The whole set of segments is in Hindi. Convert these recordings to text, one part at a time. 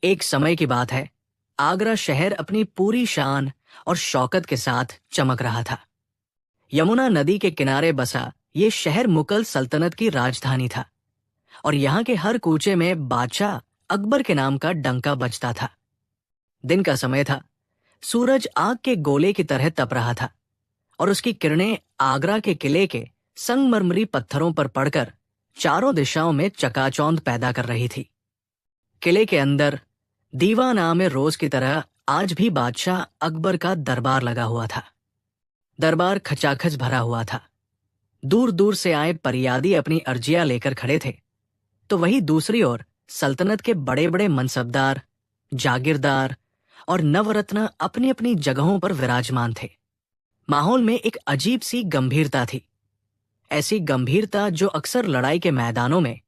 एक समय की बात है, आगरा शहर अपनी पूरी शान और शौकत के साथ चमक रहा था। यमुना नदी के किनारे बसा ये शहर मुगल सल्तनत की राजधानी था और यहाँ के हर कूचे में बादशाह अकबर के नाम का डंका बजता था। दिन का समय था, सूरज आग के गोले की तरह तप रहा था और उसकी किरणें आगरा के किले के संगमरमरी पत्थरों पर पड़कर चारों दिशाओं में चकाचौंध पैदा कर रही थी। किले के अंदर दीवान में रोज की तरह आज भी बादशाह अकबर का दरबार लगा हुआ था। दरबार खचाखच भरा हुआ था। दूर दूर से आए परियादी अपनी अर्जियां लेकर खड़े थे, तो वही दूसरी ओर सल्तनत के बड़े बड़े मनसबदार, जागीरदार और नवरत्न अपनी अपनी जगहों पर विराजमान थे। माहौल में एक अजीब सी गंभीरता थी, ऐसी गंभीरता जो अक्सर लड़ाई के मैदानों में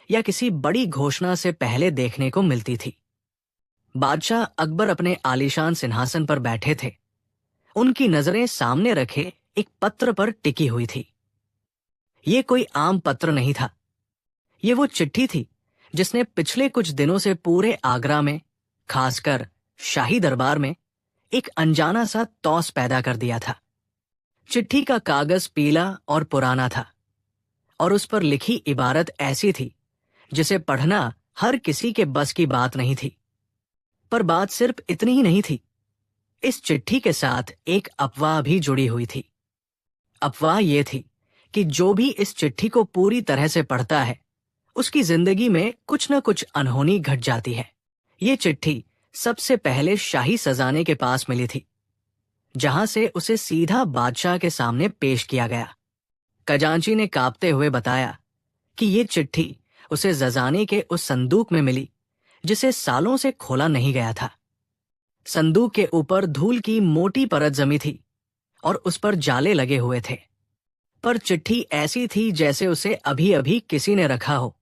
या किसी बड़ी घोषणा से पहले देखने को मिलती थी। बादशाह अकबर अपने आलीशान सिंहासन पर बैठे थे। उनकी नजरें सामने रखे एक पत्र पर टिकी हुई थी। ये कोई आम पत्र नहीं था, ये वो चिट्ठी थी जिसने पिछले कुछ दिनों से पूरे आगरा में, खासकर शाही दरबार में, एक अनजाना सा तौस पैदा कर दिया था। चिट्ठी का कागज पीला और पुराना था और उस पर लिखी इबारत ऐसी थी जिसे पढ़ना हर किसी के बस की बात नहीं थी। पर बात सिर्फ इतनी ही नहीं थी, इस चिट्ठी के साथ एक अफवाह भी जुड़ी हुई थी। अफवाह यह थी कि जो भी इस चिट्ठी को पूरी तरह से पढ़ता है, उसकी जिंदगी में कुछ न कुछ अनहोनी घट जाती है। ये चिट्ठी सबसे पहले शाही सजाने के पास मिली थी, जहां से उसे सीधा बादशाह के सामने पेश किया गया। खजांची ने कांपते हुए बताया कि ये चिट्ठी उसे जजाने के उस संदूक में मिली जिसे सालों से खोला नहीं गया था। संदूक के ऊपर धूल की मोटी परत जमी थी और उस पर जाले लगे हुए थे, पर चिट्ठी ऐसी थी जैसे उसे अभी अभी किसी ने रखा हो।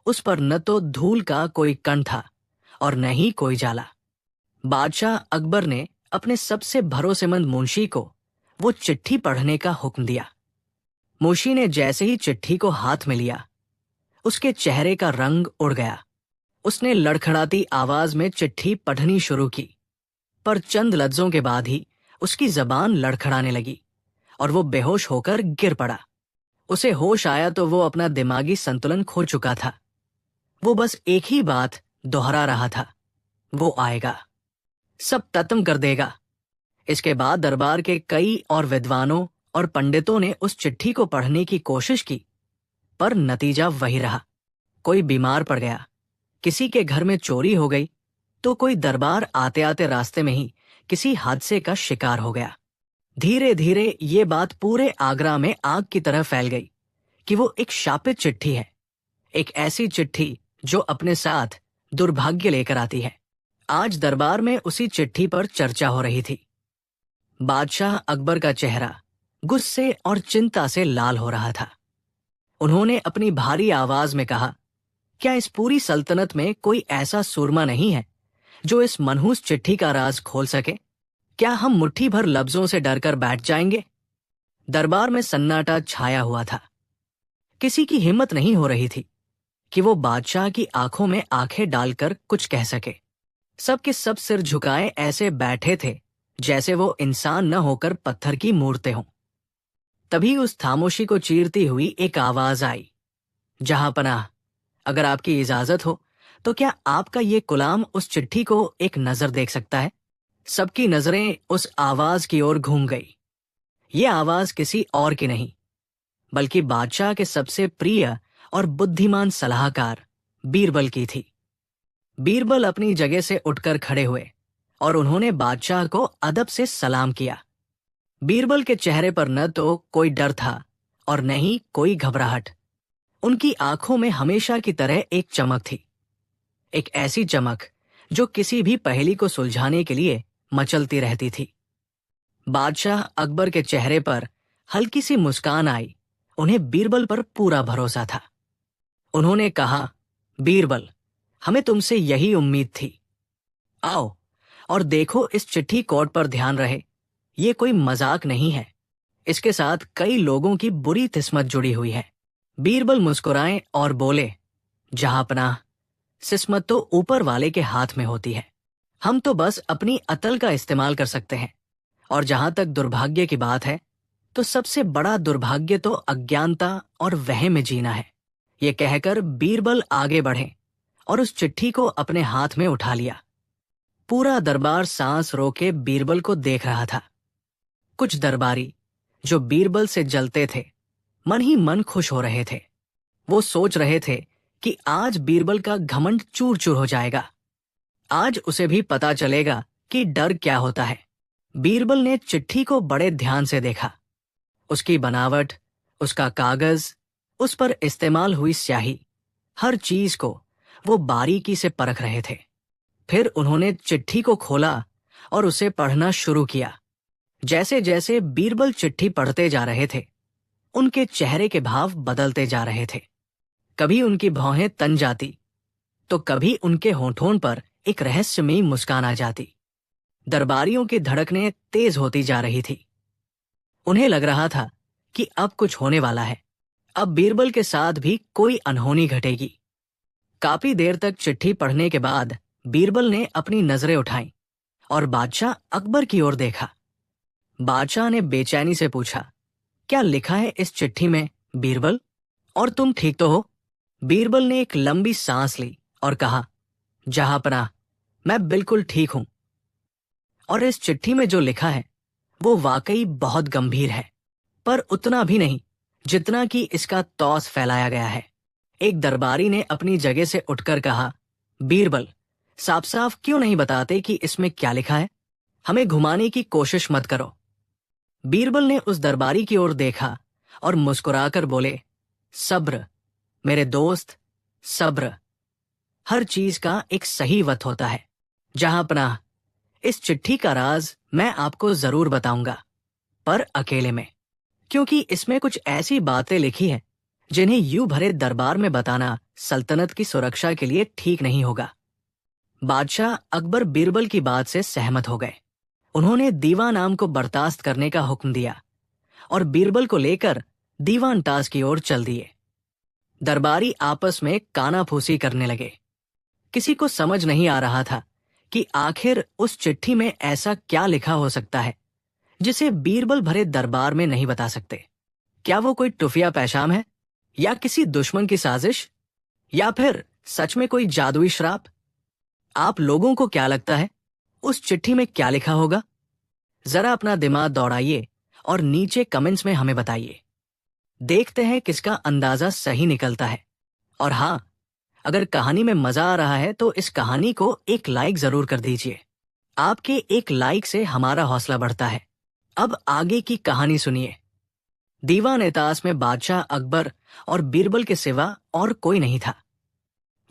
उस पर न तो धूल का कोई कण था और न ही कोई जाला। बादशाह अकबर ने अपने सबसे भरोसेमंद मुंशी को वो चिट्ठी पढ़ने का हुक्म दिया। मुंशी ने जैसे ही चिट्ठी को हाथ में लिया, उसके चेहरे का रंग उड़ गया। उसने लड़खड़ाती आवाज में चिट्ठी पढ़नी शुरू की, पर चंद लफ्जों के बाद ही उसकी जबान लड़खड़ाने लगी और वो बेहोश होकर गिर पड़ा। उसे होश आया तो वो अपना दिमागी संतुलन खो चुका था। वो बस एक ही बात दोहरा रहा था, वो आएगा, सब खत्म कर देगा। इसके बाद दरबार के कई और विद्वानों और पंडितों ने उस चिट्ठी को पढ़ने की कोशिश की, पर नतीजा वही रहा। कोई बीमार पड़ गया, किसी के घर में चोरी हो गई, तो कोई दरबार आते आते रास्ते में ही किसी हादसे का शिकार हो गया। धीरे धीरे ये बात पूरे आगरा में आग की तरह फैल गई कि वो एक शापित चिट्ठी है, एक ऐसी चिट्ठी जो अपने साथ दुर्भाग्य लेकर आती है। आज दरबार में उसी चिट्ठी पर चर्चा हो रही थी। बादशाह अकबर का चेहरा गुस्से और चिंता से लाल हो रहा था। उन्होंने अपनी भारी आवाज में कहा, क्या इस पूरी सल्तनत में कोई ऐसा सूरमा नहीं है जो इस मनहूस चिट्ठी का राज खोल सके? क्या हम मुट्ठी भर लफ्जों से डरकर बैठ जाएंगे? दरबार में सन्नाटा छाया हुआ था। किसी की हिम्मत नहीं हो रही थी कि वो बादशाह की आंखों में आंखें डालकर कुछ कह सके। सब के सब सिर झुकाए ऐसे बैठे थे जैसे वो इंसान न होकर पत्थर की मूर्तें हों। तभी उस खामोशी को चीरती हुई एक आवाज आई, जहां पनाह, अगर आपकी इजाजत हो तो क्या आपका ये गुलाम उस चिट्ठी को एक नजर देख सकता है? सबकी नजरें उस आवाज की ओर घूम गई। ये आवाज किसी और की नहीं, बल्कि बादशाह के सबसे प्रिय और बुद्धिमान सलाहकार बीरबल की थी। बीरबल अपनी जगह से उठकर खड़े हुए और उन्होंने बादशाह को अदब से सलाम किया। बीरबल के चेहरे पर न तो कोई डर था और न ही कोई घबराहट। उनकी आंखों में हमेशा की तरह एक चमक थी, एक ऐसी चमक जो किसी भी पहेली को सुलझाने के लिए मचलती रहती थी। बादशाह अकबर के चेहरे पर हल्की सी मुस्कान आई। उन्हें बीरबल पर पूरा भरोसा था। उन्होंने कहा, बीरबल, हमें तुमसे यही उम्मीद थी। आओ और देखो, इस चिट्ठी कोर्ट पर ध्यान रहे, ये कोई मजाक नहीं है। इसके साथ कई लोगों की बुरी किस्मत जुड़ी हुई है। बीरबल मुस्कुराए और बोले, जहांपनाह, किस्मत तो ऊपर वाले के हाथ में होती है। हम तो बस अपनी अकल का इस्तेमाल कर सकते हैं। और जहां तक दुर्भाग्य की बात है, तो सबसे बड़ा दुर्भाग्य तो अज्ञानता और वहम में जीना है। ये कहकर बीरबल आगे बढ़े और उस चिट्ठी को अपने हाथ में उठा लिया। पूरा दरबार सांस रोके बीरबल को देख रहा था। कुछ दरबारी जो बीरबल से जलते थे, मन ही मन खुश हो रहे थे। वो सोच रहे थे कि आज बीरबल का घमंड चूर चूर हो जाएगा। आज उसे भी पता चलेगा कि डर क्या होता है। बीरबल ने चिट्ठी को बड़े ध्यान से देखा। उसकी बनावट, उसका कागज, उस पर इस्तेमाल हुई स्याही, हर चीज को वो बारीकी से परख रहे थे। फिर उन्होंने चिट्ठी को खोला और उसे पढ़ना शुरू किया। जैसे जैसे बीरबल चिट्ठी पढ़ते जा रहे थे, उनके चेहरे के भाव बदलते जा रहे थे। कभी उनकी भौहें तन जाती, तो कभी उनके होठों पर एक रहस्यमयी मुस्कान आ जाती। दरबारियों की धड़कनें तेज होती जा रही थी। उन्हें लग रहा था कि अब कुछ होने वाला है। अब बीरबल के साथ भी कोई अनहोनी घटेगी। काफी देर तक चिट्ठी पढ़ने के बाद बीरबल ने अपनी नजरें उठाईं और बादशाह अकबर की ओर देखा। बादशाह ने बेचैनी से पूछा, क्या लिखा है इस चिट्ठी में बीरबल? और तुम ठीक तो हो? बीरबल ने एक लंबी सांस ली और कहा, जहांपनाह, मैं बिल्कुल ठीक हूं। और इस चिट्ठी में जो लिखा है वो वाकई बहुत गंभीर है, पर उतना भी नहीं जितना कि इसका तौस फैलाया गया है। एक दरबारी ने अपनी जगह से उठकर कहा, बीरबल, साफ साफ क्यों नहीं बताते कि इसमें क्या लिखा है? हमें घुमाने की कोशिश मत करो। बीरबल ने उस दरबारी की ओर देखा और मुस्कुराकर बोले, सब्र मेरे दोस्त, सब्र। हर चीज का एक सही वक्त होता है। जहांपनाह, इस चिट्ठी का राज मैं आपको जरूर बताऊंगा, पर अकेले में, क्योंकि इसमें कुछ ऐसी बातें लिखी हैं जिन्हें यूं भरे दरबार में बताना सल्तनत की सुरक्षा के लिए ठीक नहीं होगा। बादशाह अकबर बीरबल की बात से सहमत हो गए। उन्होंने दीवान आम को बर्खास्त करने का हुक्म दिया और बीरबल को लेकर दीवान ताज की ओर चल दिए। दरबारी आपस में कानाफूसी करने लगे। किसी को समझ नहीं आ रहा था कि आखिर उस चिट्ठी में ऐसा क्या लिखा हो सकता है जिसे बीरबल भरे दरबार में नहीं बता सकते। क्या वो कोई टुफिया पैशाम है, या किसी दुश्मन की साजिश, या फिर सच में कोई जादुई श्राप? आप लोगों को क्या लगता है उस चिट्ठी में क्या लिखा होगा? जरा अपना दिमाग दौड़ाइए और नीचे कमेंट्स में हमें बताइए। देखते हैं किसका अंदाजा सही निकलता है। और हाँ, अगर कहानी में मजा आ रहा है तो इस कहानी को एक लाइक जरूर कर दीजिए। आपके एक लाइक से हमारा हौसला बढ़ता है। अब आगे की कहानी सुनिए। दीवान-ए-ताश में बादशाह अकबर और बीरबल के सिवा और कोई नहीं था।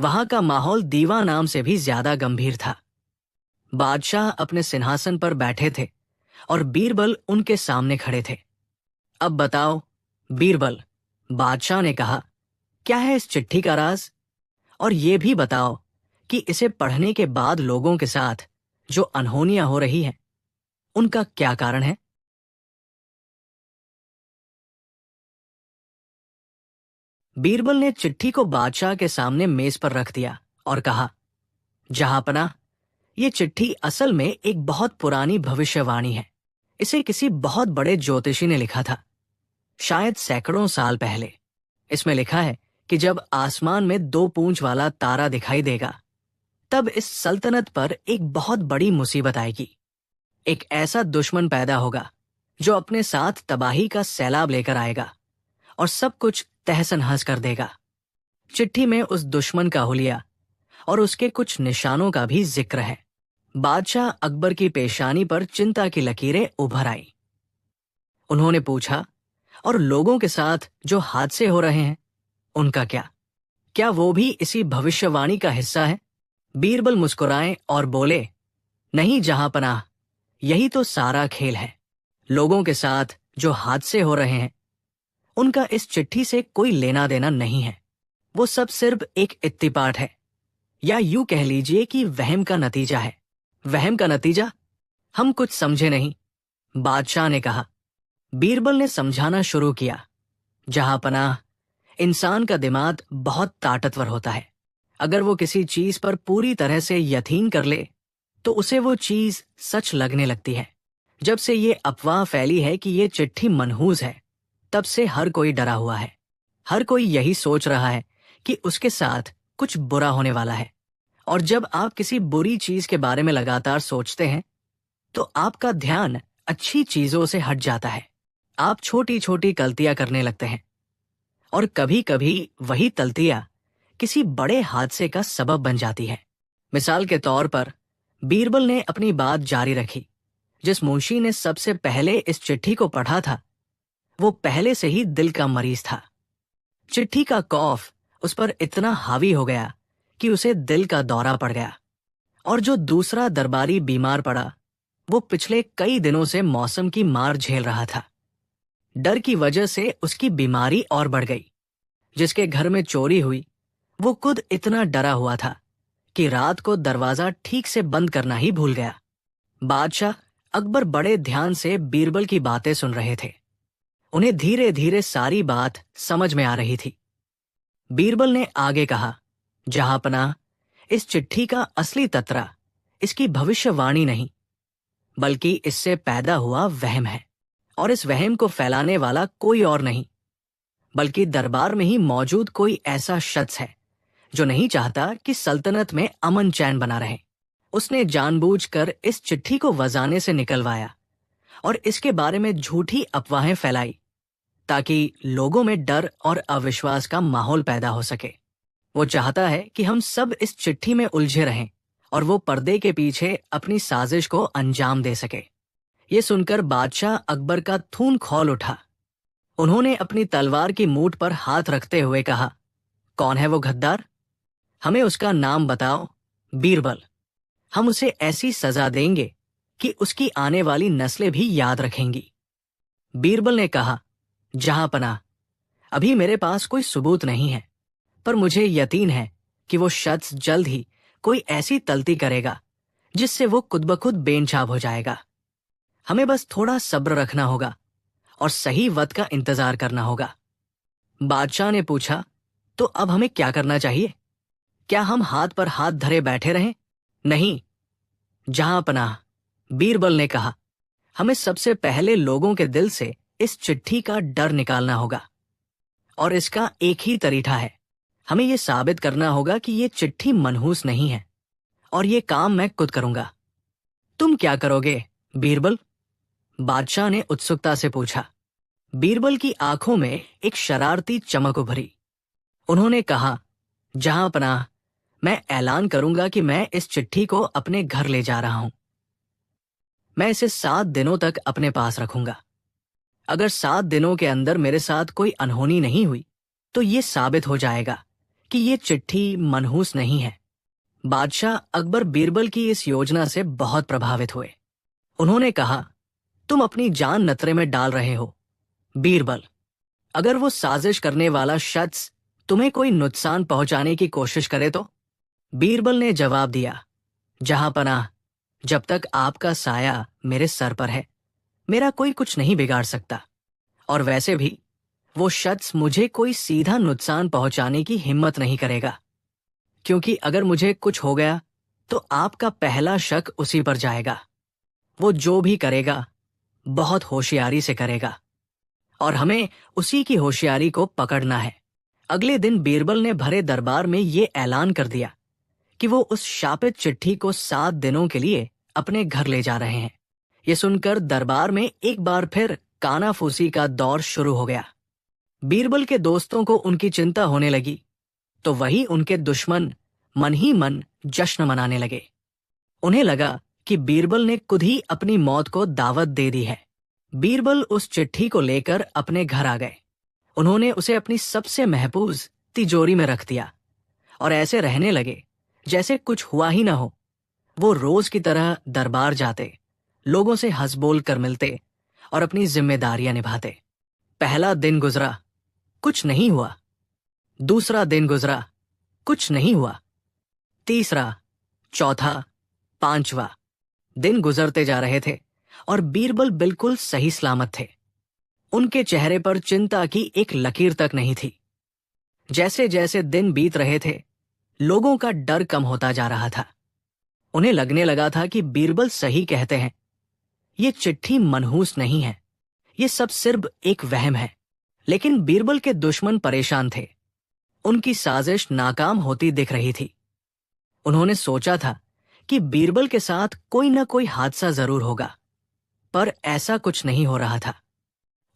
वहां का माहौल दीवान आम से भी ज्यादा गंभीर था। बादशाह अपने सिंहासन पर बैठे थे और बीरबल उनके सामने खड़े थे। अब बताओ बीरबल, बादशाह ने कहा, क्या है इस चिट्ठी का राज? और ये भी बताओ कि इसे पढ़ने के बाद लोगों के साथ जो अनहोनियां हो रही हैं, उनका क्या कारण है? बीरबल ने चिट्ठी को बादशाह के सामने मेज पर रख दिया और कहा, जहांपनाह, ये चिट्ठी असल में एक बहुत पुरानी भविष्यवाणी है। इसे किसी बहुत बड़े ज्योतिषी ने लिखा था, शायद सैकड़ों साल पहले। इसमें लिखा है कि जब आसमान में 2 पूंछ वाला तारा दिखाई देगा, तब इस सल्तनत पर एक बहुत बड़ी मुसीबत आएगी। एक ऐसा दुश्मन पैदा होगा जो अपने साथ तबाही का सैलाब लेकर आएगा और सब कुछ तहस-नहस कर देगा। चिट्ठी में उस दुश्मन का हुलिया और उसके कुछ निशानों का भी जिक्र है। बादशाह अकबर की पेशानी पर चिंता की लकीरें उभर आईं। उन्होंने पूछा, और लोगों के साथ जो हादसे हो रहे हैं, उनका क्या? क्या वो भी इसी भविष्यवाणी का हिस्सा है? बीरबल मुस्कुराए और बोले, नहीं जहांपनाह, यही तो सारा खेल है। लोगों के साथ जो हादसे हो रहे हैं, उनका इस चिट्ठी से कोई लेना देना नहीं है। वो सब सिर्फ एक इत्तिपाट है, या यूं कह लीजिए कि वहम का नतीजा है। वहम का नतीजा? हम कुछ समझे नहीं, बादशाह ने कहा। बीरबल ने समझाना शुरू किया, जहांपनाह, इंसान का दिमाग बहुत ताकतवर होता है। अगर वो किसी चीज पर पूरी तरह से यकीन कर ले तो उसे वो चीज सच लगने लगती है। जब से ये अफवाह फैली है कि ये चिट्ठी मनहूस है, तब से हर कोई डरा हुआ है। हर कोई यही सोच रहा है कि उसके साथ कुछ बुरा होने वाला है। और जब आप किसी बुरी चीज के बारे में लगातार सोचते हैं तो आपका ध्यान अच्छी चीजों से हट जाता है। आप छोटी छोटी गलतियां करने लगते हैं और कभी कभी वही गलतियां किसी बड़े हादसे का सबब बन जाती है। मिसाल के तौर पर बीरबल ने अपनी बात जारी रखी। जिस मुंशी ने सबसे पहले इस चिट्ठी को पढ़ा था वो पहले से ही दिल का मरीज था। चिट्ठी का खौफ उस पर इतना हावी हो गया कि उसे दिल का दौरा पड़ गया। और जो दूसरा दरबारी बीमार पड़ा वो पिछले कई दिनों से मौसम की मार झेल रहा था। डर की वजह से उसकी बीमारी और बढ़ गई। जिसके घर में चोरी हुई वो खुद इतना डरा हुआ था कि रात को दरवाजा ठीक से बंद करना ही भूल गया। बादशाह अकबर बड़े ध्यान से बीरबल की बातें सुन रहे थे। उन्हें धीरे धीरे सारी बात समझ में आ रही थी। बीरबल ने आगे कहा, जहांपनाह, इस चिट्ठी का असली तत्रा इसकी भविष्यवाणी नहीं बल्कि इससे पैदा हुआ वहम है। और इस वहम को फैलाने वाला कोई और नहीं बल्कि दरबार में ही मौजूद कोई ऐसा शख्स है जो नहीं चाहता कि सल्तनत में अमन चैन बना रहे। उसने जानबूझकर इस चिट्ठी को वजाने से निकलवाया और इसके बारे में झूठी अफवाहें फैलाई ताकि लोगों में डर और अविश्वास का माहौल पैदा हो सके। वो चाहता है कि हम सब इस चिट्ठी में उलझे रहें और वो पर्दे के पीछे अपनी साजिश को अंजाम दे सके। ये सुनकर बादशाह अकबर का खून खौल उठा। उन्होंने अपनी तलवार की मूठ पर हाथ रखते हुए कहा, कौन है वो गद्दार? हमें उसका नाम बताओ। बीरबल। हम उसे ऐसी सजा देंगे कि उसकी आने वाली नस्लें भी याद रखेंगी। बीरबल ने कहा, जहांपनाह, अभी मेरे पास कोई सबूत नहीं है, पर मुझे यकीन है कि वो शख्स जल्द ही कोई ऐसी तलती करेगा जिससे वो खुद ब खुद बेनचाब हो जाएगा। हमें बस थोड़ा सब्र रखना होगा और सही वक्त का इंतजार करना होगा। बादशाह ने पूछा, तो अब हमें क्या करना चाहिए? क्या हम हाथ पर हाथ धरे बैठे रहें? नहीं, जहांपनाह, बीरबल ने कहा, हमें सबसे पहले लोगों के दिल से इस चिट्ठी का डर निकालना होगा। और इसका एक ही तरीका है। हमें यह साबित करना होगा कि ये चिट्ठी मनहूस नहीं है और ये काम मैं खुद करूंगा। तुम क्या करोगे बीरबल? बादशाह ने उत्सुकता से पूछा। बीरबल की आंखों में एक शरारती चमक उभरी। उन्होंने कहा, जहांपनाह, मैं ऐलान करूंगा कि मैं इस चिट्ठी को अपने घर ले जा रहा हूं। मैं इसे 7 दिनों तक अपने पास रखूंगा। अगर 7 दिनों के अंदर मेरे साथ कोई अनहोनी नहीं हुई तो ये साबित हो जाएगा कि ये चिट्ठी मनहूस नहीं है। बादशाह अकबर बीरबल की इस योजना से बहुत प्रभावित हुए। उन्होंने कहा, तुम अपनी जान नतरे में डाल रहे हो बीरबल। अगर वो साजिश करने वाला शख्स तुम्हें कोई नुकसान पहुंचाने की कोशिश करे तो? बीरबल ने जवाब दिया, जहांपनाह, जब तक आपका साया मेरे सर पर है मेरा कोई कुछ नहीं बिगाड़ सकता। और वैसे भी वो शख्स मुझे कोई सीधा नुकसान पहुंचाने की हिम्मत नहीं करेगा, क्योंकि अगर मुझे कुछ हो गया तो आपका पहला शक उसी पर जाएगा। वो जो भी करेगा बहुत होशियारी से करेगा और हमें उसी की होशियारी को पकड़ना है। अगले दिन बीरबल ने भरे दरबार में ये ऐलान कर दिया कि वो उस शापित चिट्ठी को 7 दिनों के लिए अपने घर ले जा रहे हैं। ये सुनकर दरबार में एक बार फिर कानाफूसी का दौर शुरू हो गया। बीरबल के दोस्तों को उनकी चिंता होने लगी तो वही उनके दुश्मन मन ही मन जश्न मनाने लगे। उन्हें लगा कि बीरबल ने खुद ही अपनी मौत को दावत दे दी है। बीरबल उस चिट्ठी को लेकर अपने घर आ गए। उन्होंने उसे अपनी सबसे महफूज तिजोरी में रख दिया और ऐसे रहने लगे जैसे कुछ हुआ ही ना हो। वो रोज की तरह दरबार जाते, लोगों से हंस बोल कर मिलते और अपनी जिम्मेदारियां निभाते। पहला दिन गुजरा, कुछ नहीं हुआ। दूसरा दिन गुजरा, कुछ नहीं हुआ। तीसरा, चौथा, 5वां दिन गुजरते जा रहे थे और बीरबल बिल्कुल सही सलामत थे। उनके चेहरे पर चिंता की एक लकीर तक नहीं थी। जैसे जैसे दिन बीत रहे थे लोगों का डर कम होता जा रहा था। उन्हें लगने लगा था कि बीरबल सही कहते हैं, ये चिट्ठी मनहूस नहीं है, ये सब सिर्फ एक वहम है। लेकिन बीरबल के दुश्मन परेशान थे। उनकी साजिश नाकाम होती दिख रही थी। उन्होंने सोचा था कि बीरबल के साथ कोई ना कोई हादसा जरूर होगा, पर ऐसा कुछ नहीं हो रहा था।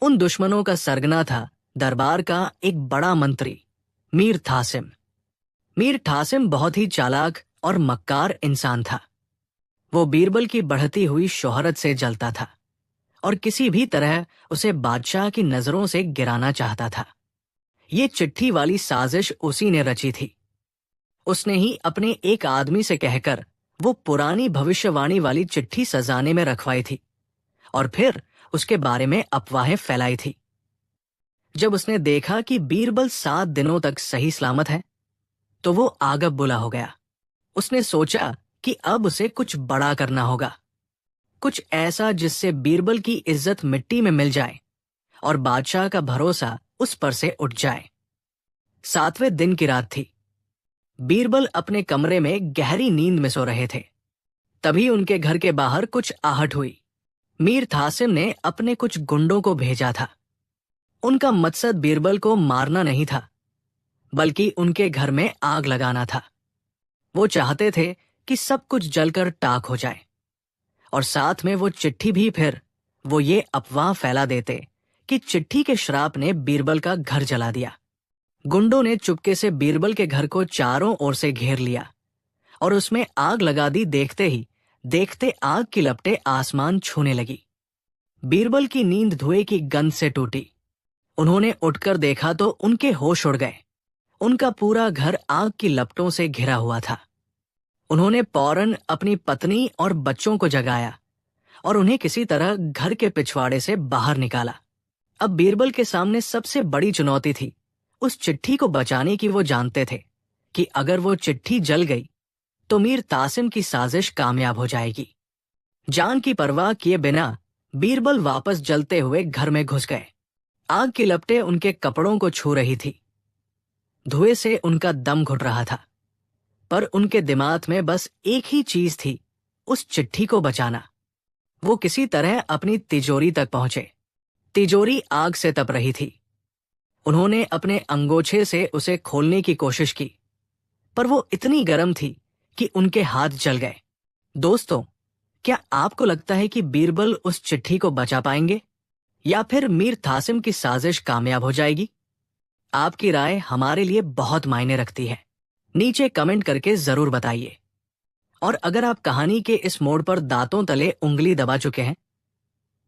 उन दुश्मनों का सरगना था दरबार का एक बड़ा मंत्री, मीर थासिम। मीर थासिम बहुत ही चालाक और मक्कार इंसान था। वो बीरबल की बढ़ती हुई शोहरत से जलता था और किसी भी तरह उसे बादशाह की नजरों से गिराना चाहता था। ये चिट्ठी वाली साजिश उसी ने रची थी। उसने ही अपने एक आदमी से कहकर वो पुरानी भविष्यवाणी वाली चिट्ठी सजाने में रखवाई थी और फिर उसके बारे में अफवाहें फैलाई थी। जब उसने देखा कि बीरबल 7 दिनों तक सही सलामत है, तो वो आगब बुला हो गया। उसने सोचा कि अब उसे कुछ बड़ा करना होगा, कुछ ऐसा जिससे बीरबल की इज्जत मिट्टी में मिल जाए और बादशाह का भरोसा उस पर से उठ जाए। 7वें दिन की रात थी। बीरबल अपने कमरे में गहरी नींद में सो रहे थे। तभी उनके घर के बाहर कुछ आहट हुई। मीर थासिम ने अपने कुछ गुंडों को भेजा था। उनका मकसद बीरबल को मारना नहीं था, बल्कि उनके घर में आग लगाना था। वो चाहते थे कि सब कुछ जलकर टाक हो जाए और साथ में वो चिट्ठी भी। फिर वो ये अफवाह फैला देते कि चिट्ठी के श्राप ने बीरबल का घर जला दिया। गुंडों ने चुपके से बीरबल के घर को चारों ओर से घेर लिया और उसमें आग लगा दी। देखते ही देखते आग की लपटें आसमान छूने लगी। बीरबल की नींद धुएं की गंध से टूटी। उन्होंने उठकर देखा तो उनके होश उड़ गए। उनका पूरा घर आग की लपटों से घिरा हुआ था। उन्होंने फौरन अपनी पत्नी और बच्चों को जगाया और उन्हें किसी तरह घर के पिछवाड़े से बाहर निकाला। अब बीरबल के सामने सबसे बड़ी चुनौती थी उस चिट्ठी को बचाने की। वो जानते थे कि अगर वो चिट्ठी जल गई तो मीर तासिम की साजिश कामयाब हो जाएगी। जान की परवाह किए बिना बीरबल वापस जलते हुए घर में घुस गए। आग की लपटें उनके कपड़ों को छू रही थी। धुएं से उनका दम घुट रहा था, पर उनके दिमाग में बस एक ही चीज थी, उस चिट्ठी को बचाना। वो किसी तरह अपनी तिजोरी तक पहुंचे। तिजोरी आग से तप रही थी। उन्होंने अपने अंगोछे से उसे खोलने की कोशिश की, पर वो इतनी गर्म थी कि उनके हाथ जल गए। दोस्तों, क्या आपको लगता है कि बीरबल उस चिट्ठी को बचा पाएंगे या फिर मीर थासिम की साजिश कामयाब हो जाएगी? आपकी राय हमारे लिए बहुत मायने रखती है। नीचे कमेंट करके जरूर बताइए। और अगर आप कहानी के इस मोड़ पर दांतों तले उंगली दबा चुके हैं,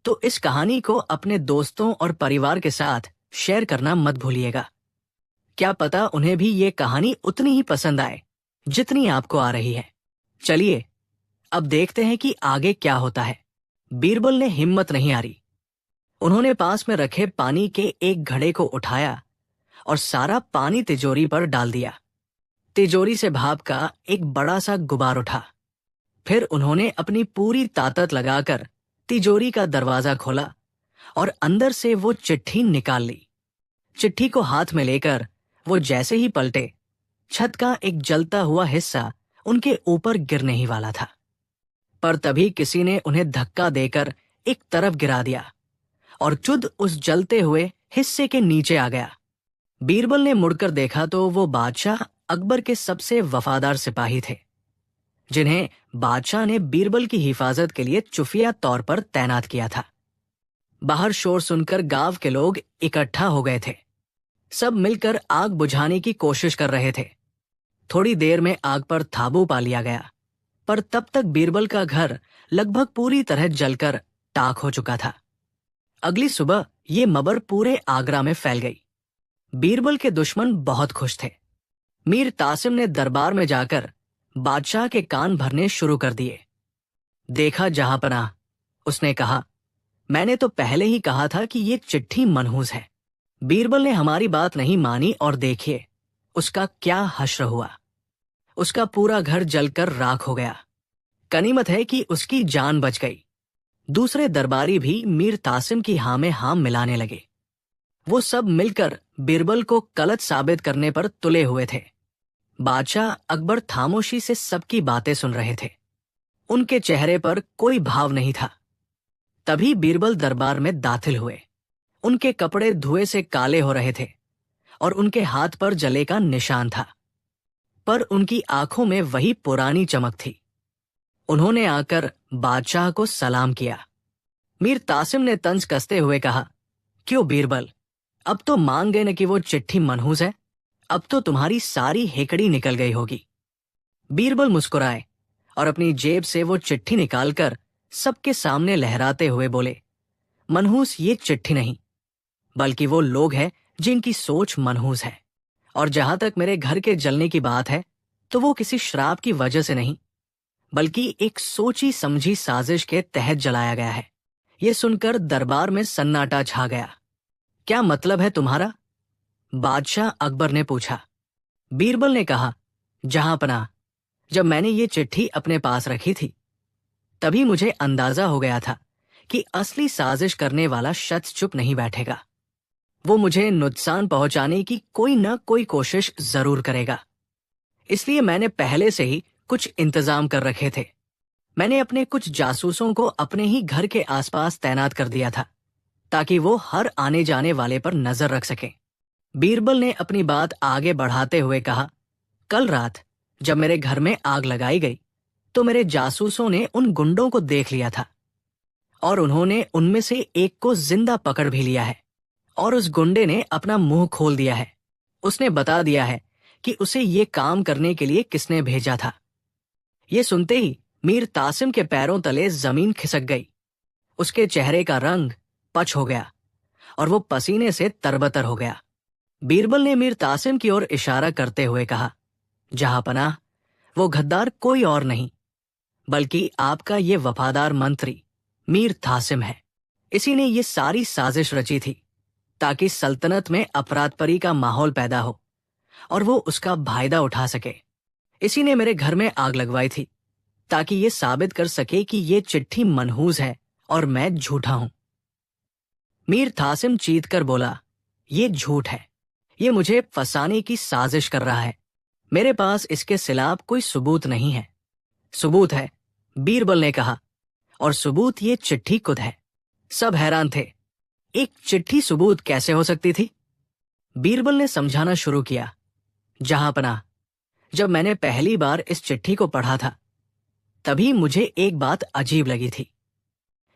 तो इस कहानी को अपने दोस्तों और परिवार के साथ शेयर करना मत भूलिएगा। क्या पता उन्हें भी ये कहानी उतनी ही पसंद आए जितनी आपको आ रही है। चलिए अब देखते हैं कि आगे क्या होता है। बीरबल ने हिम्मत नहीं हारी। उन्होंने पास में रखे पानी के एक घड़े को उठाया और सारा पानी तिजोरी पर डाल दिया। तिजोरी से भाप का एक बड़ा सा गुबार उठा। फिर उन्होंने अपनी पूरी ताकत लगाकर तिजोरी का दरवाजा खोला और अंदर से वो चिट्ठी निकाल ली। चिट्ठी को हाथ में लेकर वो जैसे ही पलटे, छत का एक जलता हुआ हिस्सा उनके ऊपर गिरने ही वाला था। पर तभी किसी ने उन्हें धक्का देकर एक तरफ गिरा दिया और चुद उस जलते हुए हिस्से के नीचे आ गया। बीरबल ने मुड़कर देखा तो वो बादशाह अकबर के सबसे वफादार सिपाही थे, जिन्हें बादशाह ने बीरबल की हिफाजत के लिए खुफिया तौर पर तैनात किया था। बाहर शोर सुनकर गांव के लोग इकट्ठा हो गए थे। सब मिलकर आग बुझाने की कोशिश कर रहे थे। थोड़ी देर में आग पर काबू पा लिया गया, पर तब तक बीरबल का घर लगभग पूरी तरह जलकर टाक हो चुका था। अगली सुबह ये खबर पूरे आगरा में फैल गई। बीरबल के दुश्मन बहुत खुश थे। मीर तासिम ने दरबार में जाकर बादशाह के कान भरने शुरू कर दिए। देखा जहांपनाह, उसने कहा, मैंने तो पहले ही कहा था कि ये चिट्ठी मनहूस है। बीरबल ने हमारी बात नहीं मानी और देखिए उसका क्या हश्र हुआ। उसका पूरा घर जलकर राख हो गया। गनीमत है कि उसकी जान बच गई। दूसरे दरबारी भी मीर तासिम की हाँ में हाँ मिलाने लगे। वो सब मिलकर बीरबल को गलत साबित करने पर तुले हुए थे। बादशाह अकबर खामोशी से सबकी बातें सुन रहे थे। उनके चेहरे पर कोई भाव नहीं था। तभी बीरबल दरबार में दाखिल हुए। उनके कपड़े धुएं से काले हो रहे थे और उनके हाथ पर जले का निशान था, पर उनकी आंखों में वही पुरानी चमक थी। उन्होंने आकर बादशाह को सलाम किया। मीर तासिम ने तंज कसते हुए कहा, क्यों बीरबल, अब तो मान गए न कि वो चिट्ठी मनहूस है? अब तो तुम्हारी सारी हेकड़ी निकल गई होगी। बीरबल मुस्कुराए और अपनी जेब से वो चिट्ठी निकालकर सबके सामने लहराते हुए बोले, मनहूस ये चिट्ठी नहीं, बल्कि वो लोग हैं जिनकी सोच मनहूस है। और जहां तक मेरे घर के जलने की बात है, तो वो किसी श्राप की वजह से नहीं, बल्कि एक सोची समझी साजिश के तहत जलाया गया है। ये सुनकर दरबार में सन्नाटा छा गया। क्या मतलब है तुम्हारा? बादशाह अकबर ने पूछा। बीरबल ने कहा, जहांपनाह, जब मैंने ये चिट्ठी अपने पास रखी थी, तभी मुझे अंदाजा हो गया था कि असली साजिश करने वाला शख्स चुप नहीं बैठेगा। वो मुझे नुकसान पहुंचाने की कोई न कोई कोशिश जरूर करेगा। इसलिए मैंने पहले से ही कुछ इंतजाम कर रखे थे। मैंने अपने कुछ जासूसों को अपने ही घर के आसपास तैनात कर दिया था, ताकि वो हर आने जाने वाले पर नजर रख सकें। बीरबल ने अपनी बात आगे बढ़ाते हुए कहा, कल रात जब मेरे घर में आग लगाई गई, तो मेरे जासूसों ने उन गुंडों को देख लिया था और उन्होंने उनमें से एक को जिंदा पकड़ भी लिया है। और उस गुंडे ने अपना मुंह खोल दिया है। उसने बता दिया है कि उसे ये काम करने के लिए किसने भेजा था। ये सुनते ही मीर तासिम के पैरों तले जमीन खिसक गई। उसके चेहरे का रंग पच हो गया और वो पसीने से तरबतर हो गया। बीरबल ने मीर तासिम की ओर इशारा करते हुए कहा, जहांपनाह, वो गद्दार कोई और नहीं, बल्कि आपका ये वफादार मंत्री मीर तासिम है। इसी ने ये सारी साजिश रची थी, ताकि सल्तनत में अपराधपरी का माहौल पैदा हो और वो उसका फायदा उठा सके। इसी ने मेरे घर में आग लगवाई थी, ताकि ये साबित कर सके कि ये चिट्ठी मनहूस है और मैं झूठा हूं। मीर तासिम चीत कर बोला, ये झूठ है। ये मुझे फंसाने की साजिश कर रहा है। मेरे पास इसके खिलाफ कोई सबूत नहीं है। सबूत है, बीरबल ने कहा, और सबूत ये चिट्ठी खुद है। सब हैरान थे। एक चिट्ठी सबूत कैसे हो सकती थी? बीरबल ने समझाना शुरू किया, जहांपनाह, जब मैंने पहली बार इस चिट्ठी को पढ़ा था, तभी मुझे एक बात अजीब लगी थी।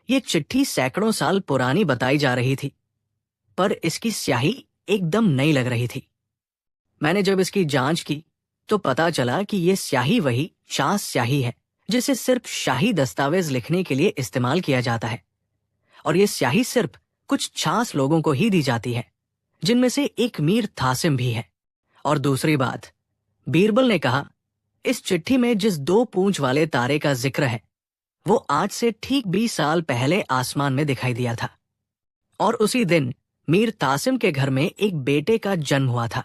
ये चिट्ठी सैकड़ों साल पुरानी बताई जा रही थी, पर इसकी स्याही एकदम नई लग रही थी। मैंने जब इसकी जांच की तो पता चला कि ये स्याही वही शाह स्याही है, जिसे सिर्फ शाही दस्तावेज लिखने के लिए इस्तेमाल किया जाता है। और ये स्याही सिर्फ कुछ खास लोगों को ही दी जाती है, जिनमें से एक मीर तासिम भी है। और दूसरी बात, बीरबल ने कहा, इस चिट्ठी में जिस 2 पूंछ वाले तारे का जिक्र है, वो आज से ठीक 20 साल पहले आसमान में दिखाई दिया था। और उसी दिन मीर तासिम के घर में एक बेटे का जन्म हुआ था,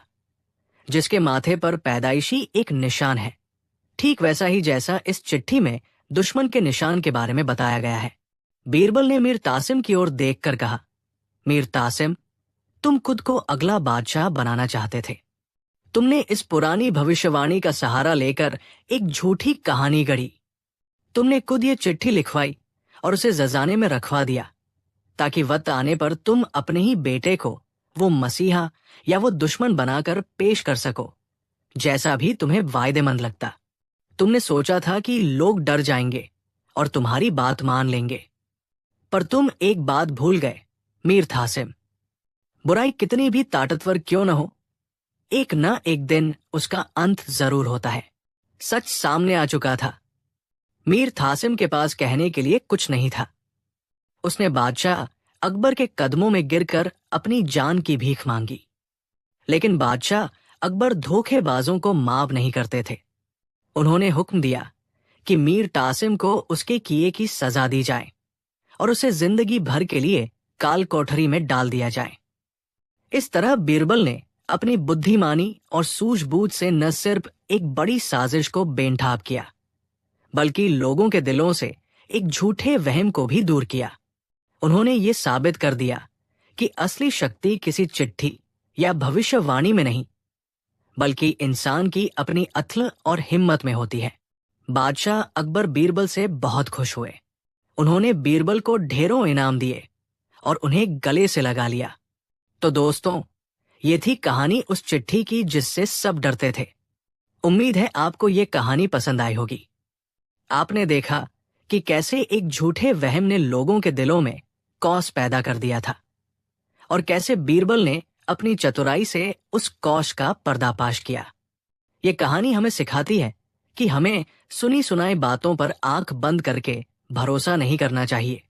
जिसके माथे पर पैदाइशी एक निशान है, ठीक वैसा ही जैसा इस चिट्ठी में दुश्मन के निशान के बारे में बताया गया है। बीरबल ने मीर तासिम की ओर देखकर कहा, मीर तासिम, तुम खुद को अगला बादशाह बनाना चाहते थे। तुमने इस पुरानी भविष्यवाणी का सहारा लेकर एक झूठी कहानी गढ़ी। तुमने खुद ये चिट्ठी लिखवाई और उसे जजाने में रखवा दिया, ताकि वक्त आने पर तुम अपने ही बेटे को वो मसीहा या वो दुश्मन बनाकर पेश कर सको, जैसा भी तुम्हें वायदेमंद लगता। तुमने सोचा था कि लोग डर जाएंगे और तुम्हारी बात मान लेंगे, पर तुम एक बात भूल गए मीर तासिम। बुराई कितनी भी ताकतवर क्यों न हो, एक न एक दिन उसका अंत जरूर होता है। सच सामने आ चुका था। मीर तासिम के पास कहने के लिए कुछ नहीं था। उसने बादशाह अकबर के कदमों में गिरकर अपनी जान की भीख मांगी। लेकिन बादशाह अकबर धोखेबाजों को माफ नहीं करते थे। उन्होंने हुक्म दिया कि मीर तासिम को उसके किए की सजा दी जाए और उसे जिंदगी भर के लिए काल कोठरी में डाल दिया जाए। इस तरह बीरबल ने अपनी बुद्धिमानी और सूझबूझ से न सिर्फ एक बड़ी साजिश को बेनठाब किया, बल्कि लोगों के दिलों से एक झूठे वहम को भी दूर किया। उन्होंने ये साबित कर दिया कि असली शक्ति किसी चिट्ठी या भविष्यवाणी में नहीं, बल्कि इंसान की अपनी अथल और हिम्मत में होती है। बादशाह अकबर बीरबल से बहुत खुश हुए। उन्होंने बीरबल को ढेरों इनाम दिए और उन्हें गले से लगा लिया। तो दोस्तों, ये थी कहानी उस चिट्ठी की जिससे सब डरते थे। उम्मीद है आपको ये कहानी पसंद आई होगी। आपने देखा कि कैसे एक झूठे वहम ने लोगों के दिलों में कौस पैदा कर दिया था और कैसे बीरबल ने अपनी चतुराई से उस कौश का पर्दाफाश किया। ये कहानी हमें सिखाती है कि हमें सुनी सुनाई बातों पर आंख बंद करके भरोसा नहीं करना चाहिए,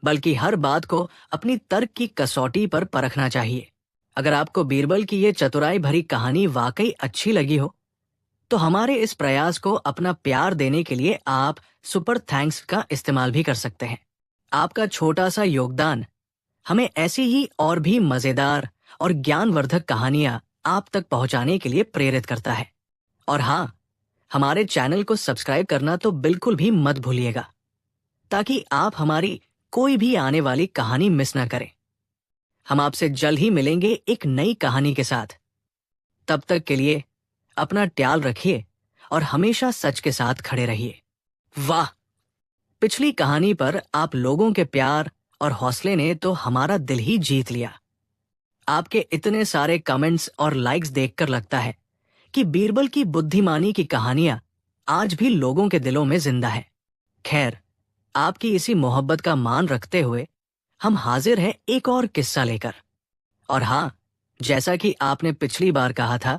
बल्कि हर बात को अपनी तर्क की कसौटी पर परखना चाहिए। अगर आपको बीरबल की ये चतुराई भरी कहानी वाकई अच्छी लगी हो, तो हमारे इस प्रयास को अपना प्यार देने के लिए आप सुपर थैंक्स का इस्तेमाल भी कर सकते हैं। आपका छोटा सा योगदान हमें ऐसी ही और भी मजेदार और ज्ञानवर्धक कहानियां आप तक पहुंचाने के लिए प्रेरित करता है। और हाँ, हमारे चैनल को सब्सक्राइब करना तो बिल्कुल भी मत भूलिएगा, ताकि आप हमारी कोई भी आने वाली कहानी मिस ना करें। हम आपसे जल्द ही मिलेंगे एक नई कहानी के साथ। तब तक के लिए अपना ख्याल रखिए और हमेशा सच के साथ खड़े रहिए। वाह! पिछली कहानी पर आप लोगों के प्यार और हौसले ने तो हमारा दिल ही जीत लिया। आपके इतने सारे कमेंट्स और लाइक्स देखकर लगता है कि बीरबल की बुद्धिमानी की कहानियां आज भी लोगों के दिलों में जिंदा है। खैर, आपकी इसी मोहब्बत का मान रखते हुए हम हाजिर हैं एक और किस्सा लेकर। और हाँ, जैसा कि आपने पिछली बार कहा था,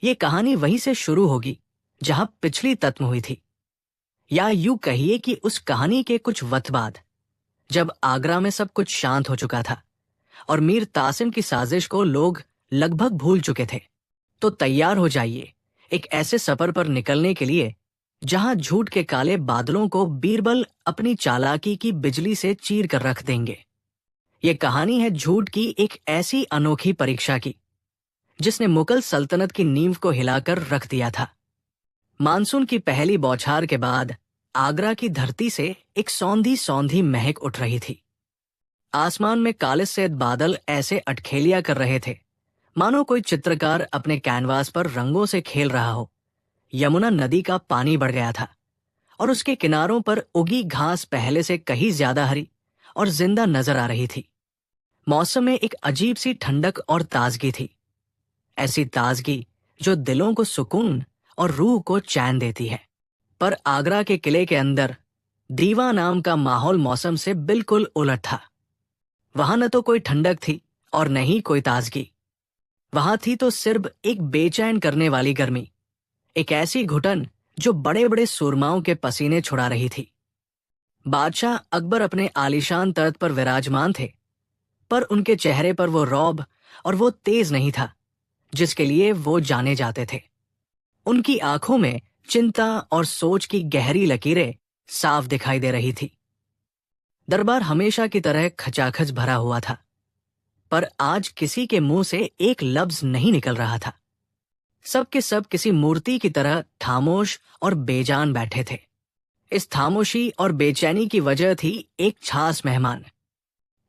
ये कहानी वहीं से शुरू होगी जहां पिछली खत्म हुई थी। या यूं कहिए कि उस कहानी के कुछ वक्त बाद, जब आगरा में सब कुछ शांत हो चुका था और मीर तासिम की साजिश को लोग लगभग भूल चुके थे, तो तैयार हो जाइए एक ऐसे सफर पर निकलने के लिए जहां झूठ के काले बादलों को बीरबल अपनी चालाकी की बिजली से चीर कर रख देंगे। ये कहानी है झूठ की एक ऐसी अनोखी परीक्षा की जिसने मुगल सल्तनत की नींव को हिलाकर रख दिया था। मानसून की पहली बौछार के बाद आगरा की धरती से एक सौंधी सौंधी महक उठ रही थी। आसमान में काले सफेद बादल ऐसे अटखेलिया कर रहे थे मानो कोई चित्रकार अपने कैनवास पर रंगों से खेल रहा हो। यमुना नदी का पानी बढ़ गया था और उसके किनारों पर उगी घास पहले से कहीं ज्यादा हरी और जिंदा नजर आ रही थी। मौसम में एक अजीब सी ठंडक और ताजगी थी, ऐसी ताजगी जो दिलों को सुकून और रूह को चैन देती है। पर आगरा के किले के अंदर दीवा नाम का माहौल मौसम से बिल्कुल उलट था। वहां न तो कोई ठंडक थी और न ही कोई ताजगी। वहां थी तो सिर्फ एक बेचैन करने वाली गर्मी, एक ऐसी घुटन जो बड़े बड़े सूरमाओं के पसीने छुड़ा रही थी। बादशाह अकबर अपने आलीशान तख्त पर विराजमान थे, पर उनके चेहरे पर वो रौब और वो तेज नहीं था जिसके लिए वो जाने जाते थे। उनकी आंखों में चिंता और सोच की गहरी लकीरें साफ दिखाई दे रही थी। दरबार हमेशा की तरह खचाखच भरा हुआ था, पर आज किसी के मुंह से एक लफ्ज नहीं निकल रहा था। सब के सब किसी मूर्ति की तरह खामोश और बेजान बैठे थे। इस खामोशी और बेचैनी की वजह थी एक खास मेहमान,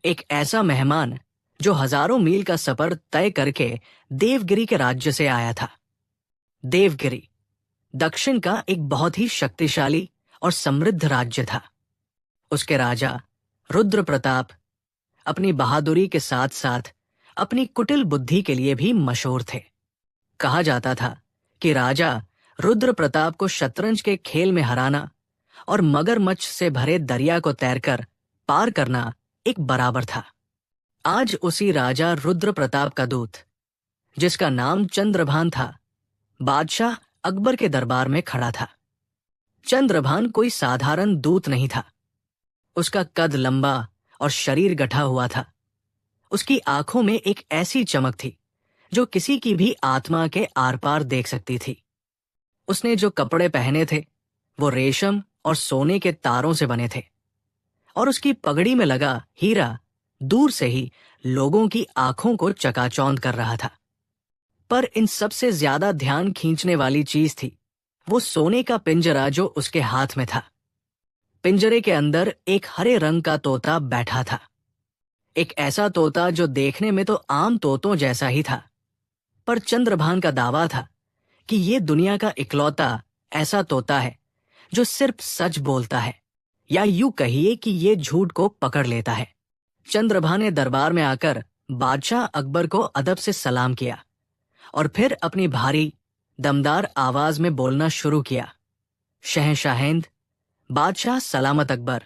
एक ऐसा मेहमान जो हजारों मील का सफर तय करके देवगिरी के राज्य से आया था। देवगिरी दक्षिण का एक बहुत ही शक्तिशाली और समृद्ध राज्य था। उसके राजा रुद्र प्रताप अपनी बहादुरी के साथ साथ अपनी कुटिल बुद्धि के लिए भी मशहूर थे। कहा जाता था कि राजा रुद्र प्रताप को शतरंज के खेल में हराना और मगरमच्छ से भरे दरिया को तैरकर पार करना एक बराबर था। आज उसी राजा रुद्र प्रताप का दूत, जिसका नाम चंद्रभान था, बादशाह अकबर के दरबार में खड़ा था। चंद्रभान कोई साधारण दूत नहीं था। उसका कद लंबा और शरीर गठा हुआ था। उसकी आंखों में एक ऐसी चमक थी जो किसी की भी आत्मा के आर पार देख सकती थी। उसने जो कपड़े पहने थे वो रेशम और सोने के तारों से बने थे और उसकी पगड़ी में लगा हीरा दूर से ही लोगों की आंखों को चकाचौंध कर रहा था। पर इन सबसे ज्यादा ध्यान खींचने वाली चीज थी वो सोने का पिंजरा जो उसके हाथ में था। पिंजरे के अंदर एक हरे रंग का तोता बैठा था। एक ऐसा तोता जो देखने में तो आम तोतों जैसा ही था, पर चंद्रभान का दावा था कि ये दुनिया का इकलौता ऐसा तोता है जो सिर्फ सच बोलता है, या यूं कहिए कि ये झूठ को पकड़ लेता है। चंद्रभान ने दरबार में आकर बादशाह अकबर को अदब से सलाम किया और फिर अपनी भारी दमदार आवाज में बोलना शुरू किया। शहंशाहेंद, बादशाह सलामत अकबर,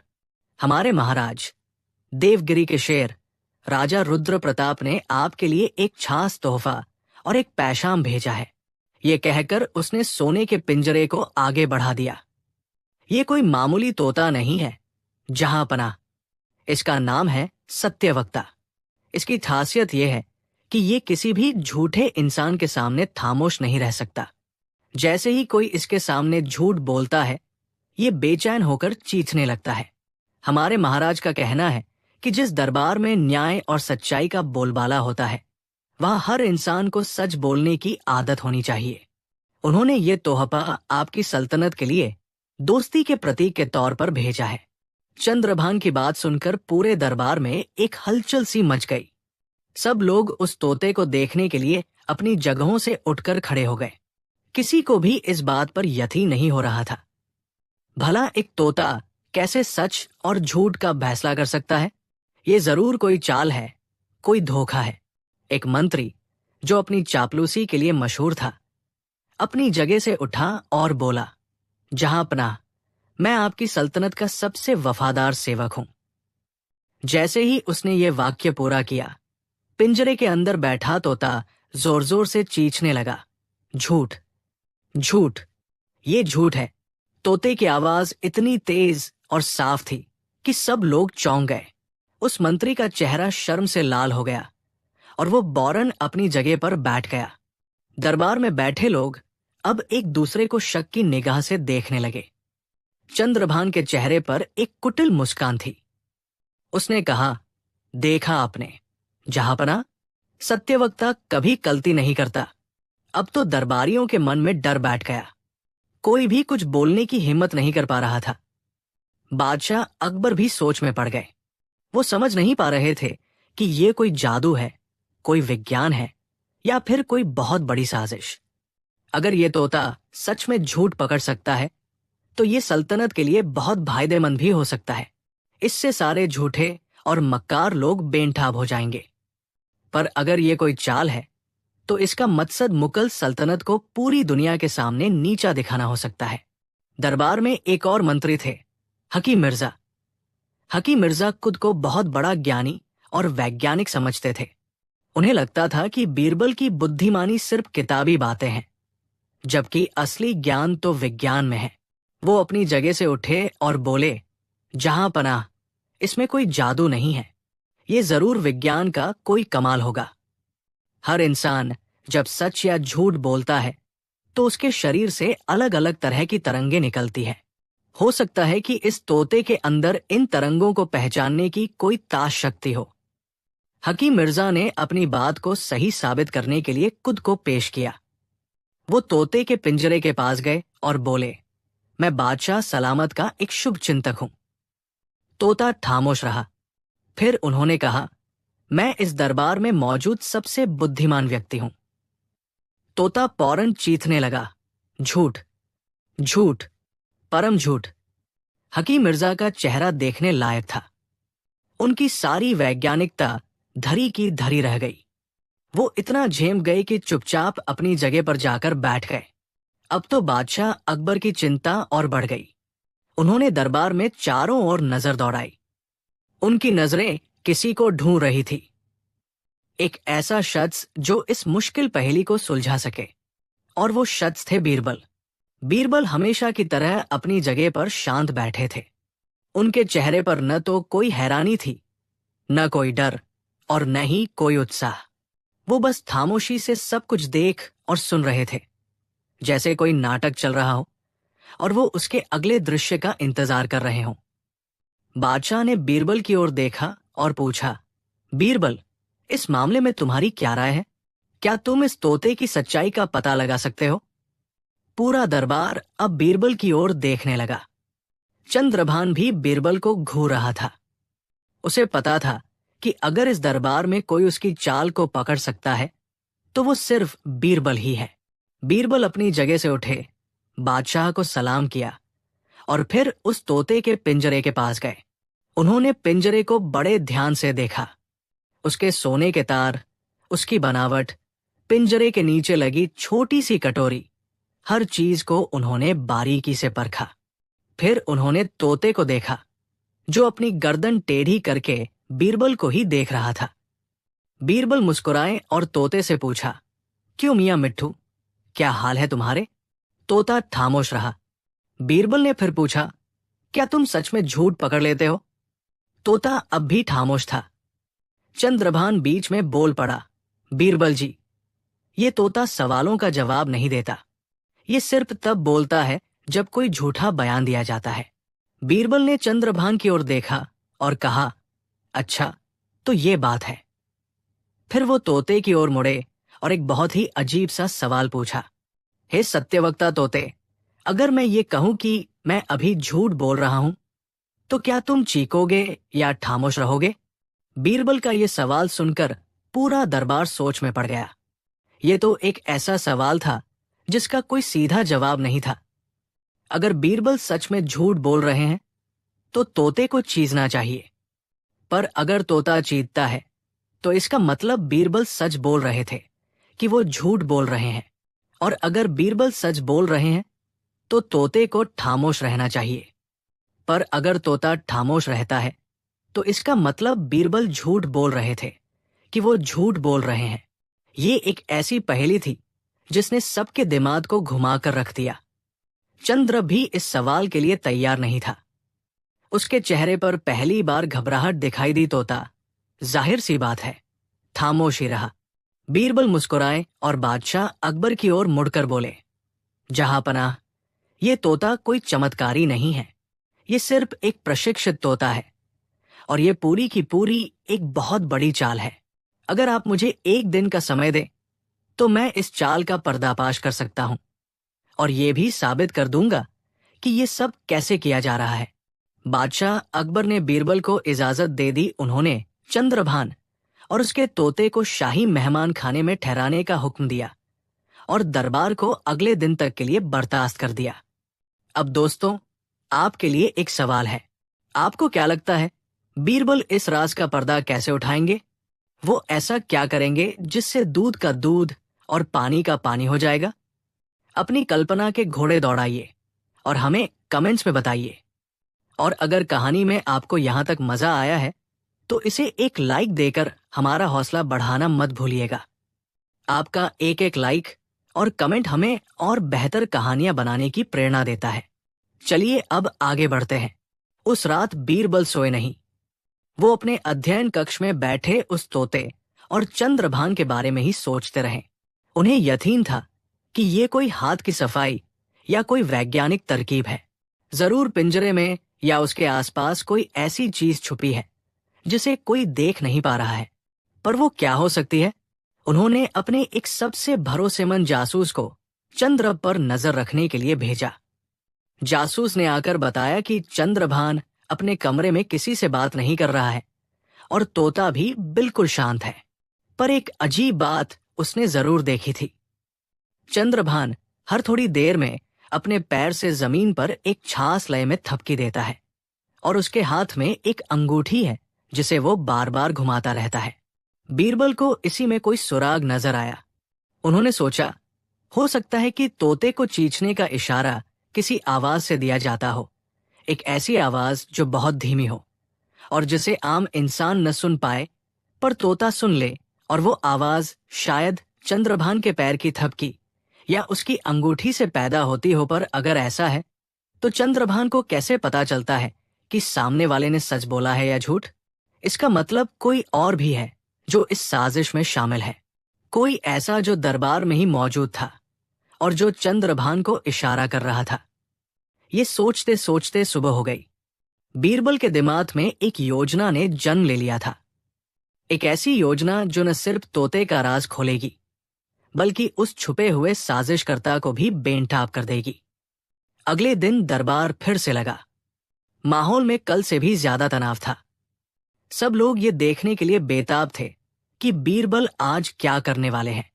हमारे महाराज, देवगिरी के शेर राजा रुद्र प्रताप ने आपके लिए एक खास तोहफा और एक पैशाम भेजा है। ये कहकर उसने सोने के पिंजरे को आगे बढ़ा दिया। ये कोई मामूली तोता नहीं है जहां पनाह, इसका नाम है सत्यवक्ता। इसकी खासियत यह है कि ये किसी भी झूठे इंसान के सामने खामोश नहीं रह सकता। जैसे ही कोई इसके सामने झूठ बोलता है, ये बेचैन होकर चीखने लगता है। हमारे महाराज का कहना है कि जिस दरबार में न्याय और सच्चाई का बोलबाला होता है, वहां हर इंसान को सच बोलने की आदत होनी चाहिए। उन्होंने ये तोहफा आपकी सल्तनत के लिए दोस्ती के प्रतीक के तौर पर भेजा है। चंद्रभान की बात सुनकर पूरे दरबार में एक हलचल सी मच गई। सब लोग उस तोते को देखने के लिए अपनी जगहों से उठकर खड़े हो गए। किसी को भी इस बात पर यकीन नहीं हो रहा था। भला एक तोता कैसे सच और झूठ का फैसला कर सकता है? ये जरूर कोई चाल है, कोई धोखा है। एक मंत्री जो अपनी चापलूसी के लिए मशहूर था, अपनी जगह से उठा और बोला, जहां पनाह, मैं आपकी सल्तनत का सबसे वफादार सेवक हूं। जैसे ही उसने ये वाक्य पूरा किया, पिंजरे के अंदर बैठा तोता जोर जोर से चीखने लगा, झूठ, झूठ, ये झूठ है। तोते की आवाज इतनी तेज और साफ थी कि सब लोग चौंक गए। उस मंत्री का चेहरा शर्म से लाल हो गया और वो बौरन अपनी जगह पर बैठ गया। दरबार में बैठे लोग अब एक दूसरे को शक की निगाह से देखने लगे। चंद्रभान के चेहरे पर एक कुटिल मुस्कान थी। उसने कहा, देखा आपने जहांपना, सत्यवक्ता कभी गलती नहीं करता। अब तो दरबारियों के मन में डर बैठ गया। कोई भी कुछ बोलने की हिम्मत नहीं कर पा रहा था। बादशाह अकबर भी सोच में पड़ गए। वो समझ नहीं पा रहे थे कि ये कोई जादू है, कोई विज्ञान है, या फिर कोई बहुत बड़ी साजिश। अगर ये तोता सच में झूठ पकड़ सकता है, तो ये सल्तनत के लिए बहुत फायदेमंद भी हो सकता है। इससे सारे झूठे और मक्कार लोग बेनठाब हो जाएंगे। पर अगर ये कोई चाल है, तो इसका मकसद मुगल सल्तनत को पूरी दुनिया के सामने नीचा दिखाना हो सकता है। दरबार में एक और मंत्री थे, हकीम मिर्जा। हकीम मिर्जा खुद को बहुत बड़ा ज्ञानी और वैज्ञानिक समझते थे। उन्हें लगता था कि बीरबल की बुद्धिमानी सिर्फ किताबी बातें हैं, जबकि असली ज्ञान तो विज्ञान में है। वो अपनी जगह से उठे और बोले, जहां पनाह, इसमें कोई जादू नहीं है। ये जरूर विज्ञान का कोई कमाल होगा। हर इंसान जब सच या झूठ बोलता है, तो उसके शरीर से अलग अलग तरह की तरंगें निकलती है। हो सकता है कि इस तोते के अंदर इन तरंगों को पहचानने की कोई ताश शक्ति हो। हकीम मिर्जा ने अपनी बात को सही साबित करने के लिए खुद को पेश किया। वो तोते के पिंजरे के पास गए और बोले, मैं बादशाह सलामत का एक शुभ चिंतक हूं। तोता खामोश रहा। फिर उन्होंने कहा, मैं इस दरबार में मौजूद सबसे बुद्धिमान व्यक्ति हूं। तोता फौरन चीखने लगा, झूठ, झूठ, परम झूठ। हकीम मिर्जा का चेहरा देखने लायक था। उनकी सारी वैज्ञानिकता धरी की धरी रह गई। वो इतना झेम गए कि चुपचाप अपनी जगह पर जाकर बैठ गए। अब तो बादशाह अकबर की चिंता और बढ़ गई। उन्होंने दरबार में चारों ओर नजर दौड़ाई। उनकी नजरें किसी को ढूंढ रही थी, एक ऐसा शख्स जो इस मुश्किल पहेली को सुलझा सके। और वो शख्स थे बीरबल। बीरबल हमेशा की तरह अपनी जगह पर शांत बैठे थे। उनके चेहरे पर न तो कोई हैरानी थी, न कोई डर, और न ही कोई उत्साह। वो बस खामोशी से सब कुछ देख और सुन रहे थे, जैसे कोई नाटक चल रहा हो और वो उसके अगले दृश्य का इंतजार कर रहे हों। बादशाह ने बीरबल की ओर देखा और पूछा, बीरबल, इस मामले में तुम्हारी क्या राय है? क्या तुम इस तोते की सच्चाई का पता लगा सकते हो? पूरा दरबार अब बीरबल की ओर देखने लगा। चंद्रभान भी बीरबल को घूर रहा था। उसे पता था कि अगर इस दरबार में कोई उसकी चाल को पकड़ सकता है, तो वो सिर्फ बीरबल ही है। बीरबल अपनी जगह से उठे, बादशाह को सलाम किया और फिर उस तोते के पिंजरे के पास गए। उन्होंने पिंजरे को बड़े ध्यान से देखा। उसके सोने के तार, उसकी बनावट, पिंजरे के नीचे लगी छोटी सी कटोरी, हर चीज को उन्होंने बारीकी से परखा। फिर उन्होंने तोते को देखा, जो अपनी गर्दन टेढ़ी करके बीरबल को ही देख रहा था। बीरबल मुस्कुराए और तोते से पूछा, क्यों मियां मिट्ठू, क्या हाल है तुम्हारे? तोता खामोश रहा। बीरबल ने फिर पूछा, क्या तुम सच में झूठ पकड़ लेते हो? तोता अब भी खामोश था। चंद्रभान बीच में बोल पड़ा, बीरबल जी, ये तोता सवालों का जवाब नहीं देता। ये सिर्फ तब बोलता है जब कोई झूठा बयान दिया जाता है। बीरबल ने चंद्रभान की ओर देखा और कहा, अच्छा, तो ये बात है। फिर वो तोते की ओर मुड़े और एक बहुत ही अजीब सा सवाल पूछा, हे सत्यवक्ता तोते, अगर मैं ये कहूं कि मैं अभी झूठ बोल रहा हूं, तो क्या तुम चीखोगे या खामोश रहोगे? बीरबल का ये सवाल सुनकर पूरा दरबार सोच में पड़ गया। ये तो एक ऐसा सवाल था जिसका कोई सीधा जवाब नहीं था। अगर बीरबल सच में झूठ बोल रहे हैं तो तोते को चीखना चाहिए, पर अगर तोता चीखता है तो इसका मतलब बीरबल सच बोल रहे थे कि वो झूठ बोल रहे हैं, और अगर बीरबल सच बोल रहे हैं तो तोते को खामोश रहना चाहिए। पर अगर तोता खामोश रहता है तो इसका मतलब बीरबल झूठ बोल रहे थे कि वो झूठ बोल रहे हैं। ये एक ऐसी पहेली थी जिसने सबके दिमाग को घुमाकर रख दिया। चंद्र भी इस सवाल के लिए तैयार नहीं था। उसके चेहरे पर पहली बार घबराहट दिखाई दी। तोता, जाहिर सी बात है, खामोश ही रहा। बीरबल मुस्कुराए और बादशाह अकबर की ओर मुड़कर बोले, जहांपनाह, ये तोता कोई चमत्कारी नहीं है। ये सिर्फ एक प्रशिक्षित तोता है और ये पूरी की पूरी एक बहुत बड़ी चाल है। अगर आप मुझे एक दिन का समय दें तो मैं इस चाल का पर्दाफाश कर सकता हूं और ये भी साबित कर दूंगा कि ये सब कैसे किया जा रहा है। बादशाह अकबर ने बीरबल को इजाजत दे दी। उन्होंने चंद्रभान और उसके तोते को शाही मेहमान खाने में ठहराने का हुक्म दिया और दरबार को अगले दिन तक के लिए बर्खास्त कर दिया। अब दोस्तों, आपके लिए एक सवाल है। आपको क्या लगता है, बीरबल इस राज का पर्दा कैसे उठाएंगे? वो ऐसा क्या करेंगे जिससे दूध का दूध और पानी का पानी हो जाएगा? अपनी कल्पना के घोड़े दौड़ाइए और हमें कमेंट्स में बताइए। और अगर कहानी में आपको यहां तक मजा आया है तो इसे एक लाइक देकर हमारा हौसला बढ़ाना मत भूलिएगा। आपका एक एक लाइक और कमेंट हमें और बेहतर कहानियां बनाने की प्रेरणा देता है। चलिए अब आगे बढ़ते हैं। उस रात बीरबल सोए नहीं। वो अपने अध्ययन कक्ष में बैठे उस तोते और चंद्रभान के बारे में ही सोचते रहे। उन्हें यकीन था कि ये कोई हाथ की सफाई या कोई वैज्ञानिक तरकीब है। जरूर पिंजरे में या उसके आसपास कोई ऐसी चीज छुपी है जिसे कोई देख नहीं पा रहा है। पर वो क्या हो सकती है? उन्होंने अपने एक सबसे भरोसेमंद जासूस को चंद्र पर नजर रखने के लिए भेजा। जासूस ने आकर बताया कि चंद्रभान अपने कमरे में किसी से बात नहीं कर रहा है और तोता भी बिल्कुल शांत है। पर एक अजीब बात उसने जरूर देखी थी। चंद्रभान हर थोड़ी देर में अपने पैर से जमीन पर एक छास लय में थपकी देता है और उसके हाथ में एक अंगूठी है जिसे वो बार बार घुमाता रहता है। बीरबल को इसी में कोई सुराग नजर आया। उन्होंने सोचा, हो सकता है कि तोते को चींचने का इशारा किसी आवाज से दिया जाता हो, एक ऐसी आवाज जो बहुत धीमी हो और जिसे आम इंसान न सुन पाए, पर तोता सुन ले, और वो आवाज शायद चंद्रभान के पैर की थपकी या उसकी अंगूठी से पैदा होती हो। पर अगर ऐसा है तो चंद्रभान को कैसे पता चलता है कि सामने वाले ने सच बोला है या झूठ? इसका मतलब कोई और भी है जो इस साजिश में शामिल है, कोई ऐसा जो दरबार में ही मौजूद था और जो चंद्रभान को इशारा कर रहा था। ये सोचते सोचते सुबह हो गई। बीरबल के दिमाग में एक योजना ने जन्म ले लिया था। एक ऐसी योजना जो न सिर्फ तोते का राज खोलेगी बल्कि उस छुपे हुए साजिशकर्ता को भी बेनकाब कर देगी। अगले दिन दरबार फिर से लगा। माहौल में कल से भी ज्यादा तनाव था। सब लोग ये देखने के लिए बेताब थे कि बीरबल आज क्या करने वाले हैं।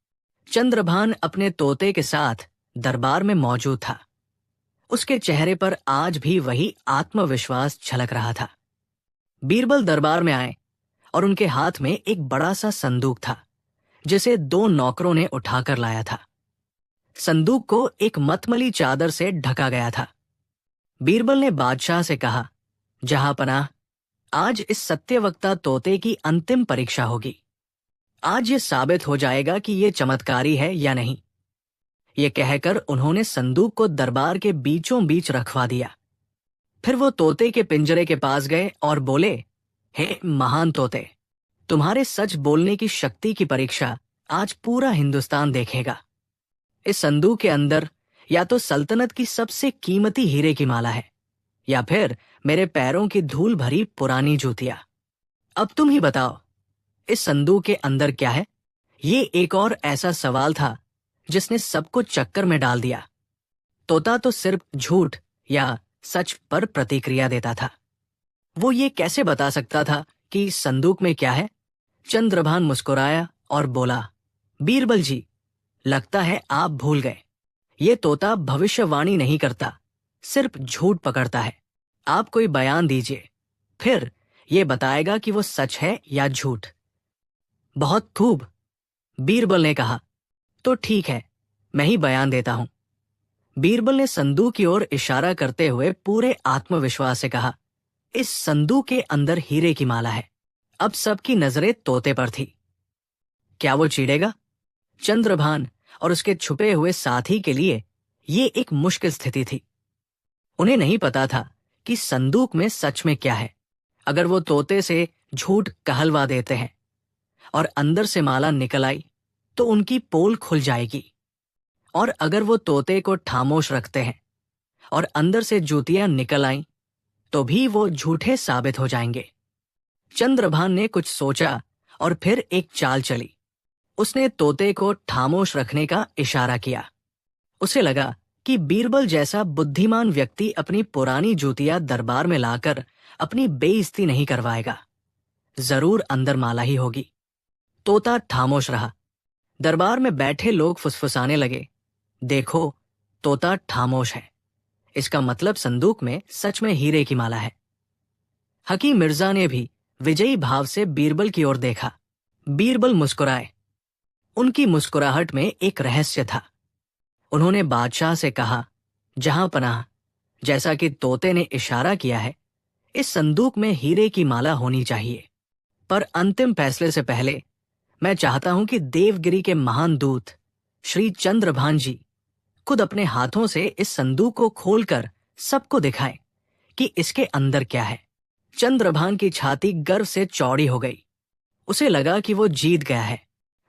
चंद्रभान अपने तोते के साथ दरबार में मौजूद था। उसके चेहरे पर आज भी वही आत्मविश्वास झलक रहा था। बीरबल दरबार में आए और उनके हाथ में एक बड़ा सा संदूक था, जिसे 2 नौकरों ने उठाकर लाया था। संदूक को एक मखमली चादर से ढका गया था। बीरबल ने बादशाह से कहा, जहांपनाह, आज इस सत्यवक्ता तोते की अंतिम परीक्षा होगी। आज ये साबित हो जाएगा कि ये चमत्कारी है या नहीं। ये कहकर उन्होंने संदूक को दरबार के बीचों बीच रखवा दिया। फिर वो तोते के पिंजरे के पास गए और बोले, हे महान तोते, तुम्हारे सच बोलने की शक्ति की परीक्षा आज पूरा हिंदुस्तान देखेगा। इस संदूक के अंदर या तो सल्तनत की सबसे कीमती हीरे की माला है, या फिर मेरे पैरों की धूल भरी पुरानी जूतियां। अब तुम ही बताओ, इस संदूक के अंदर क्या है? ये एक और ऐसा सवाल था जिसने सबको चक्कर में डाल दिया। तोता तो सिर्फ झूठ या सच पर प्रतिक्रिया देता था। वो ये कैसे बता सकता था कि संदूक में क्या है? चंद्रभान मुस्कुराया और बोला, बीरबल जी, लगता है आप भूल गए। ये तोता भविष्यवाणी नहीं करता, सिर्फ झूठ पकड़ता है। आप कोई बयान दीजिए, फिर ये बताएगा कि वो सच है या झूठ। बहुत खूब, बीरबल ने कहा। तो ठीक है, मैं ही बयान देता हूं। बीरबल ने संदूक की ओर इशारा करते हुए पूरे आत्मविश्वास से कहा, इस संदूक के अंदर हीरे की माला है। अब सबकी नजरें तोते पर थी। क्या वो चीड़ेगा? चंद्रभान और उसके छुपे हुए साथी के लिए ये एक मुश्किल स्थिति थी। उन्हें नहीं पता था कि संदूक में सच में क्या है। अगर वो तोते से झूठ कहलवा देते हैं और अंदर से माला निकल आई तो उनकी पोल खुल जाएगी, और अगर वो तोते को खामोश रखते हैं और अंदर से जूतियां निकल आईं तो भी वो झूठे साबित हो जाएंगे। चंद्रभान ने कुछ सोचा और फिर एक चाल चली। उसने तोते को खामोश रखने का इशारा किया। उसे लगा कि बीरबल जैसा बुद्धिमान व्यक्ति अपनी पुरानी जूतियां दरबार में लाकर अपनी बेइज्जती नहीं करवाएगा। जरूर अंदर माला ही होगी। तोता खामोश रहा। दरबार में बैठे लोग फुसफुसाने लगे, देखो, तोता खामोश है, इसका मतलब संदूक में सच में हीरे की माला है। हकीम मिर्जा ने भी विजयी भाव से बीरबल की ओर देखा। बीरबल मुस्कुराए। उनकी मुस्कुराहट में एक रहस्य था। उन्होंने बादशाह से कहा, जहांपनाह, जैसा कि तोते ने इशारा किया है, इस संदूक में हीरे की माला होनी चाहिए। पर अंतिम फैसले से पहले मैं चाहता हूं कि देवगिरी के महान दूत श्री चंद्रभान जी खुद अपने हाथों से इस संदूक को खोलकर सबको दिखाएं कि इसके अंदर क्या है। चंद्रभान की छाती गर्व से चौड़ी हो गई। उसे लगा कि वो जीत गया है।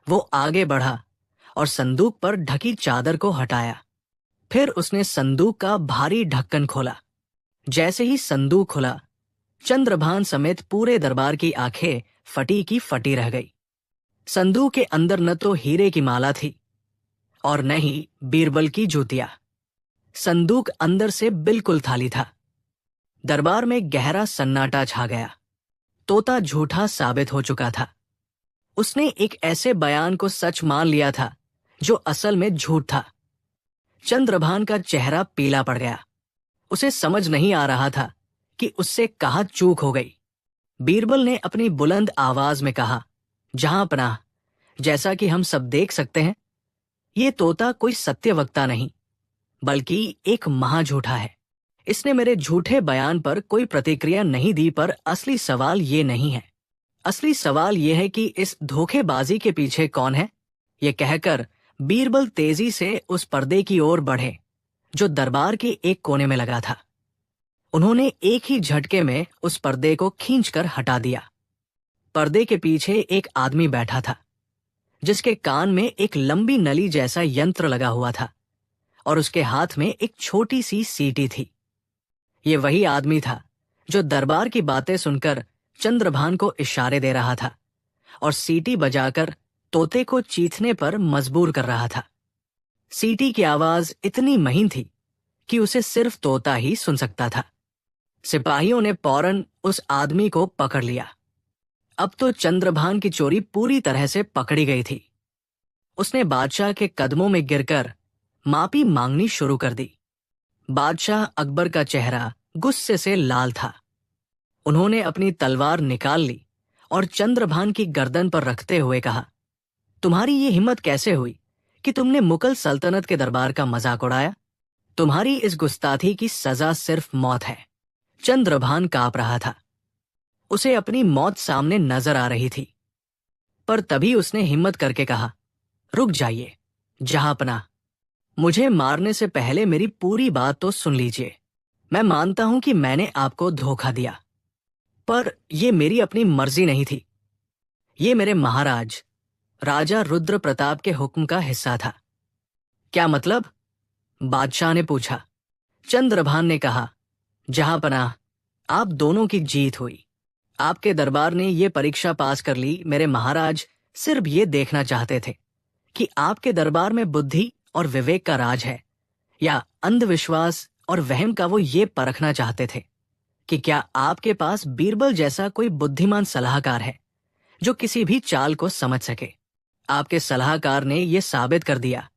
वो आगे बढ़ा और संदूक पर ढकी चादर को हटाया। फिर उसने संदूक का भारी ढक्कन खोला। जैसे ही संदूक खुला, चंद्रभान समेत पूरे दरबार की आंखें फटी की फटी रह गई। संदूक के अंदर न तो हीरे की माला थी और न ही बीरबल की जूतियां। संदूक अंदर से बिल्कुल खाली था। दरबार में गहरा सन्नाटा छा गया। तोता झूठा साबित हो चुका था। उसने एक ऐसे बयान को सच मान लिया था जो असल में झूठ था। चंद्रभान का चेहरा पीला पड़ गया। उसे समझ नहीं आ रहा था कि उससे कहाँ चूक हो गई। बीरबल ने अपनी बुलंद आवाज में कहा, जहांपनाह, जैसा कि हम सब देख सकते हैं, ये तोता कोई सत्यवक्ता नहीं, बल्कि एक महाझूठा है। इसने मेरे झूठे बयान पर कोई प्रतिक्रिया नहीं दी, पर असली सवाल ये नहीं है। असली सवाल यह है कि इस धोखेबाजी के पीछे कौन है। ये कहकर बीरबल तेजी से उस पर्दे की ओर बढ़े जो दरबार के एक कोने में लगा था। उन्होंने एक ही झटके में उस पर्दे को खींचकर हटा दिया। पर्दे के पीछे एक आदमी बैठा था, जिसके कान में एक लंबी नली जैसा यंत्र लगा हुआ था और उसके हाथ में एक छोटी सी सीटी थी। ये वही आदमी था जो दरबार की बातें सुनकर चंद्रभान को इशारे दे रहा था और सीटी बजाकर तोते को चीथने पर मजबूर कर रहा था। सीटी की आवाज इतनी महीन थी कि उसे सिर्फ तोता ही सुन सकता था। सिपाहियों ने फौरन उस आदमी को पकड़ लिया। अब तो चंद्रभान की चोरी पूरी तरह से पकड़ी गई थी। उसने बादशाह के कदमों में गिरकर माफी मांगनी शुरू कर दी। बादशाह अकबर का चेहरा गुस्से से लाल था। उन्होंने अपनी तलवार निकाल ली और चंद्रभान की गर्दन पर रखते हुए कहा, तुम्हारी ये हिम्मत कैसे हुई कि तुमने मुगल सल्तनत के दरबार का मजाक उड़ाया? तुम्हारी इस गुस्ताखी की सजा सिर्फ मौत है। चंद्रभान कांप रहा था। उसे अपनी मौत सामने नजर आ रही थी। पर तभी उसने हिम्मत करके कहा, रुक जाइए जहांपनाह, मुझे मारने से पहले मेरी पूरी बात तो सुन लीजिए। मैं मानता हूं कि मैंने आपको धोखा दिया, पर यह मेरी अपनी मर्जी नहीं थी। ये मेरे महाराज राजा रुद्र प्रताप के हुक्म का हिस्सा था। क्या मतलब? बादशाह ने पूछा। चंद्रभान ने कहा, जहांपनाह, आप दोनों की जीत हुई। आपके दरबार ने ये परीक्षा पास कर ली। मेरे महाराज सिर्फ ये देखना चाहते थे कि आपके दरबार में बुद्धि और विवेक का राज है या अंधविश्वास और वहम का। वो ये परखना चाहते थे कि क्या आपके पास बीरबल जैसा कोई बुद्धिमान सलाहकार है जो किसी भी चाल को समझ सके। आपके सलाहकार ने यह साबित कर दिया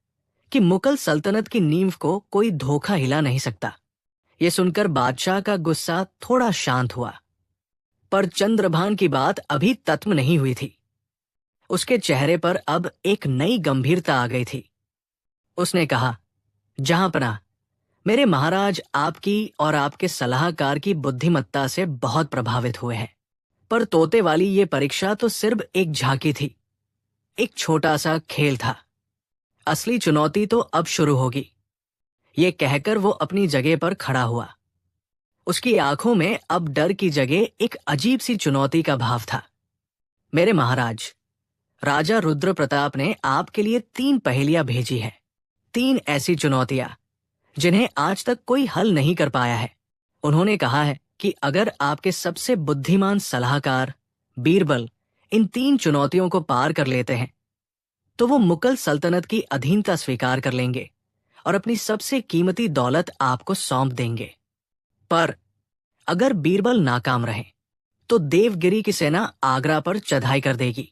कि मुगल सल्तनत की नींव को कोई धोखा हिला नहीं सकता। यह सुनकर बादशाह का गुस्सा थोड़ा शांत हुआ, पर चंद्रभान की बात अभी खत्म नहीं हुई थी। उसके चेहरे पर अब एक नई गंभीरता आ गई थी। उसने कहा, जहांपनाह, मेरे महाराज आपकी और आपके सलाहकार की बुद्धिमत्ता से बहुत प्रभावित हुए हैं, पर तोते वाली ये परीक्षा तो सिर्फ एक झांकी थी, एक छोटा सा खेल था। असली चुनौती तो अब शुरू होगी। ये कहकर वो अपनी जगह पर खड़ा हुआ। उसकी आंखों में अब डर की जगह एक अजीब सी चुनौती का भाव था। मेरे महाराज, राजा रुद्र प्रताप ने आपके लिए 3 पहेलियां भेजी है। 3 ऐसी चुनौतियां जिन्हें आज तक कोई हल नहीं कर पाया है। उन्होंने कहा है कि अगर आपके सबसे बुद्धिमान सलाहकार बीरबल इन 3 चुनौतियों को पार कर लेते हैं तो वो मुगल सल्तनत की अधीनता स्वीकार कर लेंगे और अपनी सबसे कीमती दौलत आपको सौंप देंगे। पर अगर बीरबल नाकाम रहे तो देवगिरी की सेना आगरा पर चढ़ाई कर देगी।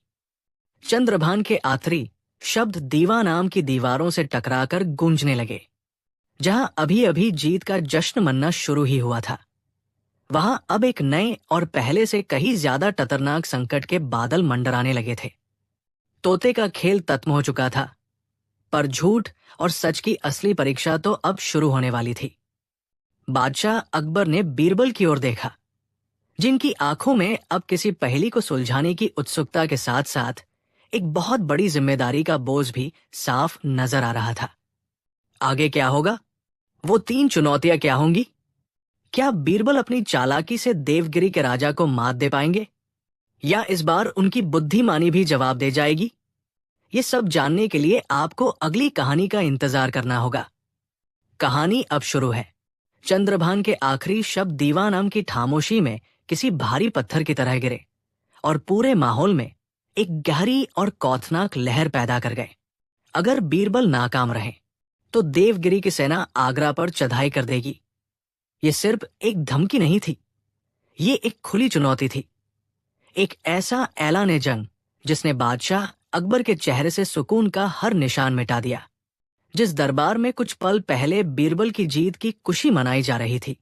चंद्रभान के आखिरी शब्द दीवा नाम की दीवारों से टकराकर गूंजने लगे। जहां अभी अभी जीत का जश्न मनना शुरू ही हुआ था, वहां अब एक नए और पहले से कहीं ज्यादा खतरनाक संकट के बादल मंडराने लगे थे। तोते का खेल खत्म हो चुका था, पर झूठ और सच की असली परीक्षा तो अब शुरू होने वाली थी। बादशाह अकबर ने बीरबल की ओर देखा, जिनकी आंखों में अब किसी पहेली को सुलझाने की उत्सुकता के साथ साथ एक बहुत बड़ी जिम्मेदारी का बोझ भी साफ नजर आ रहा था। आगे क्या होगा? वो 3 चुनौतियां क्या होंगी? क्या बीरबल अपनी चालाकी से देवगिरी के राजा को मात दे पाएंगे, या इस बार उनकी बुद्धिमानी भी जवाब दे जाएगी? ये सब जानने के लिए आपको अगली कहानी का इंतजार करना होगा। कहानी अब शुरू है। चंद्रभान के आखिरी शब्द दीवा नाम की खामोशी में किसी भारी पत्थर की तरह गिरे और पूरे माहौल में एक गहरी और खौफनाक लहर पैदा कर गए। अगर बीरबल नाकाम रहे तो देवगिरी की सेना आगरा पर चढ़ाई कर देगी। ये सिर्फ एक धमकी नहीं थी, ये एक खुली चुनौती थी। एक ऐसा ऐलान जंग जिसने बादशाह अकबर के चेहरे से सुकून का हर निशान मिटा दिया। जिस दरबार में कुछ पल पहले बीरबल की जीत की खुशी मनाई जा रही थी,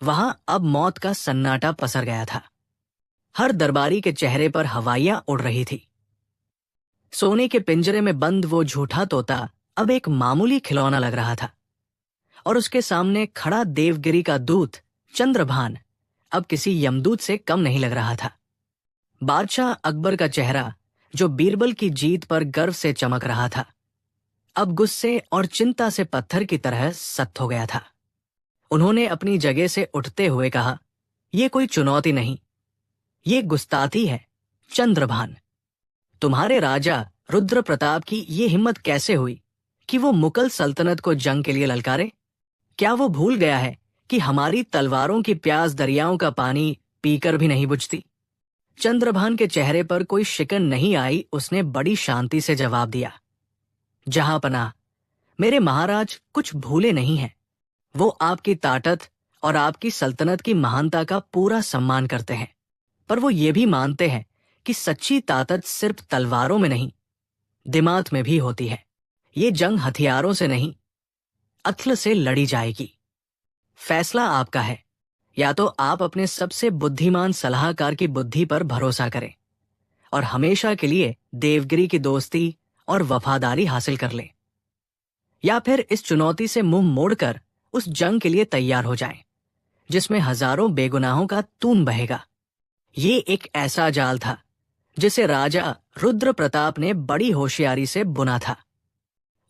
वहां अब मौत का सन्नाटा पसर गया था। हर दरबारी के चेहरे पर हवाइयां उड़ रही थी। सोने के पिंजरे में बंद वो झूठा तोता अब एक मामूली खिलौना लग रहा था, और उसके सामने खड़ा देवगिरी का दूत चंद्रभान अब किसी यमदूत से कम नहीं लग रहा था। बादशाह अकबर का चेहरा, जो बीरबल की जीत पर गर्व से चमक रहा था, अब गुस्से और चिंता से पत्थर की तरह सख्त हो गया था। उन्होंने अपनी जगह से उठते हुए कहा, यह कोई चुनौती नहीं, ये गुस्ताखी है। चंद्रभान, तुम्हारे राजा रुद्र प्रताप की ये हिम्मत कैसे हुई कि वो मुगल सल्तनत को जंग के लिए ललकारे? क्या वो भूल गया है कि हमारी तलवारों की प्यास दरियाओं का पानी पीकर भी नहीं बुझती? चंद्रभान के चेहरे पर कोई शिकन नहीं आई। उसने बड़ी शांति से जवाब दिया, जहांपनाह, मेरे महाराज कुछ भूले नहीं हैं। वो आपकी ताकत और आपकी सल्तनत की महानता का पूरा सम्मान करते हैं, पर वो ये भी मानते हैं कि सच्ची ताकत सिर्फ तलवारों में नहीं, दिमाग में भी होती है। ये जंग हथियारों से नहीं, अक्ल से लड़ी जाएगी। फैसला आपका है। या तो आप अपने सबसे बुद्धिमान सलाहकार की बुद्धि पर भरोसा करें और हमेशा के लिए देवगिरी की दोस्ती और वफादारी हासिल कर लें, या फिर इस चुनौती से मुंह मोड़कर उस जंग के लिए तैयार हो जाएं, जिसमें हजारों बेगुनाहों का खून बहेगा। ये एक ऐसा जाल था जिसे राजा रुद्र प्रताप ने बड़ी होशियारी से बुना था।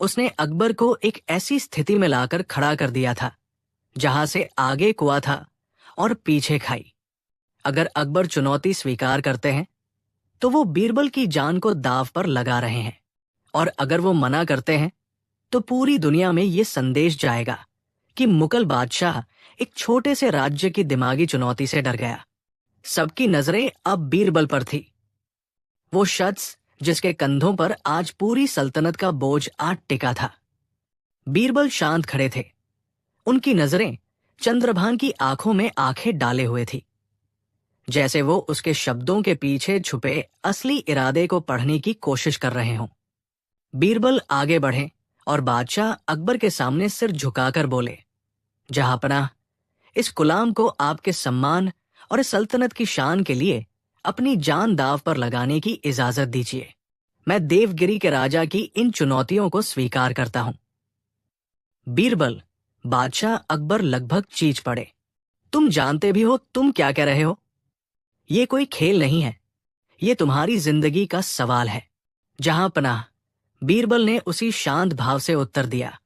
उसने अकबर को एक ऐसी स्थिति में लाकर खड़ा कर दिया था जहां से आगे कुआं था और पीछे खाई। अगर अकबर चुनौती स्वीकार करते हैं तो वो बीरबल की जान को दांव पर लगा रहे हैं, और अगर वो मना करते हैं तो पूरी दुनिया में ये संदेश जाएगा कि मुगल बादशाह एक छोटे से राज्य की दिमागी चुनौती से डर गया। सबकी नजरें अब बीरबल पर थी, वो शख्स जिसके कंधों पर आज पूरी सल्तनत का बोझ आ टिका था। बीरबल शांत खड़े थे, उनकी नजरें चंद्रभान की आंखों में आंखें डाले हुए थी, जैसे वो उसके शब्दों के पीछे छुपे असली इरादे को पढ़ने की कोशिश कर रहे हों। बीरबल आगे बढ़े और बादशाह अकबर के सामने सिर झुकाकर बोले, जहांपनाह, इस गुलाम को आपके सम्मान और इस सल्तनत की शान के लिए अपनी जान दांव पर लगाने की इजाजत दीजिए। मैं देवगिरी के राजा की इन चुनौतियों को स्वीकार करता हूं। बीरबल, बादशाह अकबर लगभग चीज पड़े। तुम जानते भी हो तुम क्या कह रहे हो? ये कोई खेल नहीं है, ये तुम्हारी जिंदगी का सवाल है। जहांपनाह, बीरबल ने उसी शांत भाव से उत्तर दिया,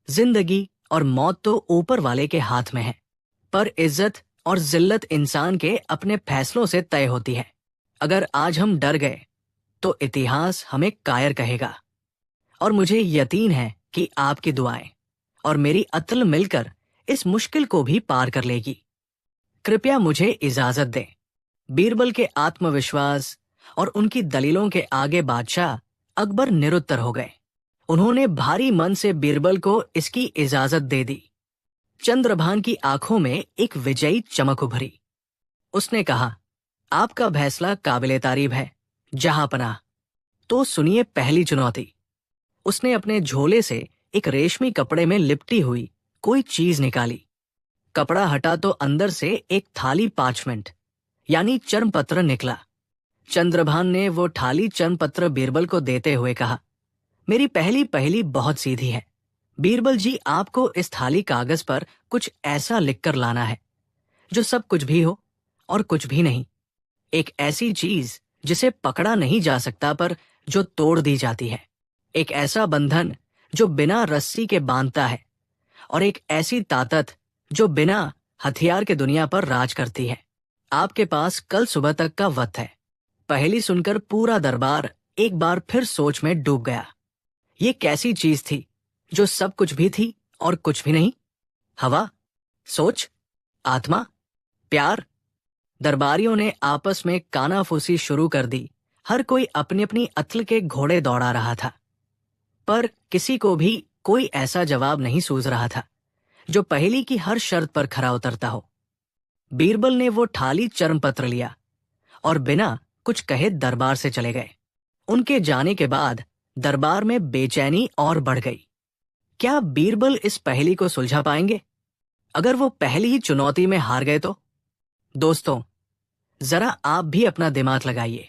जिंदगी और मौत तो ऊपर वाले के हाथ में है, पर इज्जत और जिल्लत इंसान के अपने फैसलों से तय होती है। अगर आज हम डर गए तो इतिहास हमें कायर कहेगा, और मुझे यकीन है कि आपकी दुआएं और मेरी अत्ल मिलकर इस मुश्किल को भी पार कर लेगी। कृपया मुझे इजाजत दें। बीरबल के आत्मविश्वास और उनकी दलीलों के आगे बादशाह अकबर निरुत्तर हो गए। उन्होंने भारी मन से बीरबल को इसकी इजाजत दे दी। चंद्रभान की आंखों में एक विजयी चमक उभरी। उसने कहा, आपका फैसला काबिले तारीफ है जहांपनाह। तो सुनिए पहली चुनौती। उसने अपने झोले से एक रेशमी कपड़े में लिपटी हुई कोई चीज निकाली। कपड़ा हटा तो अंदर से एक थाली पार्चमेंट यानी चर्मपत्र निकला। चंद्रभान ने वो थाली चर्मपत्र बीरबल को देते हुए कहा, मेरी पहली पहेली बहुत सीधी है। बीरबल जी, आपको इस थाली कागज पर कुछ ऐसा लिखकर लाना है जो सब कुछ भी हो और कुछ भी नहीं। एक ऐसी चीज जिसे पकड़ा नहीं जा सकता पर जो तोड़ दी जाती है। एक ऐसा बंधन जो बिना रस्सी के बांधता है, और एक ऐसी ताकत जो बिना हथियार के दुनिया पर राज करती है। आपके पास कल सुबह तक का वक्त है। पहेली सुनकर पूरा दरबार एक बार फिर सोच में डूब गया। ये कैसी चीज थी जो सब कुछ भी थी और कुछ भी नहीं? हवा, सोच, आत्मा, प्यार? दरबारियों ने आपस में कानाफूसी शुरू कर दी। हर कोई अपनी अपनी अक्ल के घोड़े दौड़ा रहा था, पर किसी को भी कोई ऐसा जवाब नहीं सूझ रहा था जो पहेली की हर शर्त पर खरा उतरता हो। बीरबल ने वो थाली चर्मपत्र लिया और बिना कुछ कहे दरबार से चले गए। उनके जाने के बाद दरबार में बेचैनी और बढ़ गई। क्या बीरबल इस पहेली को सुलझा पाएंगे? अगर वो पहली ही चुनौती में हार गए तो? दोस्तों, जरा आप भी अपना दिमाग लगाइए।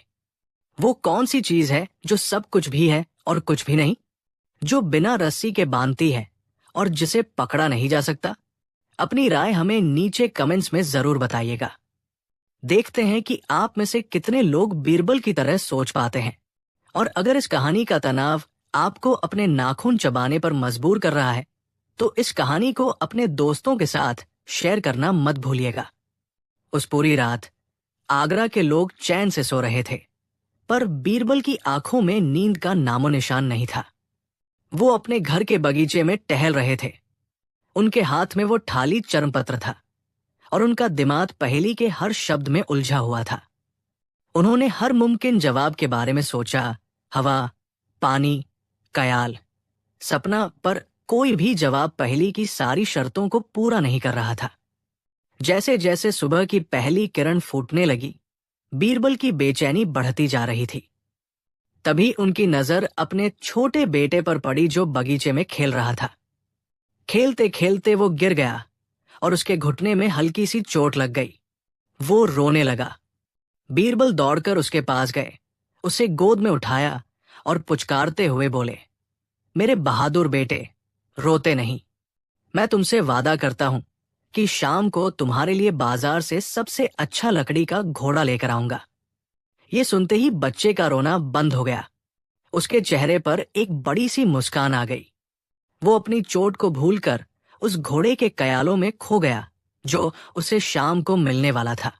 वो कौन सी चीज है जो सब कुछ भी है और कुछ भी नहीं, जो बिना रस्सी के बांधती है और जिसे पकड़ा नहीं जा सकता? अपनी राय हमें नीचे कमेंट्स में जरूर बताइएगा। देखते हैं कि आप में से कितने लोग बीरबल की तरह सोच पाते हैं। और अगर इस कहानी का तनाव आपको अपने नाखून चबाने पर मजबूर कर रहा है तो इस कहानी को अपने दोस्तों के साथ शेयर करना मत भूलिएगा। उस पूरी रात आगरा के लोग चैन से सो रहे थे, पर बीरबल की आंखों में नींद का नामो निशान नहीं था। वो अपने घर के बगीचे में टहल रहे थे। उनके हाथ में वो थाली चर्मपत्र था और उनका दिमाग पहेली के हर शब्द में उलझा हुआ था। उन्होंने हर मुमकिन जवाब के बारे में सोचा, हवा, पानी, कयाल, सपना, पर कोई भी जवाब पहेली की सारी शर्तों को पूरा नहीं कर रहा था। जैसे जैसे सुबह की पहली किरण फूटने लगी, बीरबल की बेचैनी बढ़ती जा रही थी। तभी उनकी नजर अपने छोटे बेटे पर पड़ी जो बगीचे में खेल रहा था। खेलते खेलते वो गिर गया और उसके घुटने में हल्की सी चोट लग गई। वो रोने लगा। बीरबल दौड़कर उसके पास गए, उसे गोद में उठाया और पुचकारते हुए बोले, मेरे बहादुर बेटे, रोते नहीं। मैं तुमसे वादा करता हूं कि शाम को तुम्हारे लिए बाजार से सबसे अच्छा लकड़ी का घोड़ा लेकर आऊंगा। ये सुनते ही बच्चे का रोना बंद हो गया। उसके चेहरे पर एक बड़ी सी मुस्कान आ गई। वो अपनी चोट को भूलकर उस घोड़े के कयालों में खो गया जो उसे शाम को मिलने वाला था।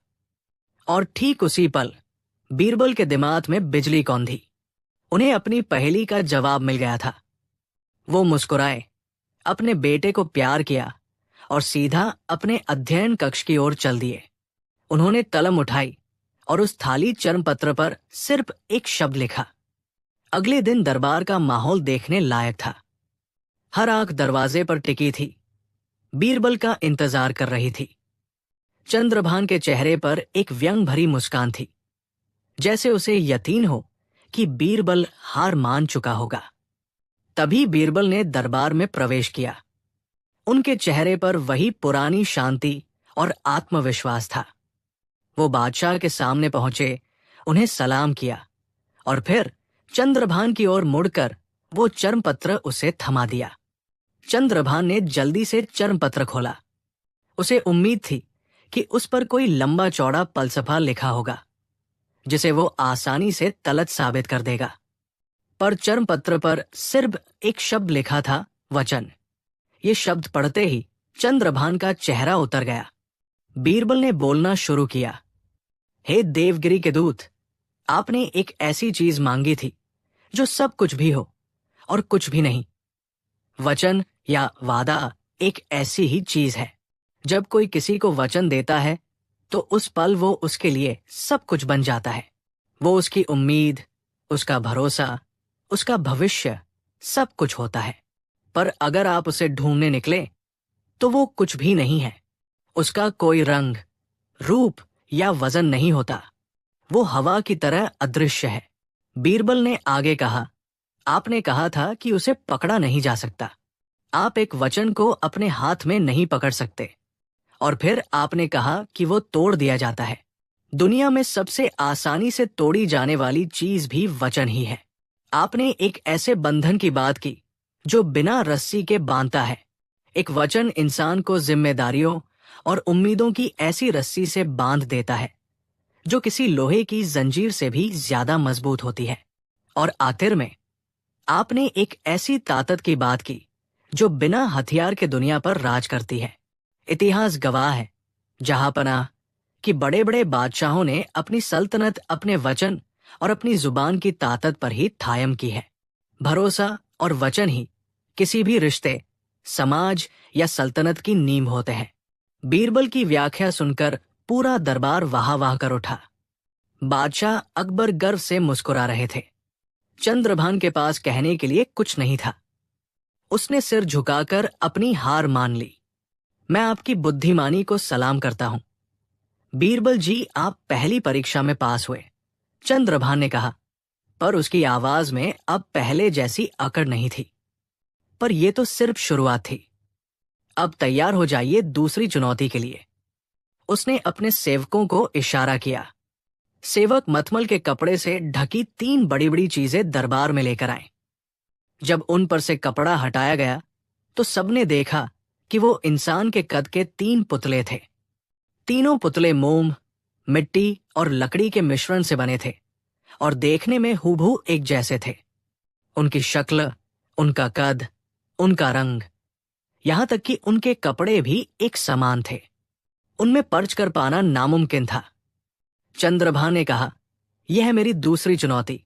और ठीक उसी पल बीरबल के दिमाग में बिजली कौंधी। उन्हें अपनी पहेली का जवाब मिल गया था। वो मुस्कुराए, अपने बेटे को प्यार किया और सीधा अपने अध्ययन कक्ष की ओर चल दिए। उन्होंने कलम उठाई और उस थाली चर्मपत्र पर सिर्फ एक शब्द लिखा। अगले दिन दरबार का माहौल देखने लायक था। हर आंख दरवाजे पर टिकी थी, बीरबल का इंतजार कर रही थी। चंद्रभान के चेहरे पर एक व्यंग भरी मुस्कान थी, जैसे उसे यकीन हो कि बीरबल हार मान चुका होगा। तभी बीरबल ने दरबार में प्रवेश किया। उनके चेहरे पर वही पुरानी शांति और आत्मविश्वास था। वो बादशाह के सामने पहुंचे, उन्हें सलाम किया और फिर चंद्रभान की ओर मुड़कर वो चर्मपत्र उसे थमा दिया। चंद्रभान ने जल्दी से चर्मपत्र खोला। उसे उम्मीद थी कि उस पर कोई लंबा चौड़ा फलसफा लिखा होगा जिसे वो आसानी से गलत साबित कर देगा, पर चर्मपत्र पर सिर्फ एक शब्द लिखा था, वचन। ये शब्द पढ़ते ही चंद्रभान का चेहरा उतर गया। बीरबल ने बोलना शुरू किया, हे देवगिरी के दूत, आपने एक ऐसी चीज मांगी थी जो सब कुछ भी हो और कुछ भी नहीं। वचन या वादा एक ऐसी ही चीज है। जब कोई किसी को वचन देता है तो उस पल वो उसके लिए सब कुछ बन जाता है। वो उसकी उम्मीद, उसका भरोसा, उसका भविष्य सब कुछ होता है। पर अगर आप उसे ढूंढने निकले तो वो कुछ भी नहीं है। उसका कोई रंग, रूप या वजन नहीं होता। वो हवा की तरह अदृश्य है। बीरबल ने आगे कहा, आपने कहा था कि उसे पकड़ा नहीं जा सकता। आप एक वचन को अपने हाथ में नहीं पकड़ सकते। और फिर आपने कहा कि वो तोड़ दिया जाता है। दुनिया में सबसे आसानी से तोड़ी जाने वाली चीज भी वचन ही है। आपने एक ऐसे बंधन की बात की जो बिना रस्सी के बांधता है। एक वचन इंसान को जिम्मेदारियों और उम्मीदों की ऐसी रस्सी से बांध देता है जो किसी लोहे की जंजीर से भी ज्यादा मजबूत होती है। और आखिर में आपने एक ऐसी ताकत की बात की जो बिना हथियार के दुनिया पर राज करती है। इतिहास गवाह है, जहांपनाह, कि बड़े बड़े बादशाहों ने अपनी सल्तनत अपने वचन और अपनी जुबान की ताकत पर ही कायम की है। भरोसा और वचन ही किसी भी रिश्ते, समाज या सल्तनत की नींव होते हैं। बीरबल की व्याख्या सुनकर पूरा दरबार वाह वाह कर उठा। बादशाह अकबर गर्व से मुस्कुरा रहे थे। चंद्रभान के पास कहने के लिए कुछ नहीं था। उसने सिर झुकाकर अपनी हार मान ली। मैं आपकी बुद्धिमानी को सलाम करता हूं। बीरबल जी, आप पहली परीक्षा में पास हुए, चंद्रभान ने कहा, पर उसकी आवाज में अब पहले जैसी अकड़ नहीं थी। पर यह तो सिर्फ शुरुआत थी। अब तैयार हो जाइए दूसरी चुनौती के लिए। उसने अपने सेवकों को इशारा किया। सेवक मखमल के कपड़े से ढकी 3 बड़ी बड़ी चीजें दरबार में लेकर आए। जब उन पर से कपड़ा हटाया गया तो सबने देखा कि वो इंसान के कद के 3 पुतले थे। तीनों पुतले मोम, मिट्टी और लकड़ी के मिश्रण से बने थे और देखने में हूबहू एक जैसे थे। उनकी शक्ल, उनका कद, उनका रंग, यहां तक कि उनके कपड़े भी एक समान थे। उनमें परख कर पाना नामुमकिन था। चंद्रभान ने कहा, यह है मेरी दूसरी चुनौती,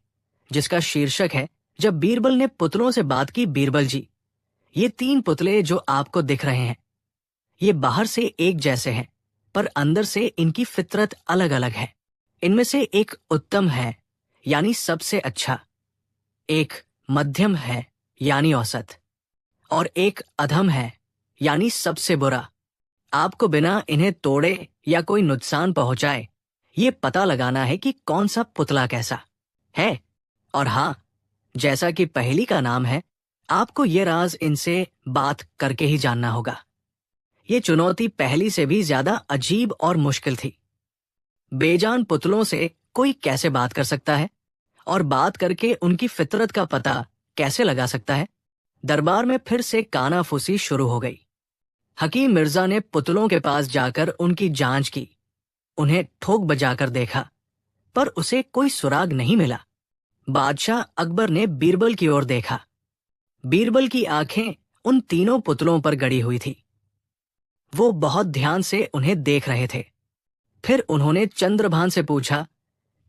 जिसका शीर्षक है, जब बीरबल ने पुतलों से बात की, बीरबल जी, ये 3 पुतले जो आपको दिख रहे हैं, ये बाहर से एक जैसे हैं, पर अंदर से इनकी फितरत अलग अलग है। इनमें से एक उत्तम है, यानी सबसे अच्छा, एक मध्यम है, यानी औसत, और एक अधम है, यानी सबसे बुरा। आपको बिना इन्हें तोड़े या कोई नुकसान पहुंचाए ये पता लगाना है कि कौन सा पुतला कैसा है और हाँ, जैसा कि पहेली का नाम है, आपको ये राज इनसे बात करके ही जानना होगा। ये चुनौती पहली से भी ज्यादा अजीब और मुश्किल थी। बेजान पुतलों से कोई कैसे बात कर सकता है और बात करके उनकी फितरत का पता कैसे लगा सकता है? दरबार में फिर से कानाफूसी शुरू हो गई। हकीम मिर्जा ने पुतलों के पास जाकर उनकी जांच की, उन्हें ठोक बजाकर देखा, पर उसे कोई सुराग नहीं मिला। बादशाह अकबर ने बीरबल की ओर देखा। बीरबल की आंखें उन तीनों पुतलों पर गड़ी हुई थी। वो बहुत ध्यान से उन्हें देख रहे थे। फिर उन्होंने चंद्रभान से पूछा,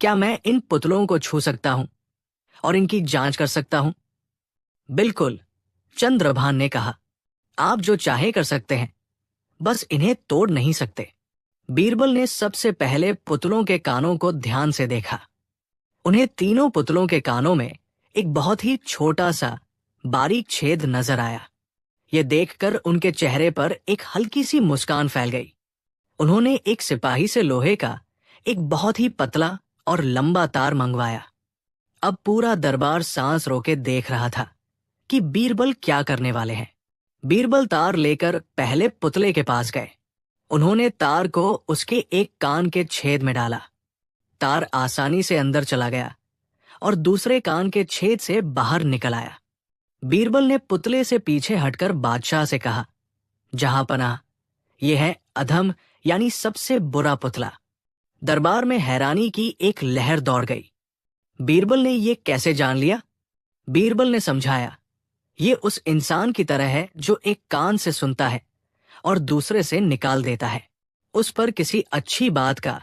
क्या मैं इन पुतलों को छू सकता हूं और इनकी जांच कर सकता हूं? बिल्कुल, चंद्रभान ने कहा, आप जो चाहे कर सकते हैं, बस इन्हें तोड़ नहीं सकते। बीरबल ने सबसे पहले पुतलों के कानों को ध्यान से देखा। उन्हें तीनों पुतलों के कानों में एक बहुत ही छोटा सा बारीक छेद नजर आया। ये देखकर उनके चेहरे पर एक हल्की सी मुस्कान फैल गई। उन्होंने एक सिपाही से लोहे का एक बहुत ही पतला और लंबा तार मंगवाया। अब पूरा दरबार सांस रोके देख रहा था कि बीरबल क्या करने वाले हैं। बीरबल तार लेकर पहले पुतले के पास गए। उन्होंने तार को उसके एक कान के छेद में डाला। तार आसानी से अंदर चला गया और दूसरे कान के छेद से बाहर निकल आया। बीरबल ने पुतले से पीछे हटकर बादशाह से कहा, जहांपनाह, यह है अधम यानी सबसे बुरा पुतला। दरबार में हैरानी की एक लहर दौड़ गई। बीरबल ने ये कैसे जान लिया? बीरबल ने समझाया, ये उस इंसान की तरह है जो एक कान से सुनता है और दूसरे से निकाल देता है। उस पर किसी अच्छी बात का,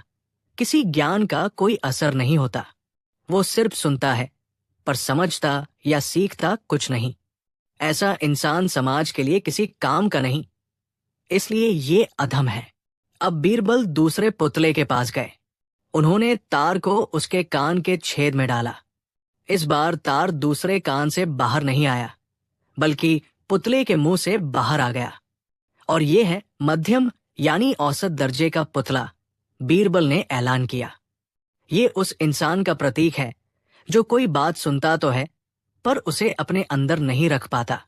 किसी ज्ञान का कोई असर नहीं होता। वो सिर्फ सुनता है, पर समझता या सीखता कुछ नहीं। ऐसा इंसान समाज के लिए किसी काम का नहीं, इसलिए ये अधम है। अब बीरबल दूसरे पुतले के पास गए। उन्होंने तार को उसके कान के छेद में डाला। इस बार तार दूसरे कान से बाहर नहीं आया, बल्कि पुतले के मुंह से बाहर आ गया। और ये है मध्यम यानी औसत दर्जे का पुतला, बीरबल ने ऐलान किया। ये उस इंसान का प्रतीक है जो कोई बात सुनता तो है, पर उसे अपने अंदर नहीं रख पाता।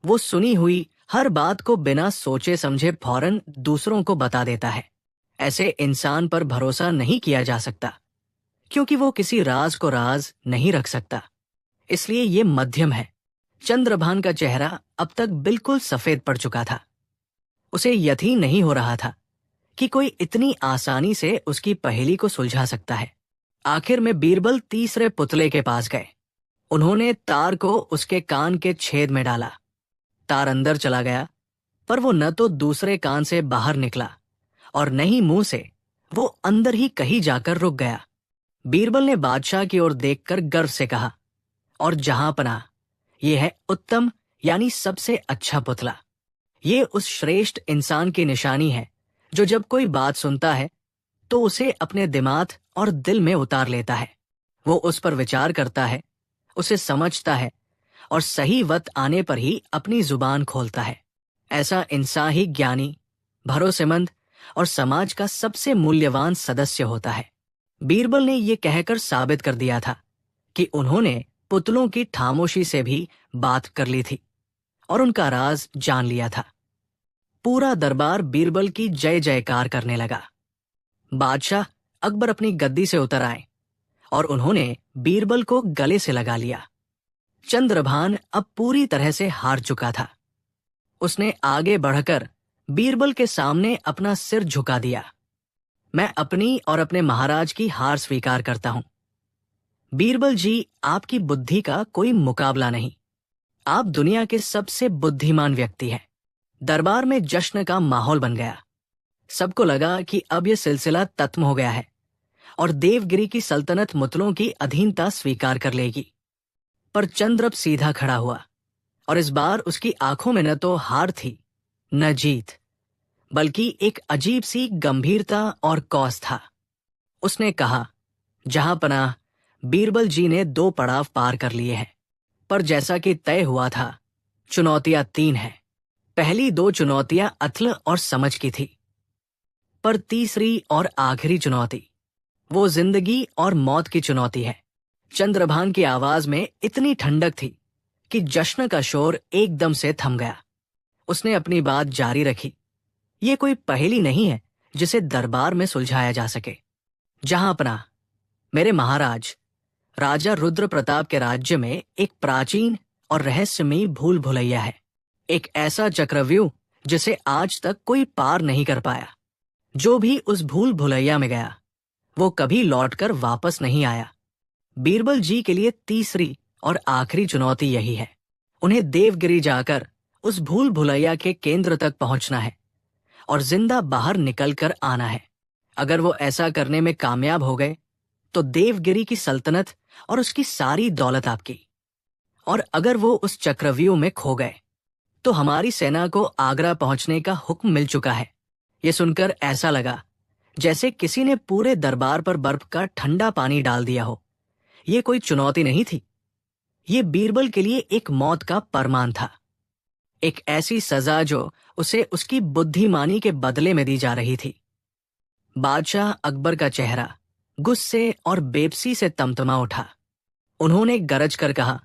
वो सुनी हुई हर बात को बिना सोचे समझे फौरन दूसरों को बता देता है। ऐसे इंसान पर भरोसा नहीं किया जा सकता, क्योंकि वो किसी राज को राज नहीं रख सकता। इसलिए ये मध्यम है। चंद्रभान का चेहरा अब तक बिल्कुल सफेद पड़ चुका था। उसे यकीन नहीं हो रहा था कि कोई इतनी आसानी से उसकी पहेली को सुलझा सकता है। आखिर में बीरबल तीसरे पुतले के पास गए। उन्होंने तार को उसके कान के छेद में डाला। तार अंदर चला गया, पर वो न तो दूसरे कान से बाहर निकला और न ही मुंह से। वो अंदर ही कहीं जाकर रुक गया। बीरबल ने बादशाह की ओर देखकर गर्व से कहा, और जहांपनाह, ये है उत्तम यानी सबसे अच्छा पुतला। ये उस श्रेष्ठ इंसान की निशानी है जो जब कोई बात सुनता है तो उसे अपने दिमाग और दिल में उतार लेता है। वो उस पर विचार करता है, उसे समझता है और सही वक्त आने पर ही अपनी जुबान खोलता है। ऐसा इंसान ही ज्ञानी, भरोसेमंद और समाज का सबसे मूल्यवान सदस्य होता है। बीरबल ने ये कहकर साबित कर दिया था कि उन्होंने पुतलों की खामोशी से भी बात कर ली थी और उनका राज जान लिया था। पूरा दरबार बीरबल की जय जयकार करने लगा। बादशाह अकबर अपनी गद्दी से उतर आए और उन्होंने बीरबल को गले से लगा लिया। चंद्रभान अब पूरी तरह से हार चुका था। उसने आगे बढ़कर बीरबल के सामने अपना सिर झुका दिया। मैं अपनी और अपने महाराज की हार स्वीकार करता हूं। बीरबल जी, आपकी बुद्धि का कोई मुकाबला नहीं। आप दुनिया के सबसे बुद्धिमान व्यक्ति हैं। दरबार में जश्न का माहौल बन गया। सबको लगा कि अब यह सिलसिला खत्म हो गया है और देवगिरी की सल्तनत मुतलों की अधीनता स्वीकार कर लेगी। पर चंद्रब सीधा खड़ा हुआ और इस बार उसकी आंखों में न तो हार थी न जीत, बल्कि एक अजीब सी गंभीरता और कौस था। उसने कहा, जहांपनाह, बीरबल जी ने 2 पड़ाव पार कर लिए हैं, पर जैसा कि तय हुआ था, चुनौतियां 3 हैं। पहली 2 चुनौतियां अक्ल और समझ की थी, पर तीसरी और आखिरी चुनौती वो जिंदगी और मौत की चुनौती है। चंद्रभान की आवाज में इतनी ठंडक थी कि जश्न का शोर एकदम से थम गया। उसने अपनी बात जारी रखी। ये कोई पहेली नहीं है जिसे दरबार में सुलझाया जा सके। जहां अपना, मेरे महाराज, राजा रुद्र प्रताप के राज्य में एक प्राचीन और रहस्यमयी भूल भुलैया है। एक ऐसा चक्रव्यूह जिसे आज तक कोई पार नहीं कर पाया। जो भी उस भूल भुलैया में गया वो कभी लौटकर वापस नहीं आया। बीरबल जी के लिए तीसरी और आखिरी चुनौती यही है। उन्हें देवगिरी जाकर उस भूल भुलैया के केंद्र तक पहुंचना है और जिंदा बाहर निकलकर आना है। अगर वो ऐसा करने में कामयाब हो गए तो देवगिरी की सल्तनत और उसकी सारी दौलत आपकी। और अगर वो उस चक्रव्यूह में खो गए तो हमारी सेना को आगरा पहुंचने का हुक्म मिल चुका है। ये सुनकर ऐसा लगा जैसे किसी ने पूरे दरबार पर बर्फ का ठंडा पानी डाल दिया हो। ये कोई चुनौती नहीं थी, ये बीरबल के लिए एक मौत का फरमान था। एक ऐसी सजा जो उसे उसकी बुद्धिमानी के बदले में दी जा रही थी। बादशाह अकबर का चेहरा गुस्से और बेबसी से तमतमा उठा। उन्होंने गरज कर कहा,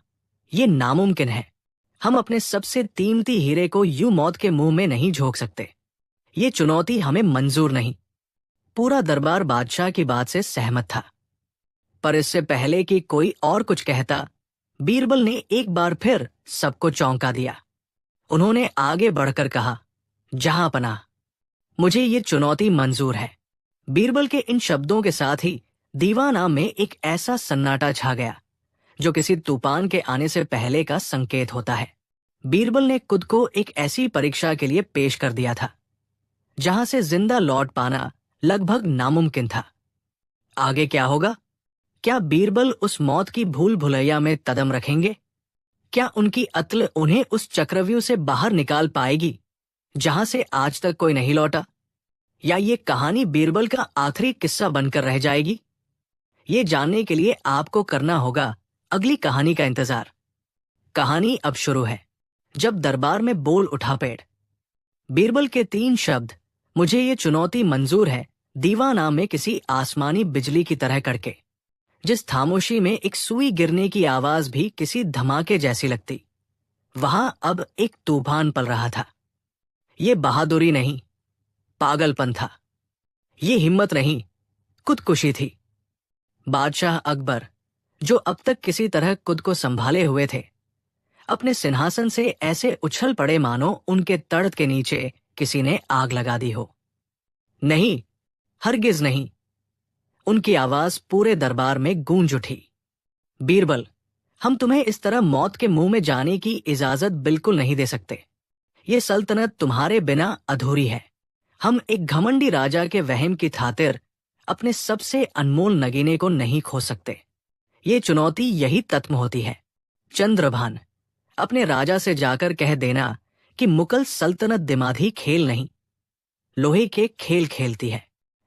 यह नामुमकिन है। हम अपने सबसे कीमती हीरे को यूं मौत के मुंह में नहीं झोंक सकते। ये चुनौती हमें मंजूर नहीं। पूरा दरबार बादशाह की बात से सहमत था। पर इससे पहले कि कोई और कुछ कहता, बीरबल ने एक बार फिर सबको चौंका दिया। उन्होंने आगे बढ़कर कहा, जहांपनाह, मुझे ये चुनौती मंजूर है। बीरबल के इन शब्दों के साथ ही दीवाना में एक ऐसा सन्नाटा छा गया जो किसी तूफान के आने से पहले का संकेत होता है। बीरबल ने खुद को एक ऐसी परीक्षा के लिए पेश कर दिया था जहां से जिंदा लौट पाना लगभग नामुमकिन था। आगे क्या होगा? क्या बीरबल उस मौत की भूल भुलैया में कदम रखेंगे? क्या उनकी अत्ल उन्हें उस चक्रव्यूह से बाहर निकाल पाएगी जहां से आज तक कोई नहीं लौटा? या ये कहानी बीरबल का आखिरी किस्सा बनकर रह जाएगी? ये जानने के लिए आपको करना होगा अगली कहानी का इंतजार। कहानी अब शुरू है। जब दरबार में बोल उठा पेड़। बीरबल के 3 शब्द, मुझे ये चुनौती मंजूर है, दीवाना में किसी आसमानी बिजली की तरह कड़के। जिस खामोशी में एक सुई गिरने की आवाज भी किसी धमाके जैसी लगती, वहां अब एक तूफान पल रहा था। ये बहादुरी नहीं, पागलपन था। ये हिम्मत नहीं, खुदकुशी थी। बादशाह अकबर, जो अब तक किसी तरह खुद को संभाले हुए थे, अपने सिंहासन से ऐसे उछल पड़े मानो उनके तड़त के नीचे किसी ने आग लगा दी हो। नहीं, हरगिज नहीं। उनकी आवाज पूरे दरबार में गूंज उठी। बीरबल, हम तुम्हें इस तरह मौत के मुंह में जाने की इजाजत बिल्कुल नहीं दे सकते। ये सल्तनत तुम्हारे बिना अधूरी है। हम एक घमंडी राजा के वहम की खातिर अपने सबसे अनमोल नगीने को नहीं खो सकते। ये चुनौती यही तत्म होती है। चंद्रभान, अपने राजा से जाकर कह देना कि मुगल सल्तनत दिमागी खेल नहीं, लोहे के खेल खेलती है।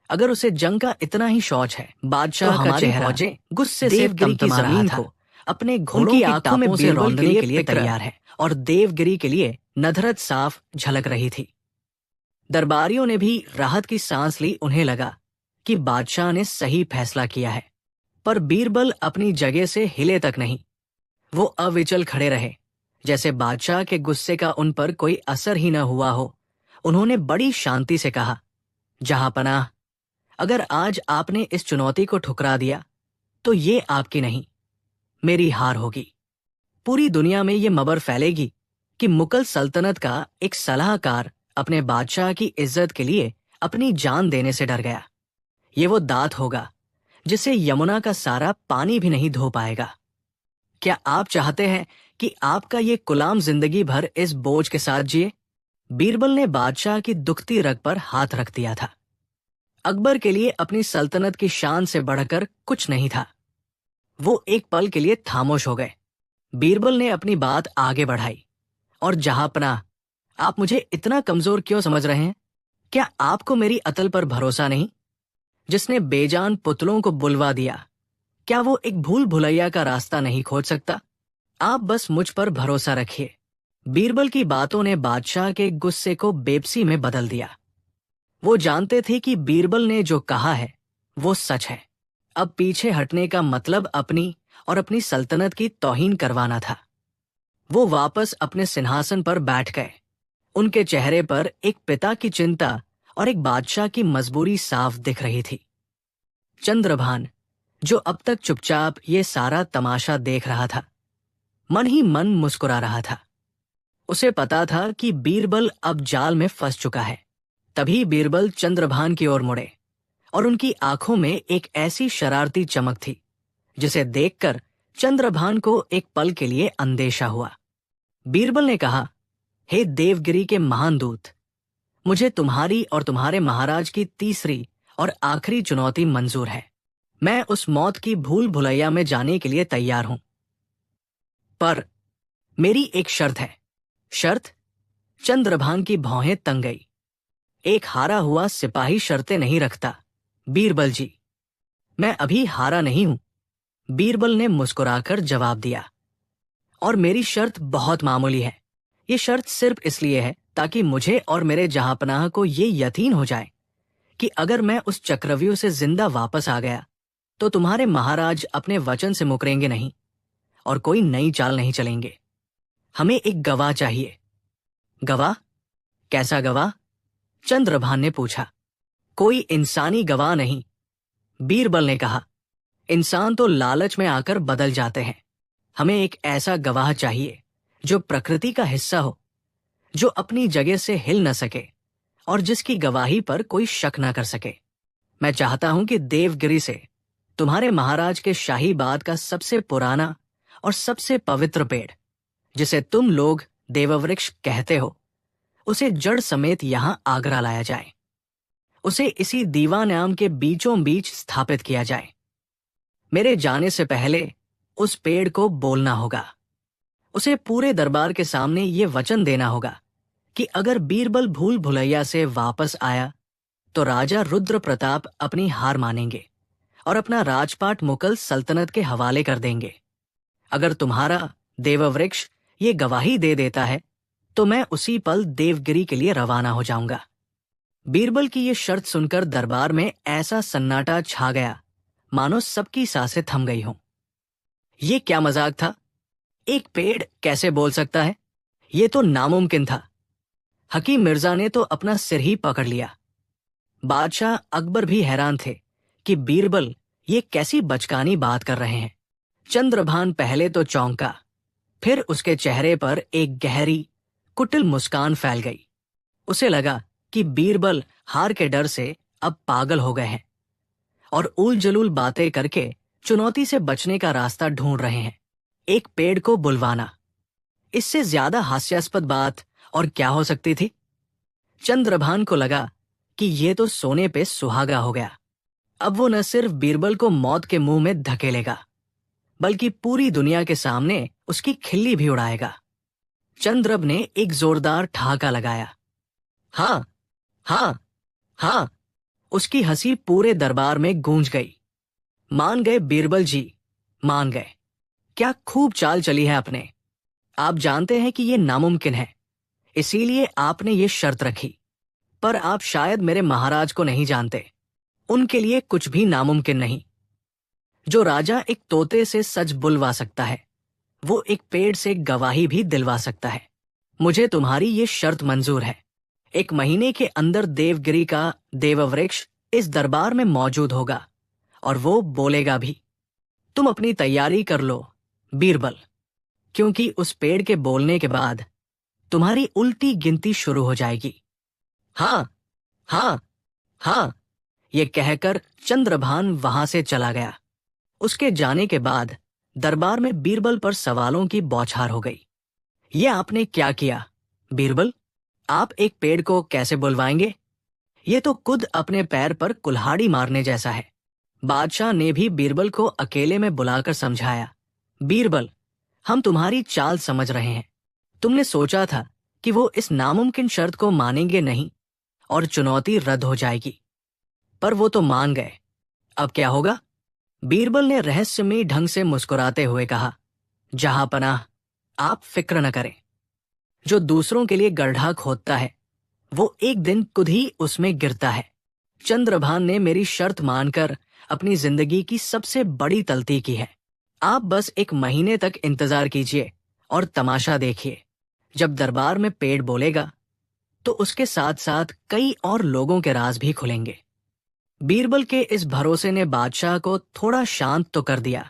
अगर उसे जंग का इतना ही शौच है, बादशाह का चेहरा गुस्से से तमतमा रहा था। अपने घोड़ों की आंखों में बीरबल के लिए तैयार है और देवगिरी के लिए नधरत साफ झलक रही थी। दरबारियों ने भी राहत की सांस ली। उन्हें लगा कि बादशाह ने सही फैसला किया है। पर बीरबल अपनी जगह से हिले तक नहीं। वो अविचल खड़े रहे, जैसे बादशाह के गुस्से का उन पर कोई असर ही न हुआ हो। उन्होंने बड़ी शांति से कहा, जहांपनाह, अगर आज आपने इस चुनौती को ठुकरा दिया तो ये आपकी नहीं, मेरी हार होगी। पूरी दुनिया में ये खबर फैलेगी कि मुगल सल्तनत का एक सलाहकार अपने बादशाह की इज्जत के लिए अपनी जान देने से डर गया। ये वो दांत होगा जिसे यमुना का सारा पानी भी नहीं धो पाएगा। क्या आप चाहते हैं कि आपका ये गुलाम जिंदगी भर इस बोझ के साथ जिए? बीरबल ने बादशाह की दुखती रग पर हाथ रख दिया था। अकबर के लिए अपनी सल्तनत की शान से बढ़कर कुछ नहीं था। वो एक पल के लिए खामोश हो गए। बीरबल ने अपनी बात आगे बढ़ाई, और जहांपनाह, आप मुझे इतना कमजोर क्यों समझ रहे हैं? क्या आपको मेरी अतल पर भरोसा नहीं, जिसने बेजान पुतलों को बुलवा दिया? क्या वो एक भूल भुलैया का रास्ता नहीं खोज सकता? आप बस मुझ पर भरोसा रखिए। बीरबल की बातों ने बादशाह के गुस्से को बेबसी में बदल दिया। वो जानते थे कि बीरबल ने जो कहा है वो सच है। अब पीछे हटने का मतलब अपनी और अपनी सल्तनत की तौहीन करवाना था। वो वापस अपने सिंहासन पर बैठ गए। उनके चेहरे पर एक पिता की चिंता और एक बादशाह की मजबूरी साफ दिख रही थी। चंद्रभान, जो अब तक चुपचाप ये सारा तमाशा देख रहा था, मन ही मन मुस्कुरा रहा था। उसे पता था कि बीरबल अब जाल में फंस चुका है। तभी बीरबल चंद्रभान की ओर मुड़े और उनकी आंखों में एक ऐसी शरारती चमक थी जिसे देखकर चंद्रभान को एक पल के लिए अंदेशा हुआ। बीरबल ने कहा, हे देवगिरी के महान दूत, मुझे तुम्हारी और तुम्हारे महाराज की तीसरी और आखिरी चुनौती मंजूर है। मैं उस मौत की भूल भुलैया में जाने के लिए तैयार हूं, पर मेरी एक शर्त है। शर्त? चंद्रभान की भौहें तंग गई। एक हारा हुआ सिपाही शर्तें नहीं रखता, बीरबल जी। मैं अभी हारा नहीं हूं, बीरबल ने मुस्कुराकर जवाब दिया। और मेरी शर्त बहुत मामूली है। ये शर्त सिर्फ इसलिए है ताकि मुझे और मेरे जहांपनाह को ये यकीन हो जाए कि अगर मैं उस चक्रव्यूह से जिंदा वापस आ गया तो तुम्हारे महाराज अपने वचन से मुकरेंगे नहीं और कोई नई चाल नहीं चलेंगे। हमें एक गवाह चाहिए। गवाह? कैसा गवाह? चंद्रभान ने पूछा। कोई इंसानी गवाह नहीं, बीरबल ने कहा। इंसान तो लालच में आकर बदल जाते हैं। हमें एक ऐसा गवाह चाहिए जो प्रकृति का हिस्सा हो, जो अपनी जगह से हिल न सके और जिसकी गवाही पर कोई शक न कर सके। मैं चाहता हूं कि देवगिरी से तुम्हारे महाराज के शाही बाग का सबसे पुराना और सबसे पवित्र पेड़, जिसे तुम लोग देववृक्ष कहते हो, उसे जड़ समेत यहां आगरा लाया जाए। उसे इसी दीवानाम के बीचों बीच स्थापित किया जाए। मेरे जाने से पहले उस पेड़ को बोलना होगा। उसे पूरे दरबार के सामने ये वचन देना होगा कि अगर बीरबल भूल भुलैया से वापस आया तो राजा रुद्र प्रताप अपनी हार मानेंगे और अपना राजपाट मुगल सल्तनत के हवाले कर देंगे। अगर तुम्हारा देववृक्ष ये गवाही दे देता है तो मैं उसी पल देवगिरी के लिए रवाना हो जाऊंगा। बीरबल की ये शर्त सुनकर दरबार में ऐसा सन्नाटा छा गया मानो सबकी सांसें थम गई हों। ये क्या मजाक था? एक पेड़ कैसे बोल सकता है? ये तो नामुमकिन था। हकीम मिर्जा ने तो अपना सिर ही पकड़ लिया। बादशाह अकबर भी हैरान थे कि बीरबल ये कैसी बचकानी बात कर रहे हैं। चंद्रभान पहले तो चौंका, फिर उसके चेहरे पर एक गहरी कुटिल मुस्कान फैल गई। उसे लगा कि बीरबल हार के डर से अब पागल हो गए हैं और उल जलूल बातें करके चुनौती से बचने का रास्ता ढूंढ रहे हैं। एक पेड़ को बुलवाना, इससे ज्यादा हास्यास्पद बात और क्या हो सकती थी? चंद्रभान को लगा कि ये तो सोने पे सुहागा हो गया। अब वो न सिर्फ बीरबल को मौत के मुंह में धकेलेगा, बल्कि पूरी दुनिया के सामने उसकी खिल्ली भी उड़ाएगा। चंद्रब ने एक जोरदार ठहाका लगाया। हाँ, हाँ, हाँ। उसकी हंसी पूरे दरबार में गूंज गई। मान गए बीरबल जी, मान गए। क्या खूब चाल चली है आपने। आप जानते हैं कि ये नामुमकिन है, इसीलिए आपने ये शर्त रखी। पर आप शायद मेरे महाराज को नहीं जानते। उनके लिए कुछ भी नामुमकिन नहीं। जो राजा एक तोते से सच बुलवा सकता है, वो एक पेड़ से गवाही भी दिलवा सकता है। मुझे तुम्हारी ये शर्त मंजूर है। 1 महीने के अंदर देवगिरी का देववृक्ष इस दरबार में मौजूद होगा और वो बोलेगा भी। तुम अपनी तैयारी कर लो बीरबल, क्योंकि उस पेड़ के बोलने के बाद तुम्हारी उल्टी गिनती शुरू हो जाएगी। हाँ, हाँ, हाँ। ये कहकर चंद्रभान वहां से चला गया। उसके जाने के बाद दरबार में बीरबल पर सवालों की बौछार हो गई। ये आपने क्या किया बीरबल? आप एक पेड़ को कैसे बुलवाएंगे? ये तो खुद अपने पैर पर कुल्हाड़ी मारने जैसा है। बादशाह ने भी बीरबल को अकेले में बुलाकर समझाया। बीरबल, हम तुम्हारी चाल समझ रहे हैं। तुमने सोचा था कि वो इस नामुमकिन शर्त को मानेंगे नहीं और चुनौती रद्द हो जाएगी, पर वो तो मान गए। अब क्या होगा? बीरबल ने रहस्यमयी ढंग से मुस्कुराते हुए कहा, जहांपनाह, आप फिक्र न करें। जो दूसरों के लिए गड्ढा खोदता है वो एक दिन खुद ही उसमें गिरता है। चंद्रभान ने मेरी शर्त मानकर अपनी जिंदगी की सबसे बड़ी तलती की है। आप बस 1 महीने तक इंतजार कीजिए और तमाशा देखिए। जब दरबार में पेड़ बोलेगा तो उसके साथ साथ कई और लोगों के राज भी खुलेंगे। बीरबल के इस भरोसे ने बादशाह को थोड़ा शांत तो कर दिया,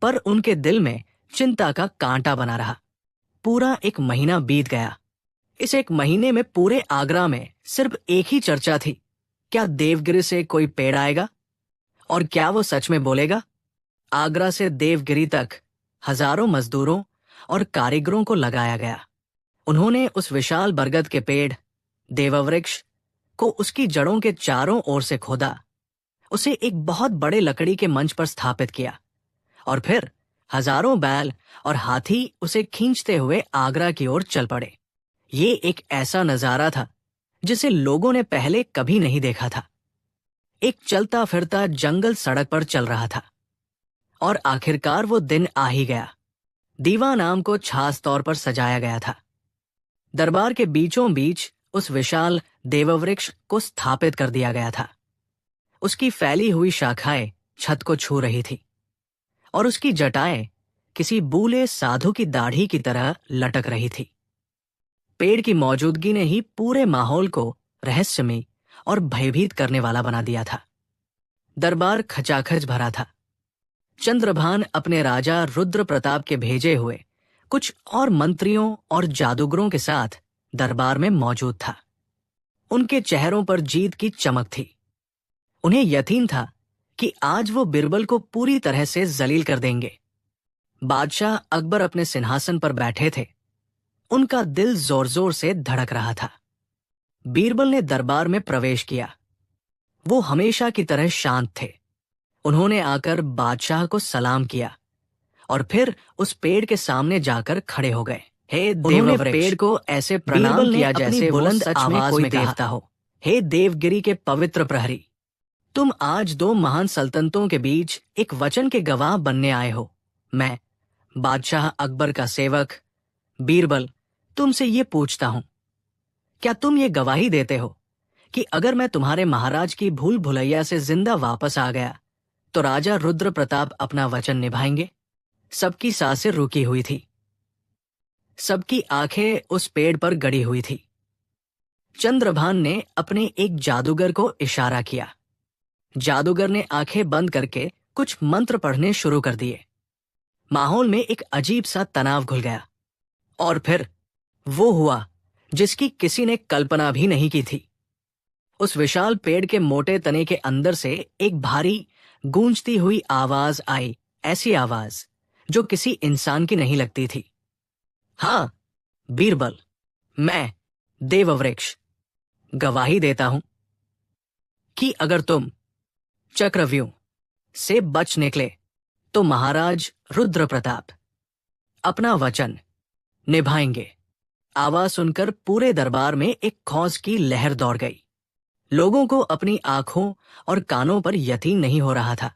पर उनके दिल में चिंता का कांटा बना रहा। पूरा 1 महीना बीत गया। इस 1 महीने में पूरे आगरा में सिर्फ एक ही चर्चा थी, क्या देवगिरी से कोई पेड़ आएगा और क्या वो सच में बोलेगा। आगरा से देवगिरी तक हजारों मजदूरों और कारीगरों को लगाया गया। उन्होंने उस विशाल बरगद के पेड़ देववृक्ष को उसकी जड़ों के चारों ओर से खोदा, उसे एक बहुत बड़े लकड़ी के मंच पर स्थापित किया और फिर हजारों बैल और हाथी उसे खींचते हुए आगरा की ओर चल पड़े। ये एक ऐसा नजारा था जिसे लोगों ने पहले कभी नहीं देखा था। एक चलता फिरता जंगल सड़क पर चल रहा था और आखिरकार वो दिन आ ही गया। दीवा नाम को खास तौर पर सजाया गया था। दरबार के बीचों बीच उस विशाल देववृक्ष को स्थापित कर दिया गया था। उसकी फैली हुई शाखाएं छत को छू रही थी और उसकी जटाएं किसी बूले साधु की दाढ़ी की तरह लटक रही थी। पेड़ की मौजूदगी ने ही पूरे माहौल को रहस्यमय और भयभीत करने वाला बना दिया था। दरबार खचाखच भरा था। चंद्रभान अपने राजा रुद्र प्रताप के भेजे हुए कुछ और मंत्रियों और जादूगरों के साथ दरबार में मौजूद था। उनके चेहरों पर जीत की चमक थी। उन्हें यकीन था कि आज वो बीरबल को पूरी तरह से जलील कर देंगे। बादशाह अकबर अपने सिंहासन पर बैठे थे। उनका दिल जोर जोर से धड़क रहा था। बीरबल ने दरबार में प्रवेश किया। वो हमेशा की तरह शांत थे। उन्होंने आकर बादशाह को सलाम किया और फिर उस पेड़ के सामने जाकर खड़े हो गए। हे देववृक्ष, पेड़ को ऐसे प्रणाम किया जैसे बुलंद आवाज में देवता हो। हे देवगिरी के पवित्र प्रहरी, तुम आज 2 महान सल्तनतों के बीच एक वचन के गवाह बनने आए हो। मैं बादशाह अकबर का सेवक बीरबल तुमसे ये पूछता हूं, क्या तुम ये गवाही देते हो कि अगर मैं तुम्हारे महाराज की भूल भुलैया से जिंदा वापस आ गया तो राजा रुद्र प्रताप अपना वचन निभाएंगे? सबकी सांसें रुकी हुई थी। सबकी आंखें उस पेड़ पर गड़ी हुई थी। चंद्रभान ने अपने एक जादूगर को इशारा किया। जादूगर ने आंखें बंद करके कुछ मंत्र पढ़ने शुरू कर दिए। माहौल में एक अजीब सा तनाव घुल गया और फिर वो हुआ जिसकी किसी ने कल्पना भी नहीं की थी। उस विशाल पेड़ के मोटे तने के अंदर से एक भारी गूंजती हुई आवाज आई, ऐसी आवाज जो किसी इंसान की नहीं लगती थी। हाँ बीरबल, मैं देववृक्ष गवाही देता हूं कि अगर तुम चक्रव्यूह से बच निकले तो महाराज रुद्र प्रताप अपना वचन निभाएंगे। आवाज सुनकर पूरे दरबार में एक खौफ की लहर दौड़ गई। लोगों को अपनी आंखों और कानों पर यकीन नहीं हो रहा था।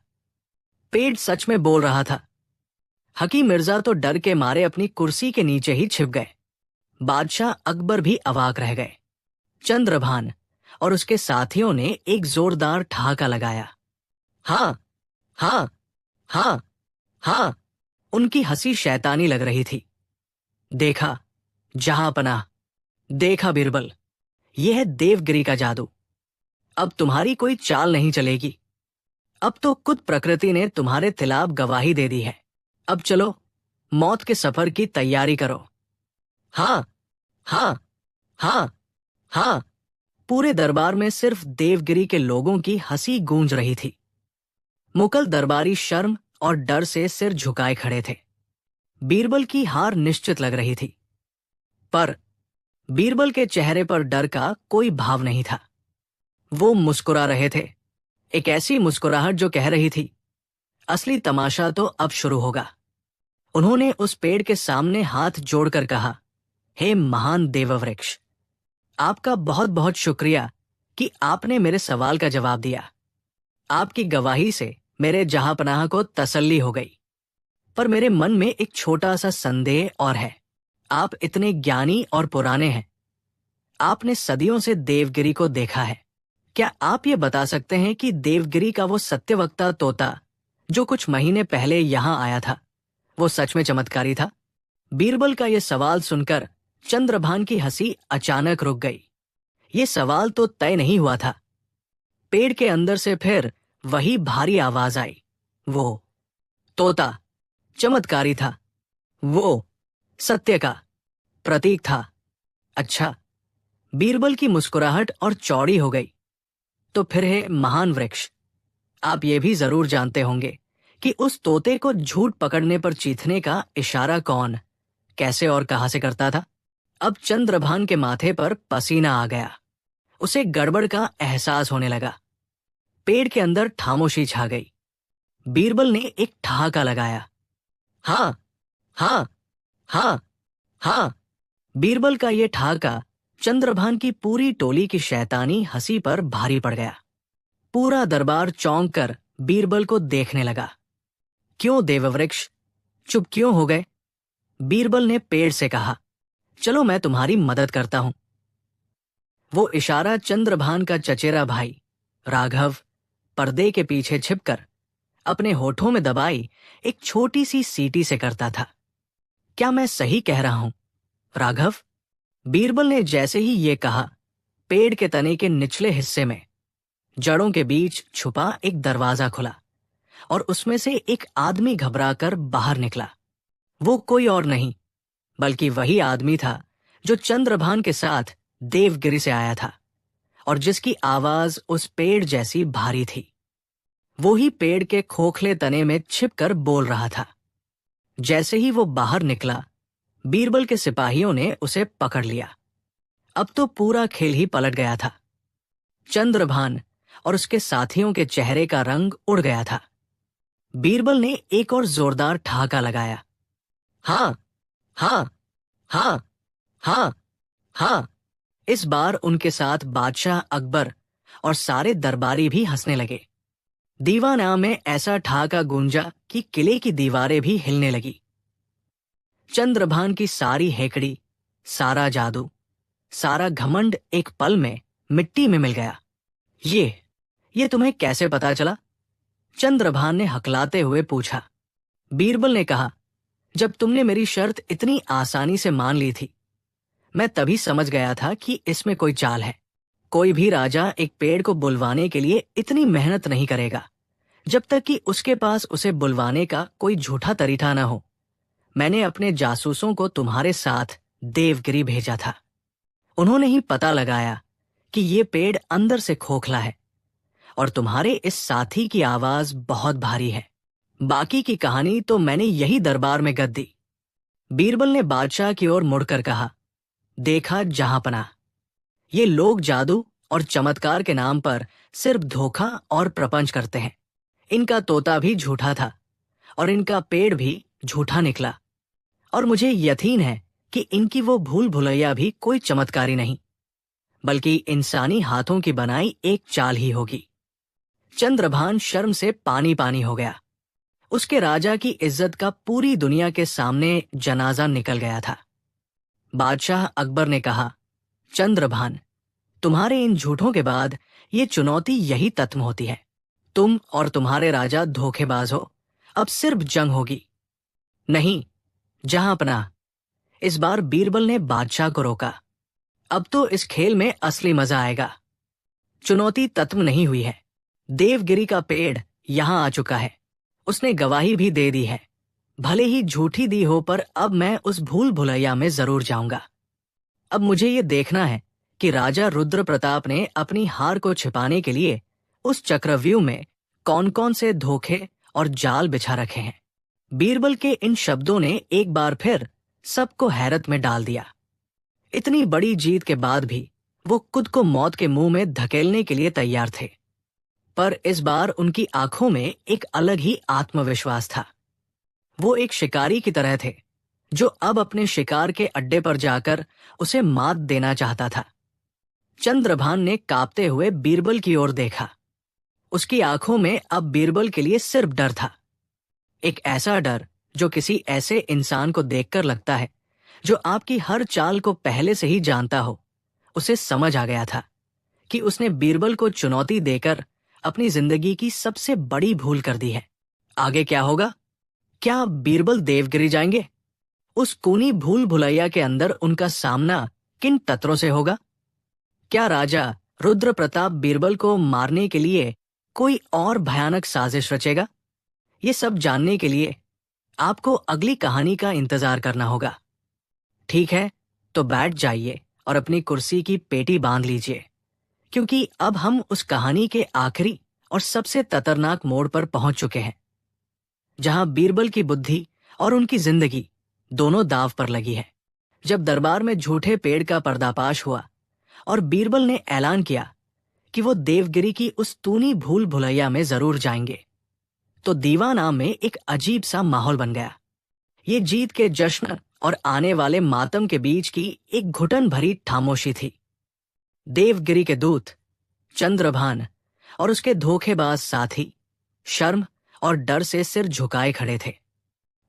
पेड़ सच में बोल रहा था। हकीम मिर्जा तो डर के मारे अपनी कुर्सी के नीचे ही छिप गए। बादशाह अकबर भी अवाक रह गए। चंद्रभान और उसके साथियों ने एक जोरदार ठहाका लगाया। हाँ हाँ हाँ हाँ, उनकी हंसी शैतानी लग रही थी। देखा जहांपनाह, देखा बीरबल, यह है देवगिरी का जादू। अब तुम्हारी कोई चाल नहीं चलेगी। अब तो खुद प्रकृति ने तुम्हारे खिलाफ गवाही दे दी है। अब चलो, मौत के सफर की तैयारी करो। हाँ हाँ हाँ हाँ, पूरे दरबार में सिर्फ देवगिरी के लोगों की हंसी गूंज रही थी। मुगल दरबारी शर्म और डर से सिर झुकाए खड़े थे। बीरबल की हार निश्चित लग रही थी, पर बीरबल के चेहरे पर डर का कोई भाव नहीं था। वो मुस्कुरा रहे थे, एक ऐसी मुस्कुराहट जो कह रही थी, असली तमाशा तो अब शुरू होगा। उन्होंने उस पेड़ के सामने हाथ जोड़कर कहा, हे महान देववृक्ष, आपका बहुत बहुत शुक्रिया कि आपने मेरे सवाल का जवाब दिया। आपकी गवाही से मेरे जहांपनाह को तसल्ली हो गई, पर मेरे मन में एक छोटा सा संदेह और है। आप इतने ज्ञानी और पुराने हैं, आपने सदियों से देवगिरी को देखा है। क्या आप ये बता सकते हैं कि देवगिरी का वो सत्यवक्ता तोता जो कुछ महीने पहले यहां आया था, वो सच में चमत्कारी था? बीरबल का ये सवाल सुनकर चंद्रभान की हंसी अचानक रुक गई। ये सवाल तो तय नहीं हुआ था। पेड़ के अंदर से फिर वही भारी आवाज आई। वो तोता चमत्कारी था। वो सत्य का प्रतीक था। अच्छा। बीरबल की मुस्कुराहट और चौड़ी हो गई। तो फिर है महान वृक्ष, आप ये भी जरूर जानते होंगे कि उस तोते को झूठ पकड़ने पर चीथने का इशारा कौन, कैसे और कहां से करता था? अब चंद्रभान के माथे पर पसीना आ गया। उसे गड़बड़ का एहसास होने लगा। पेड़ के अंदर खामोशी छा गई। बीरबल ने एक ठहाका लगाया। हाँ, हाँ, हाँ, हाँ। बीरबल का ये ठहाका चंद्रभान की पूरी टोली की शैतानी हंसी पर भारी पड़ गया। पूरा दरबार चौंक कर बीरबल को देखने लगा। क्यों देववृक्ष, चुप क्यों हो गए? बीरबल ने पेड़ से कहा, चलो मैं तुम्हारी मदद करता हूं। वो इशारा चंद्रभान का चचेरा भाई राघव पर्दे के पीछे छिपकर अपने होठों में दबाई एक छोटी सी सीटी से करता था। क्या मैं सही कह रहा हूं, राघव? बीरबल ने जैसे ही ये कहा, पेड़ के तने के निचले हिस्से में जड़ों के बीच छुपा एक दरवाजा खुला और उसमें से एक आदमी घबराकर बाहर निकला। वो कोई और नहीं बल्कि वही आदमी था जो चंद्रभान के साथ देवगिरी से आया था और जिसकी आवाज उस पेड़ जैसी भारी थी। वो ही पेड़ के खोखले तने में छिपकर बोल रहा था। जैसे ही वो बाहर निकला, बीरबल के सिपाहियों ने उसे पकड़ लिया। अब तो पूरा खेल ही पलट गया था। चंद्रभान और उसके साथियों के चेहरे का रंग उड़ गया था। बीरबल ने एक और जोरदार ठहाका लगाया। हाँ, हाँ, हाँ, हाँ, हाँ। इस बार उनके साथ बादशाह अकबर और सारे दरबारी भी हंसने लगे। दीवाना में ऐसा ठहाका गूंजा कि किले की दीवारें भी हिलने लगी। चंद्रभान की सारी हेकड़ी, सारा जादू, सारा घमंड एक पल में मिट्टी में मिल गया। ये तुम्हें कैसे पता चला? चंद्रभान ने हकलाते हुए पूछा। बीरबल ने कहा, जब तुमने मेरी शर्त इतनी आसानी से मान ली थी, मैं तभी समझ गया था कि इसमें कोई चाल है। कोई भी राजा एक पेड़ को बुलवाने के लिए इतनी मेहनत नहीं करेगा जब तक कि उसके पास उसे बुलवाने का कोई झूठा तरीका न हो। मैंने अपने जासूसों को तुम्हारे साथ देवगिरी भेजा था। उन्होंने ही पता लगाया कि ये पेड़ अंदर से खोखला है और तुम्हारे इस साथी की आवाज बहुत भारी है। बाकी की कहानी तो मैंने यही दरबार में गद्दी। बीरबल ने बादशाह की ओर मुड़कर कहा, देखा जहांपनाह, ये लोग जादू और चमत्कार के नाम पर सिर्फ धोखा और प्रपंच करते हैं। इनका तोता भी झूठा था और इनका पेड़ भी झूठा निकला, और मुझे यकीन है कि इनकी वो भूल भुलैया भी कोई चमत्कारी नहीं बल्कि इंसानी हाथों की बनाई एक चाल ही होगी। चंद्रभान शर्म से पानी पानी हो गया। उसके राजा की इज्जत का पूरी दुनिया के सामने जनाजा निकल गया था। बादशाह अकबर ने कहा, चंद्रभान, तुम्हारे इन झूठों के बाद ये चुनौती यही खत्म होती है। तुम और तुम्हारे राजा धोखेबाज हो। अब सिर्फ जंग होगी। नहीं, जहांपनाह। इस बार बीरबल ने बादशाह को रोका। अब तो इस खेल में असली मजा आएगा। चुनौती खत्म नहीं हुई है। देवगिरी का पेड़ यहां आ चुका है। उसने गवाही भी दे दी है, भले ही झूठी दी हो, पर अब मैं उस भूल भुलैया में जरूर जाऊंगा। अब मुझे ये देखना है कि राजा रुद्र प्रताप ने अपनी हार को छिपाने के लिए उस चक्रव्यूह में कौन कौन से धोखे और जाल बिछा रखे हैं। बीरबल के इन शब्दों ने एक बार फिर सबको हैरत में डाल दिया। इतनी बड़ी जीत के बाद भी वो खुद को मौत के मुंह में धकेलने के लिए तैयार थे, पर इस बार उनकी आंखों में एक अलग ही आत्मविश्वास था। वो एक शिकारी की तरह थे जो अब अपने शिकार के अड्डे पर जाकर उसे मात देना चाहता था। चंद्रभान ने कांपते हुए बीरबल की ओर देखा। उसकी आंखों में अब बीरबल के लिए सिर्फ डर था, एक ऐसा डर जो किसी ऐसे इंसान को देखकर लगता है जो आपकी हर चाल को पहले से ही जानता हो। उसे समझ आ गया था कि उसने बीरबल को चुनौती देकर अपनी जिंदगी की सबसे बड़ी भूल कर दी है। आगे क्या होगा? क्या बीरबल देवगिरी जाएंगे? उस कूनी भूल भुलैया के अंदर उनका सामना किन तत्रों से होगा? क्या राजा रुद्र प्रताप बीरबल को मारने के लिए कोई और भयानक साजिश रचेगा? ये सब जानने के लिए आपको अगली कहानी का इंतजार करना होगा। ठीक है, तो बैठ जाइए और अपनी कुर्सी की पेटी बांध लीजिए, क्योंकि अब हम उस कहानी के आखिरी और सबसे खतरनाक मोड़ पर पहुंच चुके हैं, जहां बीरबल की बुद्धि और उनकी जिंदगी दोनों दांव पर लगी है। जब दरबार में झूठे पेड़ का पर्दाफाश हुआ और बीरबल ने ऐलान किया कि वो देवगिरी की उस तूनी भूल भुलैया में जरूर जाएंगे, तो दीवाना में एक अजीब सा माहौल बन गया। ये जीत के जश्न और आने वाले मातम के बीच की एक घुटन भरी खामोशी थी। देवगिरी के दूत चंद्रभान और उसके धोखेबाज साथी शर्म और डर से सिर झुकाए खड़े थे।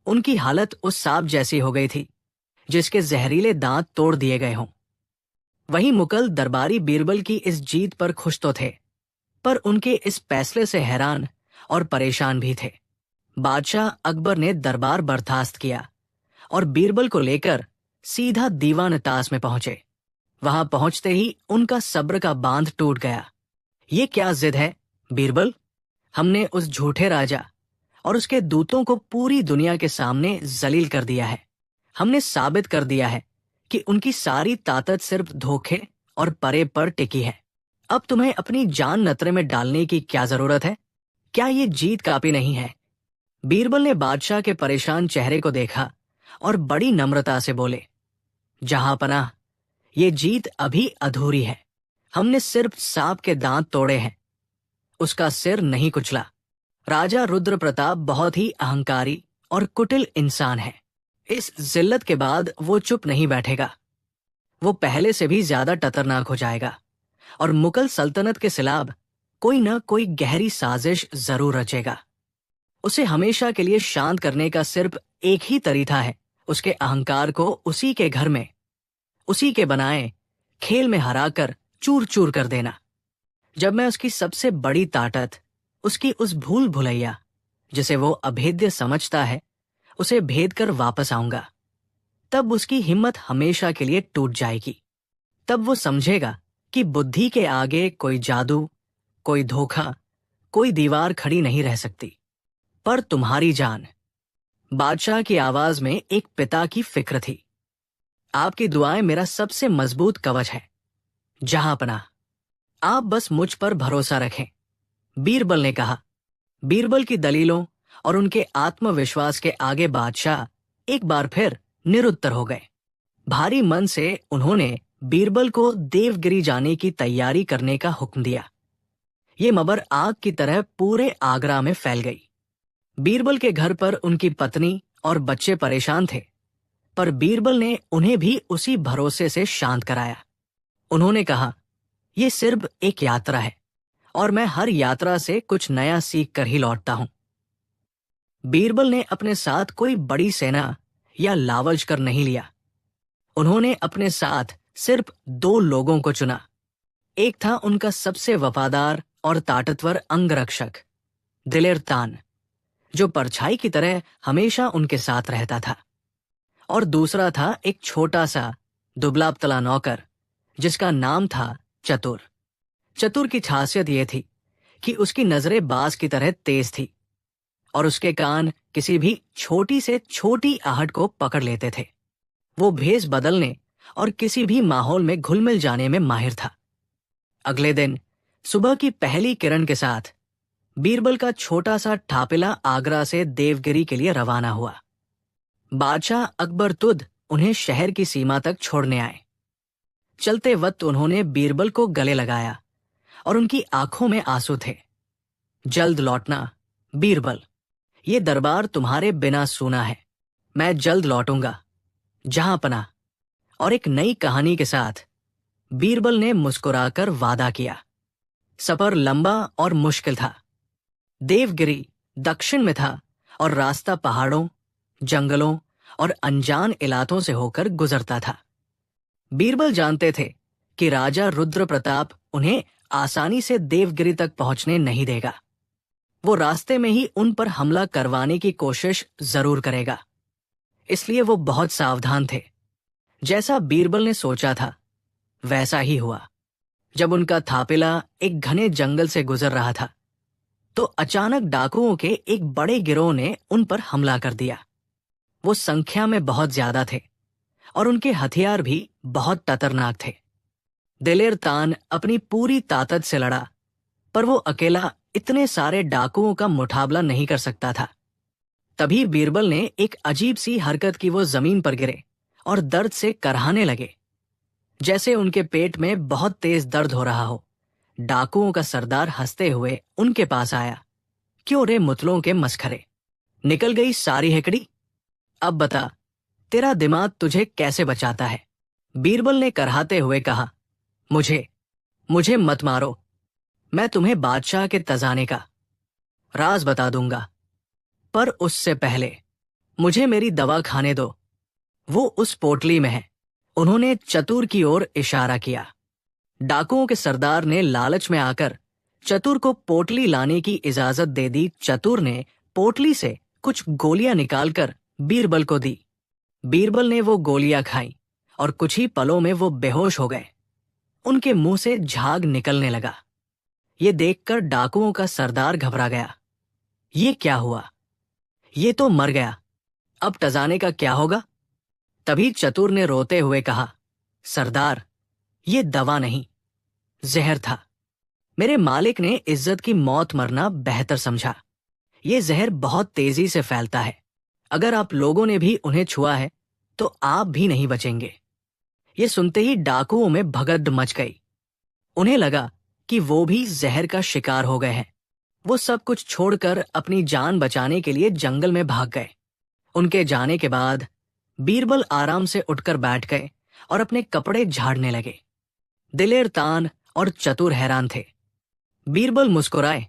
उनकी हालत उस सांप जैसी हो गई थी जिसके जहरीले दांत तोड़ दिए गए हों। वहीं मुगल दरबारी बीरबल की इस जीत पर खुश तो थे, पर उनके इस फैसले से हैरान और परेशान भी थे। बादशाह अकबर ने दरबार बर्खास्त किया और बीरबल को लेकर सीधा दीवान तास में पहुंचे। वहां पहुंचते ही उनका सब्र का बांध टूट गया। ये क्या जिद है बीरबल? हमने उस झूठे राजा और उसके दूतों को पूरी दुनिया के सामने जलील कर दिया है। हमने साबित कर दिया है कि उनकी सारी ताकत सिर्फ धोखे और परे पर टिकी है। अब तुम्हें अपनी जान नतरे में डालने की क्या जरूरत है? क्या ये जीत काफी नहीं है? बीरबल ने बादशाह के परेशान चेहरे को देखा और बड़ी नम्रता से बोले, जहांपनाह, ये जीत अभी अधूरी है। हमने सिर्फ सांप के दांत तोड़े हैं, उसका सिर नहीं कुचला। राजा रुद्र प्रताप बहुत ही अहंकारी और कुटिल इंसान है। इस जिल्लत के बाद वो चुप नहीं बैठेगा। वो पहले से भी ज्यादा खतरनाक हो जाएगा और मुगल सल्तनत के खिलाफ कोई न कोई गहरी साजिश जरूर रचेगा। उसे हमेशा के लिए शांत करने का सिर्फ एक ही तरीका है, उसके अहंकार को उसी के घर में, उसी के बनाए खेल में हराकर चूर चूर कर देना। जब मैं उसकी सबसे बड़ी ताकत, उसकी उस भूल भुलैया जिसे वो अभेद्य समझता है, उसे भेद कर वापस आऊंगा, तब उसकी हिम्मत हमेशा के लिए टूट जाएगी। तब वो समझेगा कि बुद्धि के आगे कोई जादू, कोई धोखा, कोई दीवार खड़ी नहीं रह सकती। पर तुम्हारी जान, बादशाह की आवाज में एक पिता की फिक्र थी, आपकी दुआएं मेरा सबसे मजबूत कवच है। जहांपनाह, आप बस मुझ पर भरोसा रखें, बीरबल ने कहा। बीरबल की दलीलों और उनके आत्मविश्वास के आगे बादशाह एक बार फिर निरुत्तर हो गए। भारी मन से उन्होंने बीरबल को देवगिरी जाने की तैयारी करने का हुक्म दिया। ये खबर आग की तरह पूरे आगरा में फैल गई। बीरबल के घर पर उनकी पत्नी और बच्चे परेशान थे, पर बीरबल ने उन्हें भी उसी भरोसे से शांत कराया। उन्होंने कहा, यह सिर्फ एक यात्रा है और मैं हर यात्रा से कुछ नया सीख कर ही लौटता हूं। बीरबल ने अपने साथ कोई बड़ी सेना या लावज कर नहीं लिया। उन्होंने अपने साथ सिर्फ 2 लोगों को चुना। एक था उनका सबसे वफादार और ताकतवर अंगरक्षक दिलेर तान, जो परछाई की तरह हमेशा उनके साथ रहता था, और दूसरा था एक छोटा सा दुबला पतला नौकर जिसका नाम था चतुर। चतुर की खासियत यह थी कि उसकी नजरें बाज की तरह तेज थी और उसके कान किसी भी छोटी से छोटी आहट को पकड़ लेते थे। वो भेष बदलने और किसी भी माहौल में घुल मिल जाने में माहिर था। अगले दिन सुबह की पहली किरण के साथ बीरबल का छोटा सा ठापिला आगरा से देवगिरी के लिए रवाना हुआ। बादशाह अकबर तुद उन्हें शहर की सीमा तक छोड़ने आए। चलते वक्त उन्होंने बीरबल को गले लगाया और उनकी आंखों में आंसू थे। जल्द लौटना बीरबल, ये दरबार तुम्हारे बिना सूना है। मैं जल्द लौटूंगा, जहांपनाह। और एक नई कहानी के साथ बीरबल ने मुस्कुराकर वादा किया। सफर लंबा और मुश्किल था। देवगिरी दक्षिण में था और रास्ता पहाड़ों, जंगलों और अनजान इलाकों से होकर गुजरता था। बीरबल जानते थे कि राजा रुद्र प्रताप उन्हें आसानी से देवगिरी तक पहुंचने नहीं देगा। वो रास्ते में ही उन पर हमला करवाने की कोशिश जरूर करेगा। इसलिए वो बहुत सावधान थे। जैसा बीरबल ने सोचा था वैसा ही हुआ। जब उनका थापेला एक घने जंगल से गुजर रहा था तो अचानक डाकुओं के एक बड़े गिरोह ने उन पर हमला कर दिया। वो संख्या में बहुत ज्यादा थे और उनके हथियार भी बहुत खतरनाक थे। दिलेर तान अपनी पूरी ताकत से लड़ा, पर वो अकेला इतने सारे डाकुओं का मुकाबला नहीं कर सकता था। तभी बीरबल ने एक अजीब सी हरकत की। वो जमीन पर गिरे और दर्द से करहाने लगे, जैसे उनके पेट में बहुत तेज दर्द हो रहा हो। डाकुओं का सरदार हंसते हुए उनके पास आया। क्यों रे मुतलों के मस्खरे, निकल गई सारी हेकड़ी? अब बता, तेरा दिमाग तुझे कैसे बचाता है? बीरबल ने करहाते हुए कहा, मुझे मत मारो। मैं तुम्हें बादशाह के तजाने का राज बता दूंगा, पर उससे पहले मुझे मेरी दवा खाने दो। वो उस पोटली में है। उन्होंने चतुर की ओर इशारा किया। डाकुओं के सरदार ने लालच में आकर चतुर को पोटली लाने की इजाजत दे दी। चतुर ने पोटली से कुछ गोलियां निकालकर बीरबल को दी। बीरबल ने वो गोलियां खाई और कुछ ही पलों में वो बेहोश हो गए। उनके मुंह से झाग निकलने लगा। ये देखकर डाकुओं का सरदार घबरा गया। ये क्या हुआ? ये तो मर गया, अब टजाने का क्या होगा? तभी चतुर ने रोते हुए कहा, सरदार, ये दवा नहीं, जहर था। मेरे मालिक ने इज्जत की मौत मरना बेहतर समझा। ये जहर बहुत तेजी से फैलता है। अगर आप लोगों ने भी उन्हें छुआ है तो आप भी नहीं बचेंगे। ये सुनते ही डाकुओं में भगदड़ मच गई। उन्हें लगा कि वो भी जहर का शिकार हो गए हैं। वो सब कुछ छोड़कर अपनी जान बचाने के लिए जंगल में भाग गए। उनके जाने के बाद बीरबल आराम से उठकर बैठ गए और अपने कपड़े झाड़ने लगे। दिलेर तान और चतुर हैरान थे। बीरबल मुस्कुराए।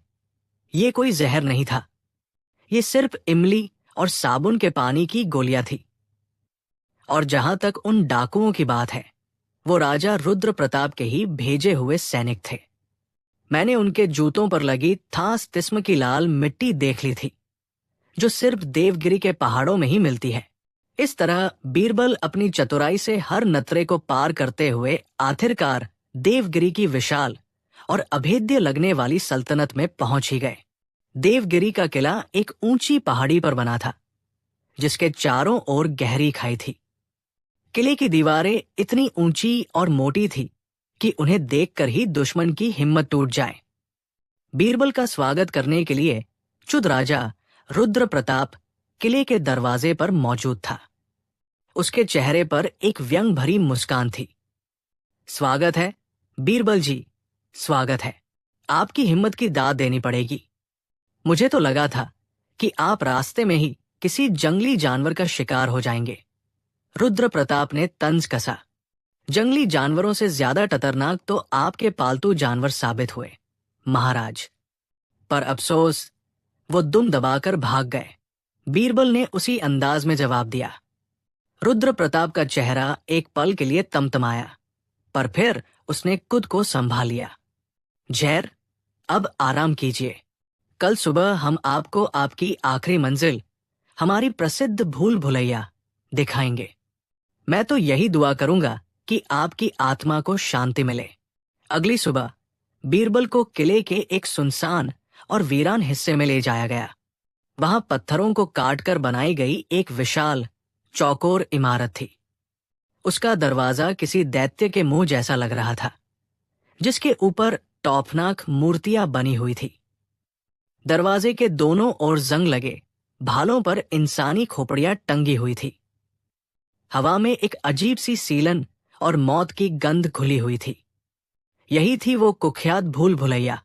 ये कोई जहर नहीं था, ये सिर्फ इमली और साबुन के पानी की गोलियां थी। और जहां तक उन डाकुओं की बात है, वो राजा रुद्र प्रताप के ही भेजे हुए सैनिक थे। मैंने उनके जूतों पर लगी थास किस्म की लाल मिट्टी देख ली थी, जो सिर्फ देवगिरी के पहाड़ों में ही मिलती है। इस तरह बीरबल अपनी चतुराई से हर नतरे को पार करते हुए आखिरकार देवगिरी की विशाल और अभेद्य लगने वाली सल्तनत में पहुंच ही गए। देवगिरी का किला एक ऊंची पहाड़ी पर बना था, जिसके चारों ओर गहरी खाई थी। किले की दीवारें इतनी ऊंची और मोटी थी कि उन्हें देखकर ही दुश्मन की हिम्मत टूट जाए। बीरबल का स्वागत करने के लिए चुद राजा रुद्र प्रताप किले के दरवाजे पर मौजूद था। उसके चेहरे पर एक व्यंग भरी मुस्कान थी। स्वागत है बीरबल जी, स्वागत है। आपकी हिम्मत की दाद देनी पड़ेगी। मुझे तो लगा था कि आप रास्ते में ही किसी जंगली जानवर का शिकार हो जाएंगे। रुद्र प्रताप ने तंज कसा। जंगली जानवरों से ज्यादा खतरनाक तो आपके पालतू जानवर साबित हुए महाराज। पर अफसोस, वो दुम दबाकर भाग गए। बीरबल ने उसी अंदाज में जवाब दिया। रुद्र प्रताप का चेहरा एक पल के लिए तमतमाया, पर फिर उसने खुद को संभाल लिया। जैर, अब आराम कीजिए। कल सुबह हम आपको आपकी आखिरी मंजिल, हमारी प्रसिद्ध भूल भुलैया, दिखाएंगे। मैं तो यही दुआ करूंगा कि आपकी आत्मा को शांति मिले। अगली सुबह बीरबल को किले के एक सुनसान और वीरान हिस्से में ले जाया गया। वहां पत्थरों को काटकर बनाई गई एक विशाल चौकोर इमारत थी। उसका दरवाजा किसी दैत्य के मुंह जैसा लग रहा था, जिसके ऊपर टौफनाक मूर्तियां बनी हुई थी। दरवाजे के दोनों ओर जंग लगे भालों पर इंसानी खोपड़ियां टंगी हुई थी। हवा में एक अजीब सी सीलन और मौत की गंध घुली हुई थी। यही थी वो कुख्यात भूल भुलैया।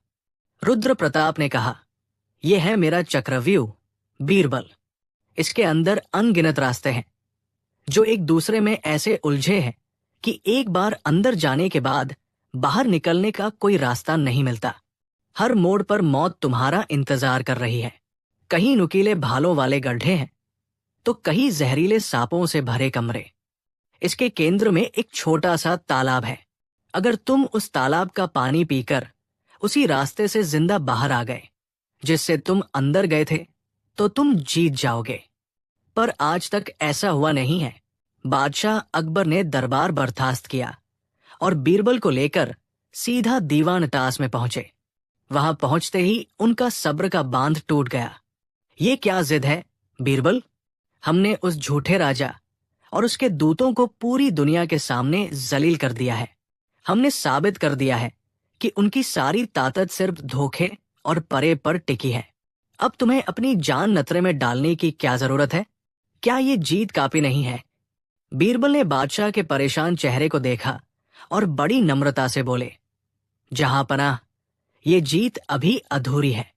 रुद्र प्रताप ने कहा, यह है मेरा चक्रव्यूह बीरबल। इसके अंदर अनगिनत रास्ते हैं, जो एक दूसरे में ऐसे उलझे हैं कि एक बार अंदर जाने के बाद बाहर निकलने का कोई रास्ता नहीं मिलता। हर मोड़ पर मौत तुम्हारा इंतजार कर रही है। कहीं नुकीले भालों वाले गड्ढे हैं, तो कहीं जहरीले सांपों से भरे कमरे। इसके केंद्र में एक छोटा सा तालाब है। अगर तुम उस तालाब का पानी पीकर उसी रास्ते से जिंदा बाहर आ गए जिससे तुम अंदर गए थे, तो तुम जीत जाओगे। पर आज तक ऐसा हुआ नहीं है। बादशाह अकबर ने दरबार बर्खास्त किया और बीरबल को लेकर सीधा दीवान टास में पहुंचे। वहां पहुंचते ही उनका सब्र का बांध टूट गया। ये क्या जिद है बीरबल? हमने उस झूठे राजा और उसके दूतों को पूरी दुनिया के सामने जलील कर दिया है। हमने साबित कर दिया है कि उनकी सारी ताकत सिर्फ धोखे और परे पर टिकी है। अब तुम्हें अपनी जान नतरे में डालने की क्या जरूरत है? क्या ये जीत काफी नहीं है? बीरबल ने बादशाह के परेशान चेहरे को देखा और बड़ी नम्रता से बोले, जहांपनाह, ये जीत अभी अधूरी है।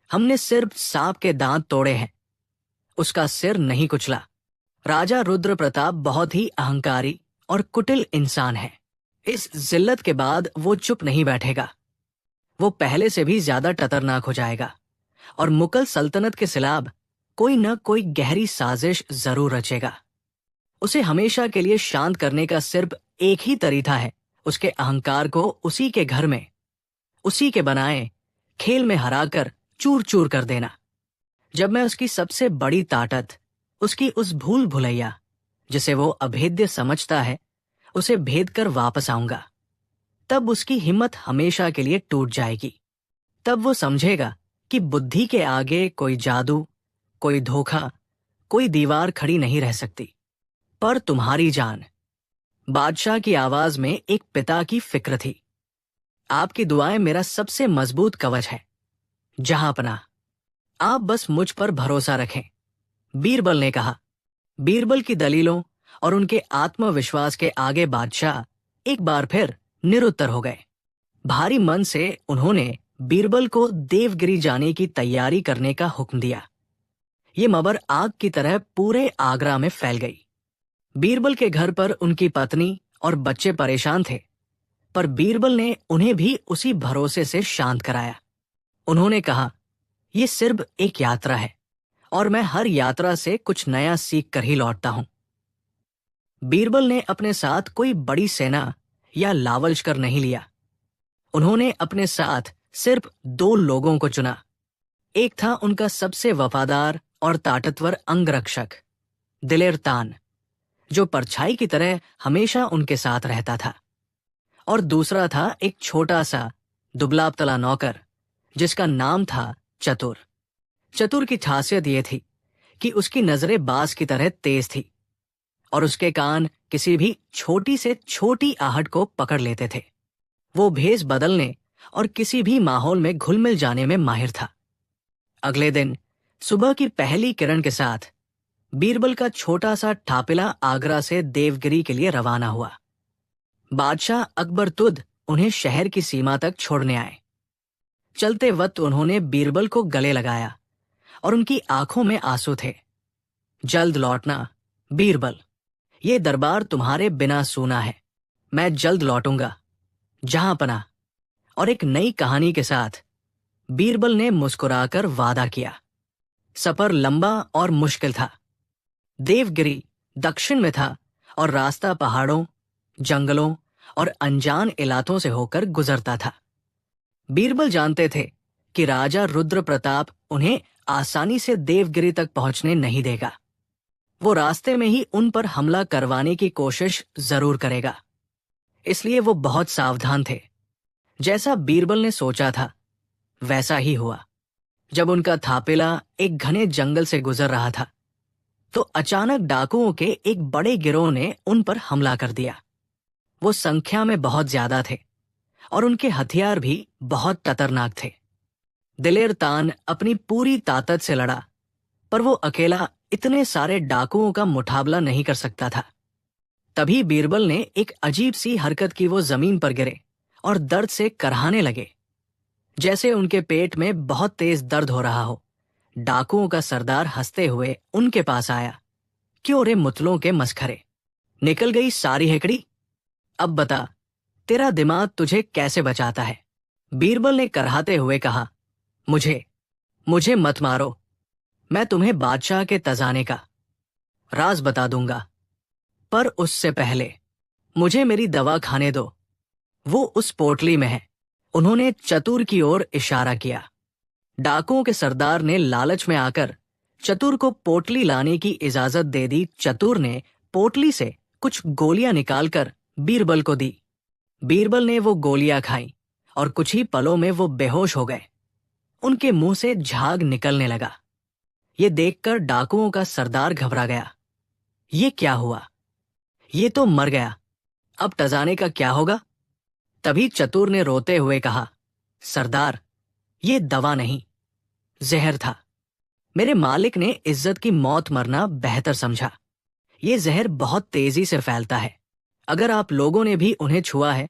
हमने सिर्फ सांप के दांत तोड़े हैं, उसका सिर नहीं कुचला। राजा रुद्र प्रताप बहुत ही अहंकारी और कुटिल इंसान है। इस जिल्लत के बाद वो चुप नहीं बैठेगा। वो पहले से भी ज्यादा खतरनाक हो जाएगा और मुगल सल्तनत के खिलाफ कोई न कोई गहरी साजिश जरूर रचेगा। उसे हमेशा के लिए शांत करने का सिर्फ एक ही तरीका है, उसके अहंकार को उसी के घर में, उसी के बनाए खेल में हराकर चूर चूर कर देना। जब मैं उसकी सबसे बड़ी ताकत, उसकी उस भूल भुलैया जिसे वो अभेद्य समझता है, उसे भेद कर वापस आऊंगा, तब उसकी हिम्मत हमेशा के लिए टूट जाएगी। तब वो समझेगा कि बुद्धि के आगे कोई जादू, कोई धोखा, कोई दीवार खड़ी नहीं रह सकती। पर तुम्हारी जान, बादशाह की आवाज में एक पिता की फिक्र थी, आपकी दुआएं मेरा सबसे मजबूत कवच है। जहांपनाह, आप बस मुझ पर भरोसा रखें, बीरबल ने कहा। बीरबल की दलीलों और उनके आत्मविश्वास के आगे बादशाह एक बार फिर निरुत्तर हो गए। भारी मन से उन्होंने बीरबल को देवगिरी जाने की तैयारी करने का हुक्म दिया। ये मबर आग की तरह पूरे आगरा में फैल गई। बीरबल के घर पर उनकी पत्नी और बच्चे परेशान थे, पर बीरबल ने उन्हें भी उसी भरोसे से शांत कराया। उन्होंने कहा, यह सिर्फ एक यात्रा है और मैं हर यात्रा से कुछ नया सीख कर ही लौटता हूं। बीरबल ने अपने साथ कोई बड़ी सेना या लावलश्कर नहीं लिया। उन्होंने अपने साथ सिर्फ 2 लोगों को चुना। एक था उनका सबसे वफादार और ताकतवर अंगरक्षक दिलेर तान, जो परछाई की तरह हमेशा उनके साथ रहता था, और दूसरा था एक छोटा सा दुबला-पतला नौकर जिसका नाम था चतुर। चतुर की खासियत यह थी कि उसकी नजरें बाज की तरह तेज थी और उसके कान किसी भी छोटी से छोटी आहट को पकड़ लेते थे। वो भेष बदलने और किसी भी माहौल में घुल मिल जाने में माहिर था। अगले दिन सुबह की पहली किरण के साथ बीरबल का छोटा सा ठापिला आगरा से देवगिरी के लिए रवाना हुआ। बादशाह अकबर तुद उन्हें शहर की सीमा तक छोड़ने आए। चलते वक्त उन्होंने बीरबल को गले लगाया और उनकी आंखों में आंसू थे। जल्द लौटना बीरबल, ये दरबार तुम्हारे बिना सूना है। मैं जल्द लौटूंगा, जहांपनाह। और एक नई कहानी के साथ बीरबल ने मुस्कुराकर वादा किया। सफर लंबा और मुश्किल था। देवगिरी दक्षिण में था और रास्ता पहाड़ों, जंगलों और अनजान इलाकों से होकर गुजरता था। बीरबल जानते थे कि राजा रुद्र प्रताप उन्हें आसानी से देवगिरी तक पहुंचने नहीं देगा। वो रास्ते में ही उन पर हमला करवाने की कोशिश जरूर करेगा। इसलिए वो बहुत सावधान थे। जैसा बीरबल ने सोचा था वैसा ही हुआ। जब उनका थापेला एक घने जंगल से गुजर रहा था तो अचानक डाकुओं के एक बड़े गिरोह ने उन पर हमला कर दिया। वो संख्या में बहुत ज्यादा थे और उनके हथियार भी बहुत खतरनाक थे। दिलेर तान अपनी पूरी ताकत से लड़ा, पर वो अकेला इतने सारे डाकुओं का मुकाबला नहीं कर सकता था। तभी बीरबल ने एक अजीब सी हरकत की। वो जमीन पर गिरे और दर्द से करहाने लगे, जैसे उनके पेट में बहुत तेज दर्द हो रहा हो। डाकुओं का सरदार हंसते हुए उनके पास आया। क्यों रे मुतलों के मस्खरे, निकल गई सारी हेकड़ी? अब बता, तेरा दिमाग तुझे कैसे बचाता है? बीरबल ने करहाते हुए कहा, मुझे मत मारो। मैं तुम्हें बादशाह के तजाने का राज बता दूंगा, पर उससे पहले मुझे मेरी दवा खाने दो। वो उस पोटली में है। उन्होंने चतुर की ओर इशारा किया। डाकुओं के सरदार ने लालच में आकर चतुर को पोटली लाने की इजाजत दे दी। चतुर ने पोटली से कुछ गोलियां निकालकर बीरबल को दी। बीरबल ने वो गोलियां खाई और कुछ ही पलों में वो बेहोश हो गए। उनके मुंह से झाग निकलने लगा। ये देखकर डाकुओं का सरदार घबरा गया। ये क्या हुआ? ये तो मर गया, अब टजाने का क्या होगा? तभी चतुर ने रोते हुए कहा, सरदार, ये दवा नहीं, जहर था। मेरे मालिक ने इज्जत की मौत मरना बेहतर समझा। ये जहर बहुत तेजी से फैलता है। अगर आप लोगों ने भी उन्हें छुआ है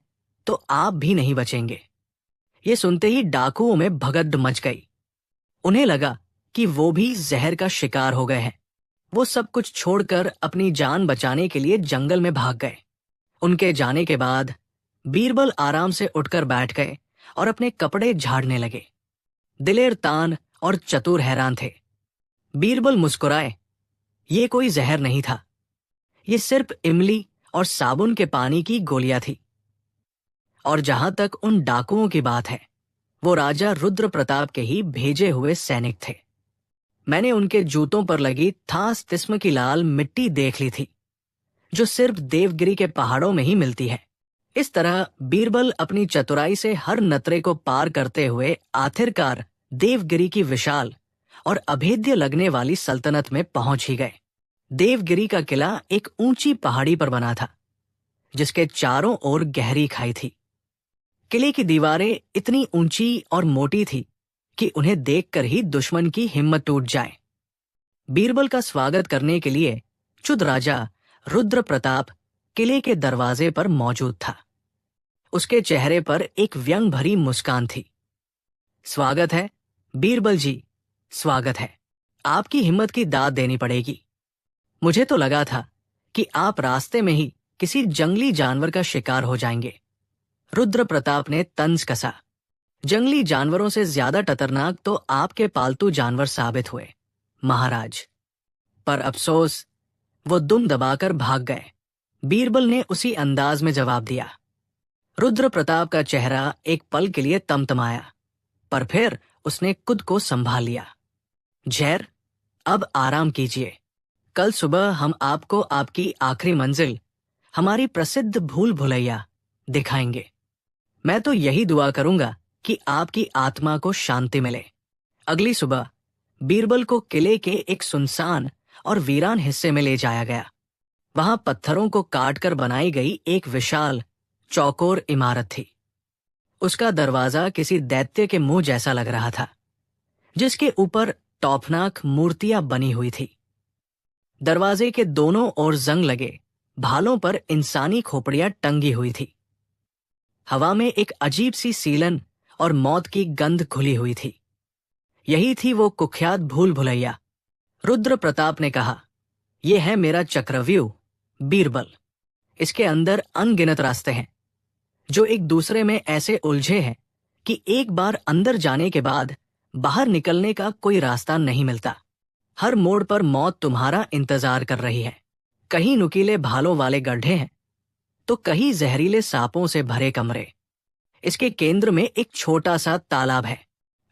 तो आप भी नहीं बचेंगे। ये सुनते ही डाकुओं में भगदड़ मच गई। उन्हें लगा कि वो भी जहर का शिकार हो गए हैं। वो सब कुछ छोड़कर अपनी जान बचाने के लिए जंगल में भाग गए। उनके जाने के बाद बीरबल आराम से उठकर बैठ गए और अपने कपड़े झाड़ने लगे। दिलेर तान और चतुर हैरान थे। बीरबल मुस्कुराए। ये कोई जहर नहीं था, ये सिर्फ इमली और साबुन के पानी की गोलियां थी। और जहां तक उन डाकुओं की बात है, वो राजा रुद्र प्रताप के ही भेजे हुए सैनिक थे। मैंने उनके जूतों पर लगी थास किस्म की लाल मिट्टी देख ली थी, जो सिर्फ देवगिरी के पहाड़ों में ही मिलती है। इस तरह बीरबल अपनी चतुराई से हर नतरे को पार करते हुए आखिरकार देवगिरी की विशाल और अभेद्य लगने वाली सल्तनत में पहुंच ही गए। देवगिरी का किला एक ऊंची पहाड़ी पर बना था, जिसके चारों ओर गहरी खाई थी। किले की दीवारें इतनी ऊंची और मोटी थी कि उन्हें देखकर ही दुश्मन की हिम्मत टूट जाए। बीरबल का स्वागत करने के लिए चुद राजा रुद्र प्रताप किले के दरवाजे पर मौजूद था। उसके चेहरे पर एक व्यंग भरी मुस्कान थी। स्वागत है बीरबल जी, स्वागत है। आपकी हिम्मत की दाद देनी पड़ेगी। मुझे तो लगा था कि आप रास्ते में ही किसी जंगली जानवर का शिकार हो जाएंगे। रुद्र प्रताप ने तंज कसा। जंगली जानवरों से ज्यादा खतरनाक तो आपके पालतू जानवर साबित हुए, महाराज। पर अफसोस, वो दुम दबाकर भाग गए। बीरबल ने उसी अंदाज में जवाब दिया। रुद्र प्रताप का चेहरा एक पल के लिए तमतमाया, पर फिर उसने खुद को संभाल लिया। जैर, अब आराम कीजिए। कल सुबह हम आपको आपकी आखिरी मंजिल, हमारी प्रसिद्ध भूल भुलैया, दिखाएंगे। मैं तो यही दुआ करूंगा कि आपकी आत्मा को शांति मिले। अगली सुबह बीरबल को किले के एक सुनसान और वीरान हिस्से में ले जाया गया। वहां पत्थरों को काटकर बनाई गई एक विशाल चौकोर इमारत थी। उसका दरवाजा किसी दैत्य के मुंह जैसा लग रहा था, जिसके ऊपर टौफनाक मूर्तियां बनी हुई थी। दरवाजे के दोनों ओर जंग लगे भालों पर इंसानी खोपड़ियां टंगी हुई थी। हवा में एक अजीब सी सीलन और मौत की गंध घुली हुई थी। यही थी वो कुख्यात भूल भुलैया। रुद्र प्रताप ने कहा, यह है मेरा चक्रव्यूह बीरबल। इसके अंदर अनगिनत रास्ते हैं, जो एक दूसरे में ऐसे उलझे हैं कि एक बार अंदर जाने के बाद बाहर निकलने का कोई रास्ता नहीं मिलता। हर मोड़ पर मौत तुम्हारा इंतजार कर रही है। कहीं नुकीले भालों वाले गड्ढे हैं, तो कहीं जहरीले सांपों से भरे कमरे। इसके केंद्र में एक छोटा सा तालाब है।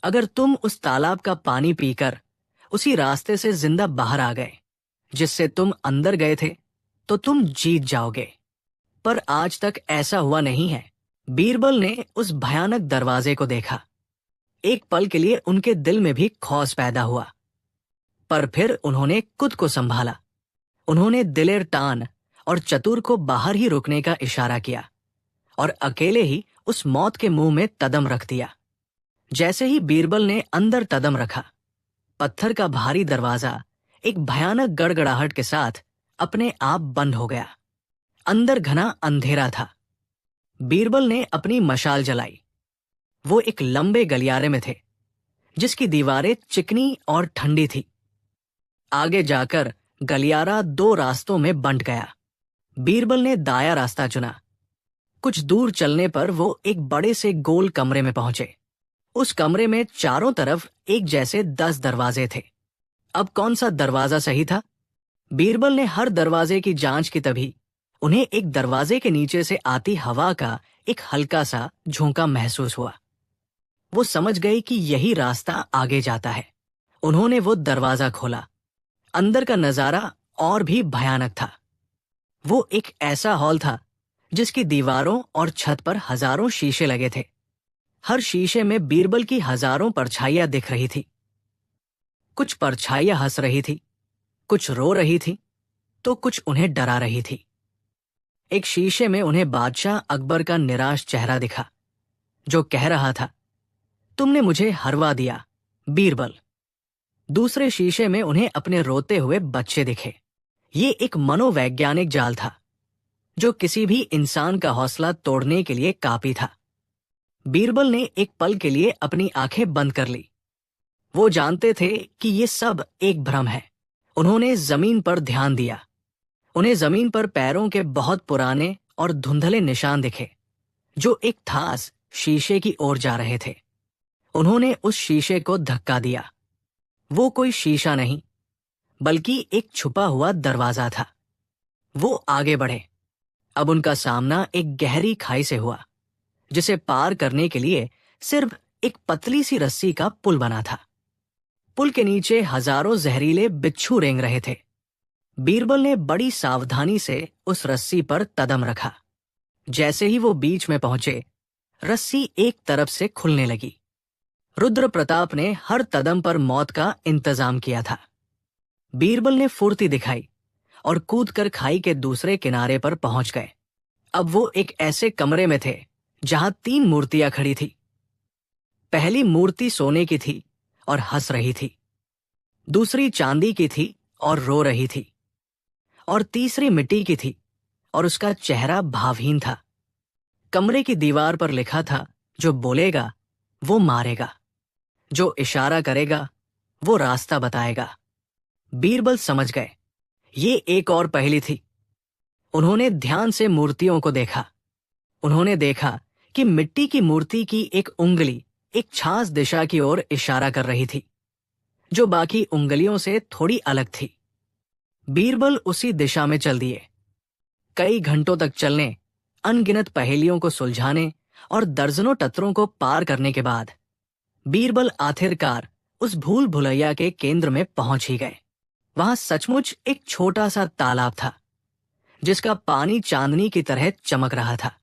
अगर तुम उस तालाब का पानी पीकर उसी रास्ते से जिंदा बाहर आ गए जिससे तुम अंदर गए थे, तो तुम जीत जाओगे। पर आज तक ऐसा हुआ नहीं है। बीरबल ने उस भयानक दरवाजे को देखा। एक पल के लिए उनके दिल में भी खौफ पैदा हुआ, पर फिर उन्होंने खुद को संभाला। उन्होंने दिलेर तान और चतुर को बाहर ही रुकने का इशारा किया और अकेले ही उस मौत के मुंह में कदम रख दिया। जैसे ही बीरबल ने अंदर कदम रखा, पत्थर का भारी दरवाजा एक भयानक गड़गड़ाहट के साथ अपने आप बंद हो गया। अंदर घना अंधेरा था। बीरबल ने अपनी मशाल जलाई। वो एक लंबे गलियारे में थे, जिसकी दीवारें चिकनी और ठंडी थी। आगे जाकर गलियारा दो रास्तों में बंट गया। बीरबल ने दाया रास्ता चुना। कुछ दूर चलने पर वो एक बड़े से गोल कमरे में पहुंचे। उस कमरे में चारों तरफ एक जैसे 10 दरवाजे थे। अब कौन सा दरवाजा सही था? बीरबल ने हर दरवाजे की जांच की, तभी उन्हें एक दरवाजे के नीचे से आती हवा का एक हल्का सा झोंका महसूस हुआ। वो समझ गई कि यही रास्ता आगे जाता है। उन्होंने वो दरवाजा खोला। अंदर का नजारा और भी भयानक था। वो एक ऐसा हॉल था जिसकी दीवारों और छत पर हजारों शीशे लगे थे। हर शीशे में बीरबल की हजारों परछाइयां दिख रही थी। कुछ परछाइयां हंस रही थी, कुछ रो रही थी, तो कुछ उन्हें डरा रही थी। एक शीशे में उन्हें बादशाह अकबर का निराश चेहरा दिखा, जो कह रहा था, तुमने मुझे हरवा दिया बीरबल। दूसरे शीशे में उन्हें अपने रोते हुए बच्चे दिखे। ये एक मनोवैज्ञानिक जाल था जो किसी भी इंसान का हौसला तोड़ने के लिए काफी था। बीरबल ने एक पल के लिए अपनी आंखें बंद कर ली। वो जानते थे कि ये सब एक भ्रम है। उन्होंने जमीन पर ध्यान दिया। उन्हें जमीन पर पैरों के बहुत पुराने और धुंधले निशान दिखे, जो एक थास शीशे की ओर जा रहे थे। उन्होंने उस शीशे को धक्का दिया। वो कोई शीशा नहीं, बल्कि एक छुपा हुआ दरवाजा था। वो आगे बढ़े। अब उनका सामना एक गहरी खाई से हुआ, जिसे पार करने के लिए सिर्फ एक पतली सी रस्सी का पुल बना था। पुल के नीचे हजारों जहरीले बिच्छू रेंग रहे थे। बीरबल ने बड़ी सावधानी से उस रस्सी पर कदम रखा। जैसे ही वो बीच में पहुंचे, रस्सी एक तरफ से खुलने लगी। रुद्र प्रताप ने हर कदम पर मौत का इंतजाम किया था। बीरबल ने फुर्ती दिखाई और कूदकर खाई के दूसरे किनारे पर पहुंच गए। अब वो एक ऐसे कमरे में थे जहां 3 मूर्तियां खड़ी थी। पहली मूर्ति सोने की थी और हंस रही थी, दूसरी चांदी की थी और रो रही थी, और तीसरी मिट्टी की थी और उसका चेहरा भावहीन था। कमरे की दीवार पर लिखा था, जो बोलेगा वो मारेगा, जो इशारा करेगा वो रास्ता बताएगा। बीरबल समझ गए, ये एक और पहेली थी। उन्होंने ध्यान से मूर्तियों को देखा। उन्होंने देखा कि मिट्टी की मूर्ति की एक उंगली एक खास दिशा की ओर इशारा कर रही थी, जो बाकी उंगलियों से थोड़ी अलग थी। बीरबल उसी दिशा में चल दिए। कई घंटों तक चलने, अनगिनत पहेलियों को सुलझाने और दर्जनों टत्रों को पार करने के बाद बीरबल आखिरकार उस भूल भुलैया के केंद्र में पहुंच ही गए। वहां सचमुच एक छोटा सा तालाब था, जिसका पानी चांदनी की तरह चमक रहा था।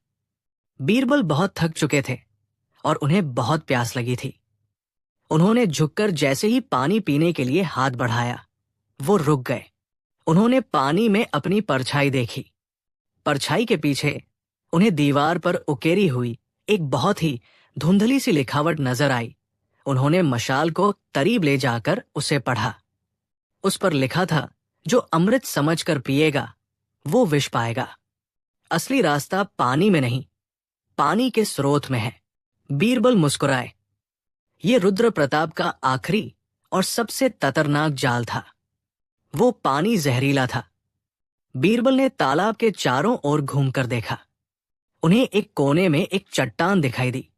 बीरबल बहुत थक चुके थे और उन्हें बहुत प्यास लगी थी। उन्होंने झुककर जैसे ही पानी पीने के लिए हाथ बढ़ाया, वो रुक गए। उन्होंने पानी में अपनी परछाई देखी। परछाई के पीछे उन्हें दीवार पर उकेरी हुई एक बहुत ही धुंधली सी लिखावट नजर आई। उन्होंने मशाल को करीब ले जाकर उसे पढ़ा। उस पर लिखा था, जो अमृत समझकर पिएगा वो विष पाएगा। असली रास्ता पानी में नहीं, पानी के स्रोत में है। बीरबल मुस्कुराए। ये रुद्र प्रताप का आखिरी और सबसे खतरनाक जाल था। वो पानी जहरीला था। बीरबल ने तालाब के चारों ओर घूमकर देखा। उन्हें एक कोने में एक चट्टान दिखाई दी,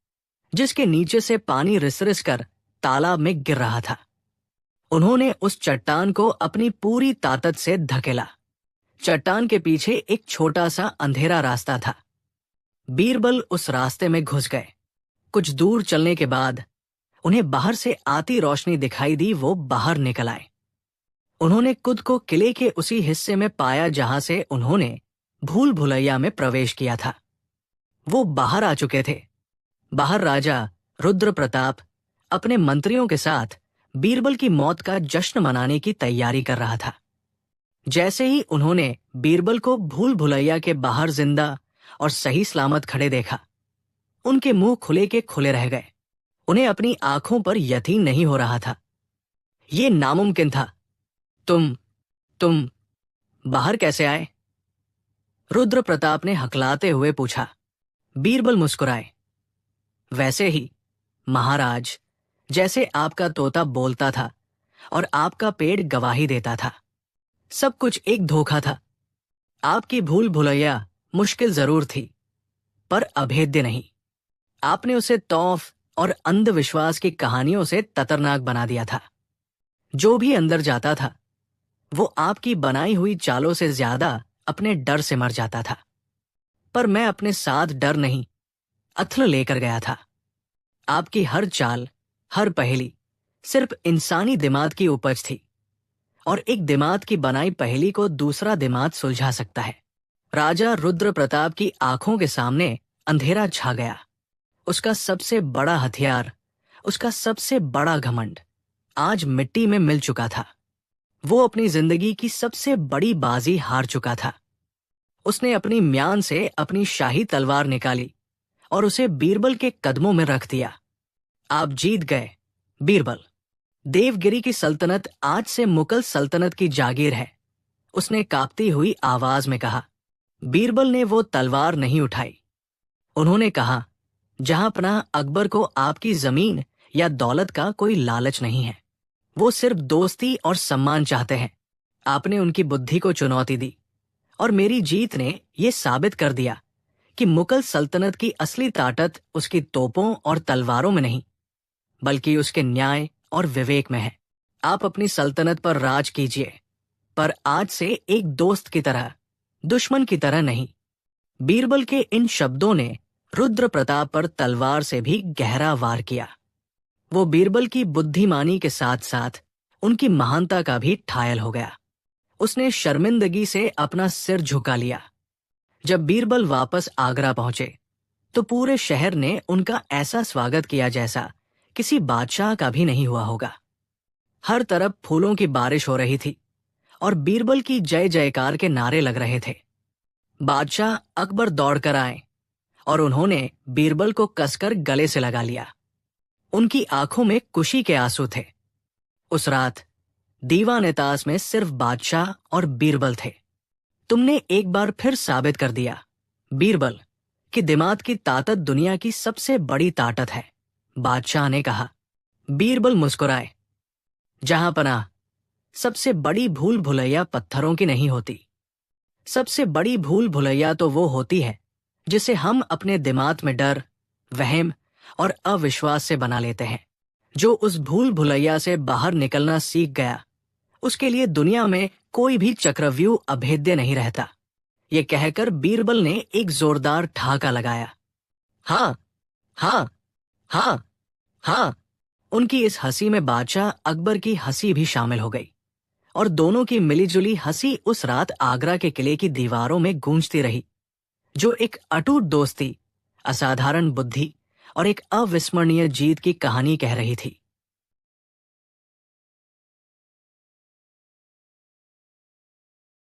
जिसके नीचे से पानी रिस-रिस कर तालाब में गिर रहा था। उन्होंने उस चट्टान को अपनी पूरी ताकत से धकेला। चट्टान के पीछे एक छोटा सा अंधेरा रास्ता था। बीरबल उस रास्ते में घुस गए। कुछ दूर चलने के बाद उन्हें बाहर से आती रोशनी दिखाई दी। वो बाहर निकल आए। उन्होंने खुद को किले के उसी हिस्से में पाया जहां से उन्होंने भूल भुलैया में प्रवेश किया था। वो बाहर आ चुके थे। बाहर राजा रुद्र प्रताप अपने मंत्रियों के साथ बीरबल की मौत का जश्न मनाने की तैयारी कर रहा था। जैसे ही उन्होंने बीरबल को भूल भुलैया के बाहर जिंदा और सही सलामत खड़े देखा, उनके मुंह खुले के खुले रह गए। उन्हें अपनी आंखों पर यकीन नहीं हो रहा था। ये नामुमकिन था। तुम बाहर कैसे आए? रुद्र प्रताप ने हकलाते हुए पूछा। बीरबल मुस्कुराए। वैसे ही महाराज, जैसे आपका तोता बोलता था और आपका पेड़ गवाही देता था। सब कुछ एक धोखा था। आपकी भूल भुलैया मुश्किल जरूर थी, पर अभेद्य नहीं। आपने उसे तौफ और अंधविश्वास की कहानियों से खतरनाक बना दिया था। जो भी अंदर जाता था, वो आपकी बनाई हुई चालों से ज्यादा अपने डर से मर जाता था। पर मैं अपने साथ डर नहीं, अथल लेकर गया था। आपकी हर चाल, हर पहेली सिर्फ इंसानी दिमाग की उपज थी, और एक दिमाग की बनाई पहेली को दूसरा दिमाग सुलझा सकता है। राजा रुद्र प्रताप की आंखों के सामने अंधेरा छा गया। उसका सबसे बड़ा हथियार, उसका सबसे बड़ा घमंड आज मिट्टी में मिल चुका था। वो अपनी जिंदगी की सबसे बड़ी बाजी हार चुका था। उसने अपनी म्यान से अपनी शाही तलवार निकाली और उसे बीरबल के कदमों में रख दिया। आप जीत गए बीरबल। देवगिरी की सल्तनत आज से मुगल सल्तनत की जागीर है, उसने कांपती हुई आवाज में कहा। बीरबल ने वो तलवार नहीं उठाई। उन्होंने कहा, जहां पनाह अकबर को आपकी जमीन या दौलत का कोई लालच नहीं है। वो सिर्फ दोस्ती और सम्मान चाहते हैं। आपने उनकी बुद्धि को चुनौती दी, और मेरी जीत ने ये साबित कर दिया कि मुगल सल्तनत की असली ताकत उसकी तोपों और तलवारों में नहीं, बल्कि उसके न्याय और विवेक में है। आप अपनी सल्तनत पर राज कीजिए, पर आज से एक दोस्त की तरह, दुश्मन की तरह नहीं। बीरबल के इन शब्दों ने रुद्र प्रताप पर तलवार से भी गहरा वार किया। वो बीरबल की बुद्धिमानी के साथ साथ उनकी महानता का भी ठायल हो गया। उसने शर्मिंदगी से अपना सिर झुका लिया। जब बीरबल वापस आगरा पहुंचे तो पूरे शहर ने उनका ऐसा स्वागत किया जैसा किसी बादशाह का भी नहीं हुआ होगा। हर तरफ फूलों की बारिश हो रही थी और बीरबल की जय जयकार के नारे लग रहे थे। बादशाह अकबर दौड़कर आए और उन्होंने बीरबल को कसकर गले से लगा लिया। उनकी आंखों में खुशी के आंसू थे। उस रात दीवान-ए-ताश में सिर्फ बादशाह और बीरबल थे। तुमने एक बार फिर साबित कर दिया बीरबल कि दिमाग की ताकत दुनिया की सबसे बड़ी ताकत है, बादशाह ने कहा। बीरबल मुस्कुराए। जहां पनाह, सबसे बड़ी भूल भुलैया पत्थरों की नहीं होती। सबसे बड़ी भूल भुलैया तो वो होती है जिसे हम अपने दिमाग में डर, वहम और अविश्वास से बना लेते हैं। जो उस भूल भुलैया से बाहर निकलना सीख गया, उसके लिए दुनिया में कोई भी चक्रव्यूह अभेद्य नहीं रहता। ये कहकर बीरबल ने एक जोरदार ठहाका लगाया। हाँ, हाँ, हाँ, हाँ। उनकी इस हंसी में बादशाह अकबर की हंसी भी शामिल हो गई, और दोनों की मिलीजुली हंसी उस रात आगरा के किले की दीवारों में गूंजती रही, जो एक अटूट दोस्ती, असाधारण बुद्धि और एक अविस्मरणीय जीत की कहानी कह रही थी।